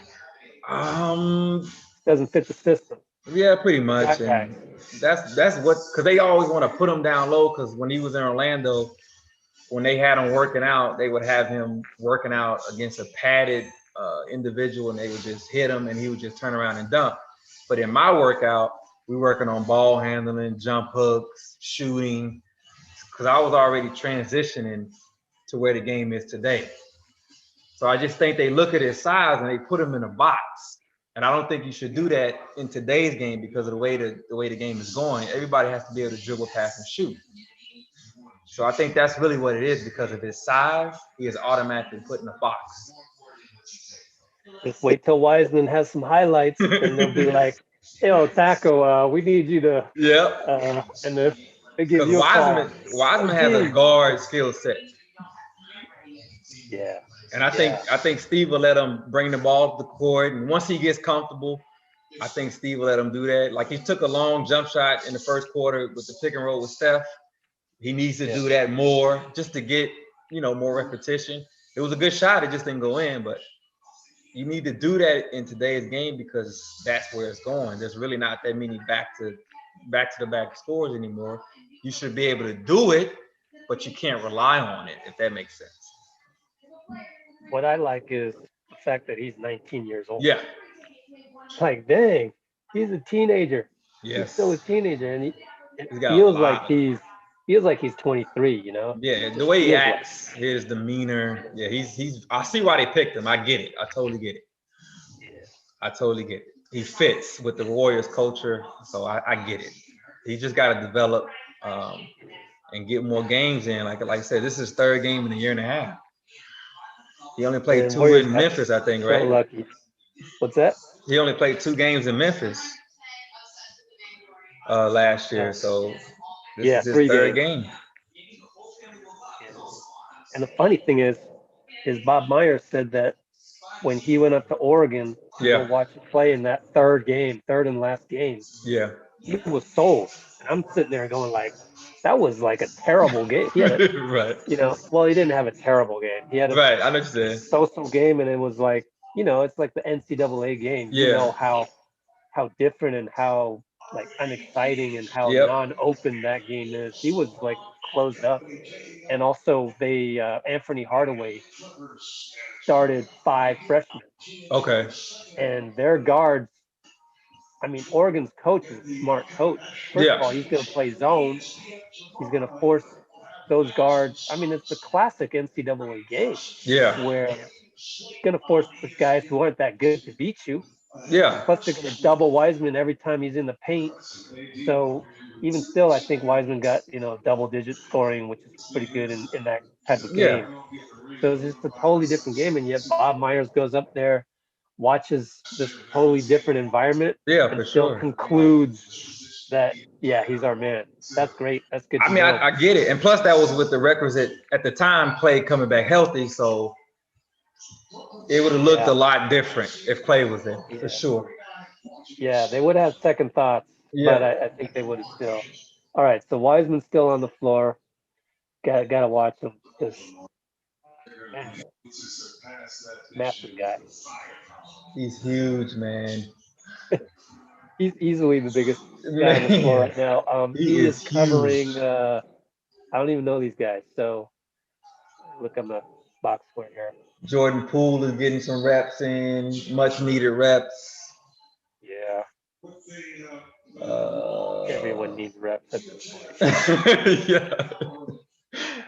Um. Doesn't fit the system. Yeah, pretty much. That guy. And that's what, because they always want to put him down low. Because when he was in Orlando, when they had him working out, they would have him working out against a padded individual, and they would just hit him, and he would just turn around and dunk. But in my workout, we working on ball handling, jump hooks, shooting, because I was already transitioning to where the game is today. So I just think they look at his size and they put him in a box. And I don't think you should do that in today's game because of the way the game is going. Everybody has to be able to dribble, pass, and shoot. So I think that's really what it is. Because of his size, he is automatically put in a box. Just wait till Wiseman has some highlights, and they'll be like, "Yo, Taco, we need you to." Yep. And if they give Because you a call. Wiseman has a guard skill set. Yeah. And I think Steve will let him bring the ball to the court, and once he gets comfortable, I think Steve will let him do that. Like he took a long jump shot in the first quarter with the pick and roll with Steph. He needs to do that more just to get, more repetition. It was a good shot. It just didn't go in, but you need to do that in today's game because that's where it's going. There's really not that many back to the back scores anymore. You should be able to do it, but you can't rely on it, if that makes sense. What I like is the fact that he's 19 years old. Yeah. Like, dang, he's a teenager. Yes. He's still a teenager, and it He's got feels like he's 23. Yeah, the way he acts, his demeanor. Yeah, he's. I see why they picked him. I get it. I totally get it. Yeah. I totally get it. He fits with the Warriors culture, so I get it. He just got to develop and get more games in. Like I said, this is his third game in a year and a half. He only played 2 in Memphis, I think, right? So lucky. What's that? He only played 2 games in Memphis last year, so this is his third game. Yeah. And the funny thing is Bob Myers said that when he went up to Oregon to go watch him play in that third and last game, he was sold. And I'm sitting there going like, that was like a terrible game. He had right. Well, he didn't have a terrible game. He had I know what you're saying. So game, and it was like, it's like the NCAA game. Yeah. How different and how like unexciting and how Yep. non-open that game is. He was like closed up. And also they Anthony Hardaway started 5 freshmen, Okay. and their guards. I mean, Oregon's coach is a smart coach. First of Yeah. all, he's going to play zone. He's going to force those guards. I mean, it's the classic NCAA game Yeah. where he's going to force the guys who aren't that good to beat you. Yeah. Plus, they're going to double Wiseman every time he's in the paint. So even still, I think Wiseman got double-digit scoring, which is pretty good in that type of Yeah. game. So it's just a totally different game, and yet Bob Myers goes up there, watches this totally different environment, Yeah, and for still sure. concludes that yeah, he's our man. That's great. That's good I to mean, know. I get it. And plus that was with the requisite at the time, Clay coming back healthy. So it would have looked Yeah, a lot different if Clay was there, for yeah, sure. yeah. They would have second thoughts, but Yeah. I think they would have still. All right, so Wiseman's still on the floor. Got to watch him because man, massive guy. He's huge, man. He's easily the biggest guy on the floor Man, right now. he He is is huge. covering. I don't even know these guys, so look on the box score here. Jordan Poole is getting some reps in, much needed reps. Yeah, Uh, everyone needs reps at this point. yeah.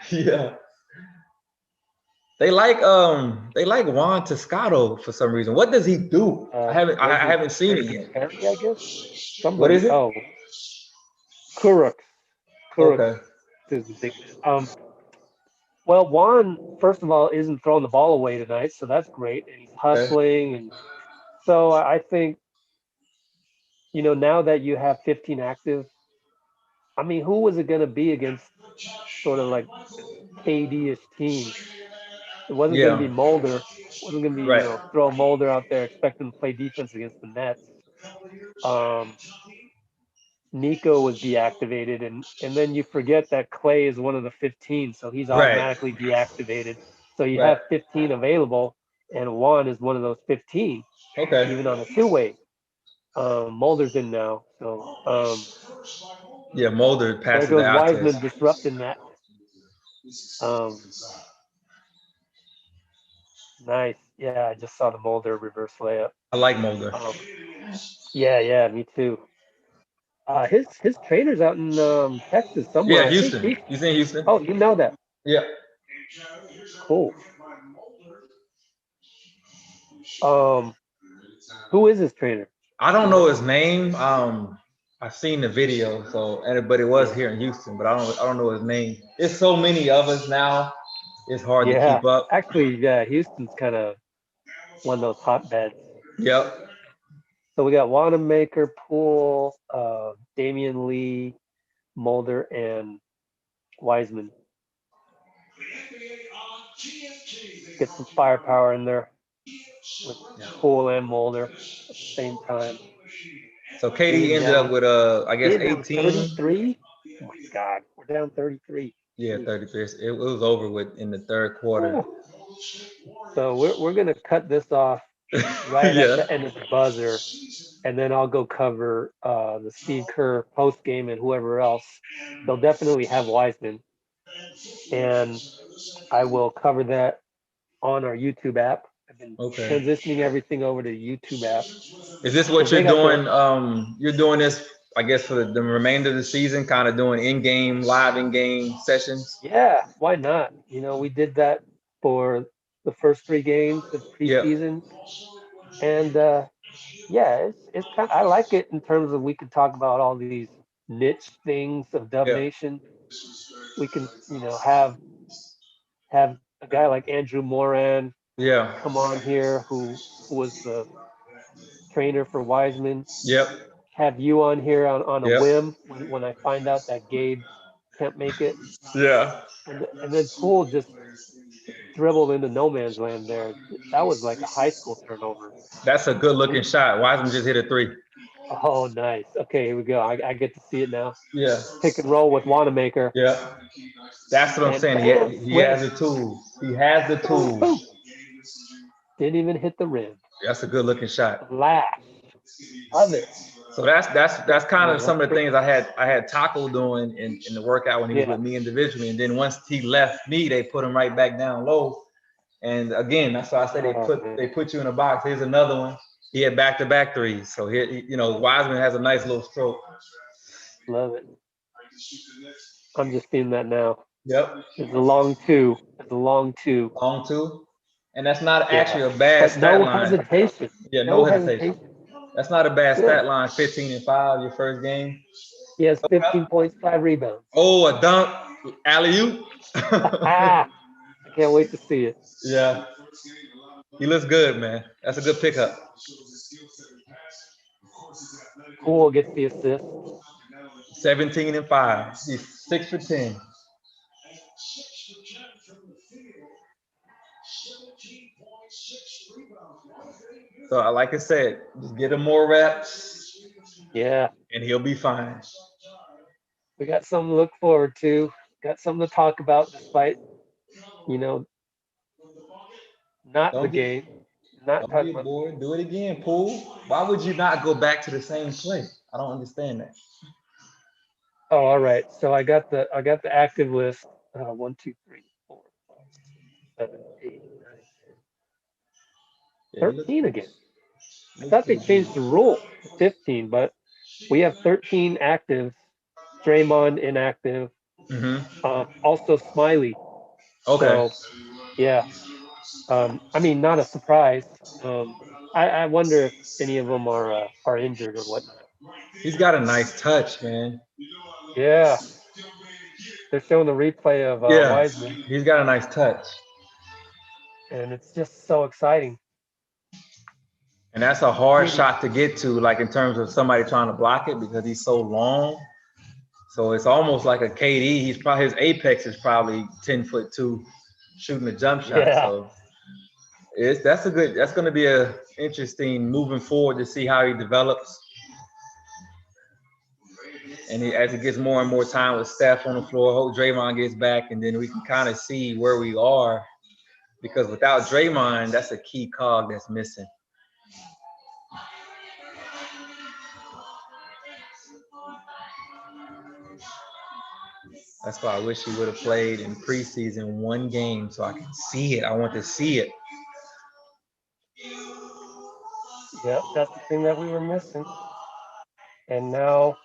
Yeah. They like Juan Toscado for some reason. What does he do? I Was it haven't seen it Grady yet. Perry? I guess What somebody. is it? Oh, Kurux. Kurux Okay. is the big man. Well, Juan, first of all, isn't throwing the ball away tonight, so that's great, and he's Okay. hustling, and so I think now that you have 15 active, I mean, who was it going to be against sort of like this KD-ish team? It wasn't going to be Yeah. Mulder. It wasn't going to be Right. throw Mulder out there, expect him to play defense against the Nets. Um, Nico was deactivated, and then you forget that Clay is one of the 15, so he's Right. automatically deactivated. So you Right. have 15 available, and Juan is one of those 15, Okay. even on a two-way. Mulder's in now, so Yeah, Mulder there passes the goes eye Wiseman test. disrupting that. Um, nice, yeah, I just saw the Mulder reverse layup. I like Mulder. Yeah, me too. His trainer's out in Texas somewhere. Yeah, I think Houston. He's in Houston. Oh, you know that. Yeah. Cool. Um, who is his trainer? I don't know his name. I've seen the video, but it was Yeah, here in Houston, but I don't know his name. There's so many of us now. It's hard to yeah. keep up. Actually, yeah, Houston's kind of one of those hotbeds. Yep. So we got Wanamaker, Poole, Damian Lee, Mulder, and Wiseman. Get some firepower in there with Poole and Mulder at the same time. So Katie Being ended up down, with I guess being down 18. 33. Oh my God, we're down 33. Yeah, Jeez. 33. It was over with in the third quarter. Whew. So we're gonna cut this off right at Yeah. the end of the buzzer, and then I'll go cover the Steve Kerr post game and whoever else. They'll definitely have Wiseman, and I will cover that on our YouTube app. I've been Okay. transitioning everything over to the YouTube app Is this what because they you're got their doing? You're doing this, I guess, for the remainder of the season, kind of doing live in-game sessions. yeah. Why not? We did that for the first 3 games of Yep. preseason, and yeah, it's kind. I like it in terms of we could talk about all these niche things of Dub Yep. Nation. We can have a guy like Andrew Moran Yeah. come on here who was the trainer for Wiseman. Yep. Have you on here on a Yep. whim when I find out that Gabe can't make it, Yeah. and then Poole just dribbled into no man's land there. That was like a high school turnover. That's a good looking We shot. Wiseman just hit a 3. Oh nice. Okay, here we go. I get to see it now. Yeah. Pick and roll with Wanamaker. Yeah. That's what I'm And saying. bam, He has swish. the tools. He has the Boom, tools. boom. Didn't even hit the rim. That's a good looking shot. Flash. Love it. So that's kind of Yeah, some of the things I had Taco doing in the workout when he was Yeah. with me individually, and then once he left me, they put him right back down low. And again, that's why I said they put you in a box. Here's another one. He had back-to-back threes. So here, Wiseman has a nice little stroke. Love it. I'm just seeing that now. Yep. It's a long two. It's a long two. Long two. And that's not Yeah. actually a bad But stat no line. hesitation. Yeah, no hesitation. That's not a bad Yeah. stat line. 15-5, your first game. He has 15 points, 5 rebounds. Oh, a dunk, alley-oop. I can't wait to see it. Yeah. He looks good, man. That's a good pickup. Cool gets the assist. 17-5. He's 6 for 10. So, like I said, just get him more reps. Yeah. And he'll be fine. We got something to look forward to. Got something to talk about despite, not the game. Not Don't talking be about. bored. Do it again, Poole. Why would you not go back to the same play? I don't understand that. Oh, all right. So I got the active list. 1, 2, 3, 4, 5, 6, 7, 8, 9, 10. 13 again. I thought they changed the rule to 15, but we have 13 active. Draymond inactive. Also Smiley. Okay. So, yeah. I mean, not a surprise. I wonder if any of them are injured or whatnot. He's got a nice touch, man. Yeah. They're showing the replay of Wiseman, he's got a nice touch. and it's just so exciting. And that's a hard shot to get to, like in terms of somebody trying to block it because he's so long. So it's almost like a KD. His apex is probably 10'2", shooting a jump shot. Yeah. So that's going to be a interesting moving forward to see how he develops. And as he gets more and more time with Steph on the floor, hope Draymond gets back, and then we can kind of see where we are. Because without Draymond, that's a key cog that's missing. That's why I wish he would have played in preseason one game so I can see it. I want to see it. Yeah, that's the thing that we were missing. And now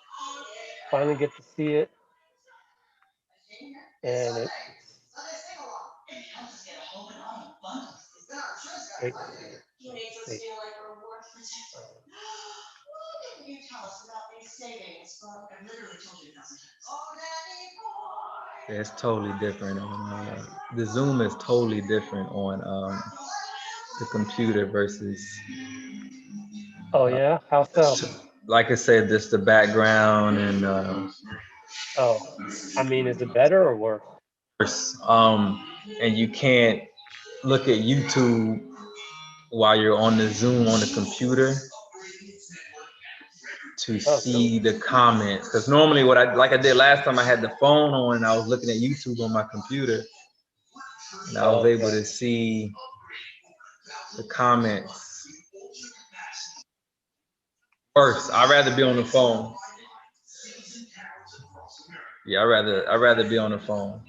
finally get to see it. And it's great to see it. Yeah, it's totally different on the Zoom is totally different on the computer versus. Oh yeah, how so? Like I said, just the background and. I mean, is it better or worse? And you can't look at YouTube while you're on the Zoom on the computer to see the comments. Because normally I did last time, I had the phone on and I was looking at YouTube on my computer. And I was able to see the comments. First, I'd rather be on the phone. Yeah, I'd rather be on the phone.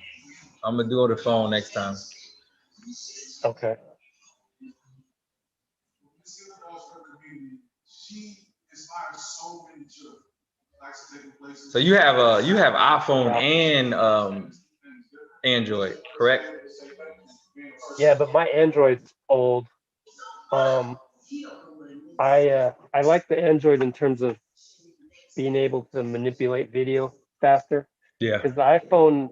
I'm gonna do it on the phone next time. Okay. So you have iPhone and Android, correct? Yeah, but my Android's old. I like the Android in terms of being able to manipulate video faster. Yeah. Because the iPhone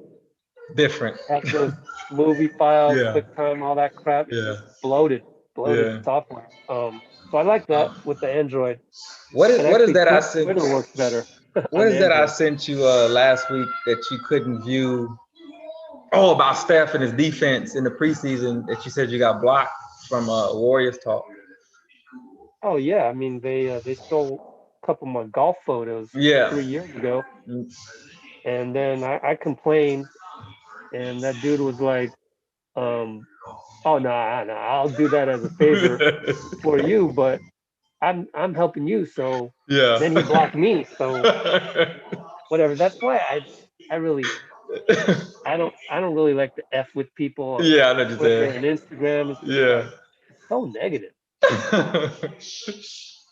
different has those movie files, QuickTime, all that crap. It's just bloated software. So I like that with the Android. What is that I sent? Twitter works better. What is that I sent you last week that you couldn't view? Oh, about Steph and his defense in the preseason that you said you got blocked from Warriors talk. Oh yeah, I mean they stole a couple of my golf photos 3 years ago, and then I complained, and that dude was like, "Oh no, I'll do that as a favor for you, but I'm helping you, so Yeah. then he blocked me, so whatever. That's why I don't really like to F with people on Yeah, I know what you're Twitter saying. and Instagram. It's just Yeah. like it's so negative.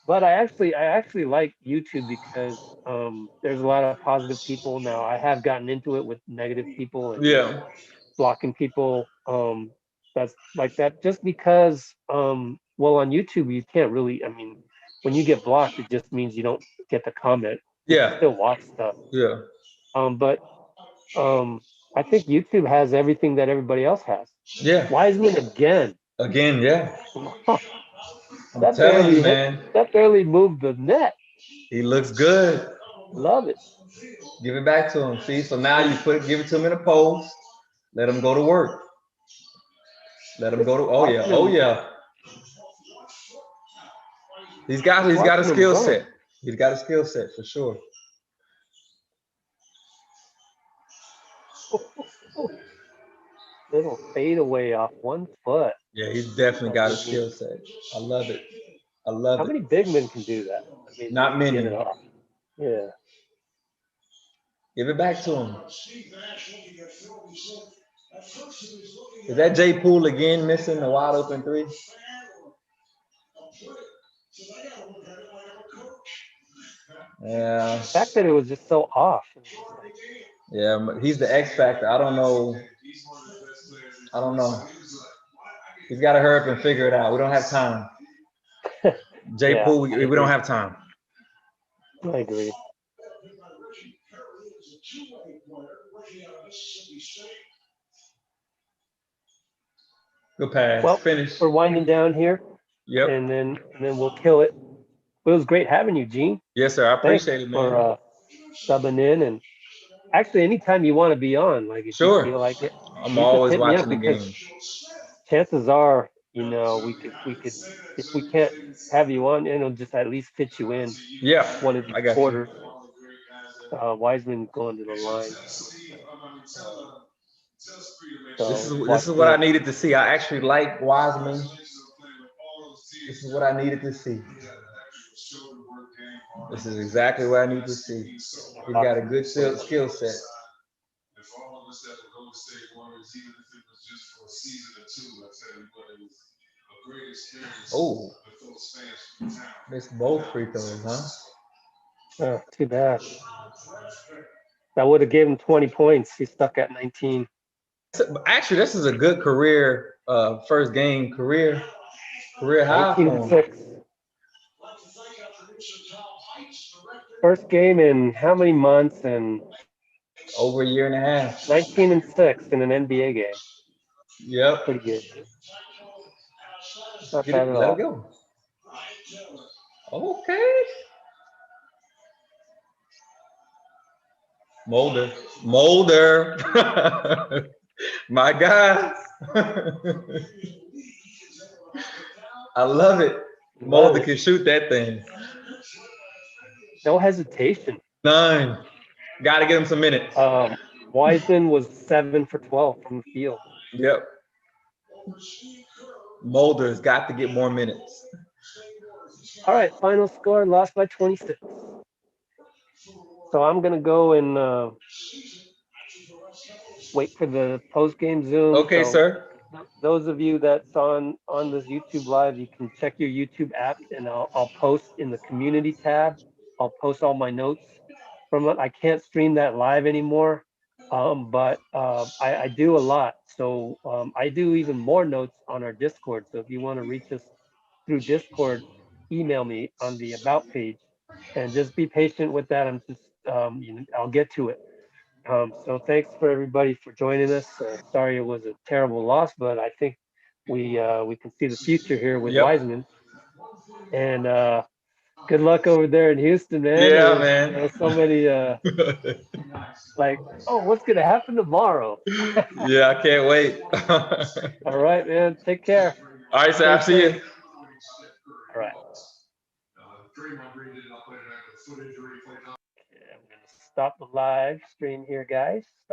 But I actually like YouTube because there's a lot of positive people now. I have gotten into it with negative people and Yeah. blocking people that's like that just because well on YouTube you can't really, I mean, when you get blocked it just means you don't get the comment. You can Yeah. still watch stuff. Yeah. But um I think YouTube has everything that everybody else has. Yeah. Wiseman again. Again, yeah. I'm That telling you, barely hit, man. that barely moved the net. He looks good. Love it. Give it back to him. See, so now you give it to him in a post. Let him go to work. Let him go to. Oh yeah. Watching Oh him, yeah. He's got a watching him skill run. set. He's got a skill set for sure. Little fade away off 1 foot. Yeah, he's definitely I got a mean, skill set. I love it. I love how it. many big men can do that? I mean, Not just get it many. off. Yeah. Give it back to him. Is that Jay Poole again missing the wide open three? Yeah. The fact that it was just so off. It was just like, Yeah, but he's the X factor. I don't know. I don't know. He's got to hurry up and figure it out. We don't have time. Jay yeah, Poole, I we don't agree. have time. I agree. Good pass. Well, Finish. we're winding down here, Yep. and then we'll kill it. It was great having you, Gene. Yes, sir. I Thanks appreciate it, for man. subbing in. And actually, anytime you want to be on, like if you Sure. feel like it, I'm you just always hit me up watching the because game. chances are, we could if we can't have you on, it'll just at least fit you in Yeah, one of these I got you. quarters. Wiseman going to the line. This So is watch what I this. needed to see. I actually like Wiseman. This is what I needed to see. This is exactly what I need to see. He's got a good skill set. Oh, missed both free throws, huh? Oh, too bad. That would have gave him 20 points. He's stuck at 19. Actually, this is a good career, first game career high 19 and for him. 6. First game in how many months? And Over a year and a half. 19 and 6 in an NBA game. Yep. Pretty good. Not Get bad it. at Let it all. go. Okay. Mulder. My God. I love it. Love Mulder it. can shoot that thing. No hesitation. 9. Got to get him some minutes. Wiseman was 7 for 12 from the field. Yep. Mulder's got to get more minutes. All right, final score lost by 26. So I'm gonna go and wait for the post game Zoom. Okay, So sir. those of you that's on this YouTube live, you can check your YouTube app, and I'll post in the community tab. I'll post all my notes from it. I can't stream that live anymore, but I do a lot. So I do even more notes on our Discord. So if you want to reach us through Discord, email me on the about page, and just be patient with that. I'm just I'll get to it. So thanks for everybody for joining us. Sorry it was a terrible loss, but I think we can see the future here with Yep. Wiseman. And good luck over there in Houston, man. Yeah, There man. was so many like, oh, what's gonna happen tomorrow? Yeah, I can't wait. All right, man. Take care. All right, sir. Stay I'll see safe. you. All right. Okay, I'm gonna stop the live stream here, guys. Stop.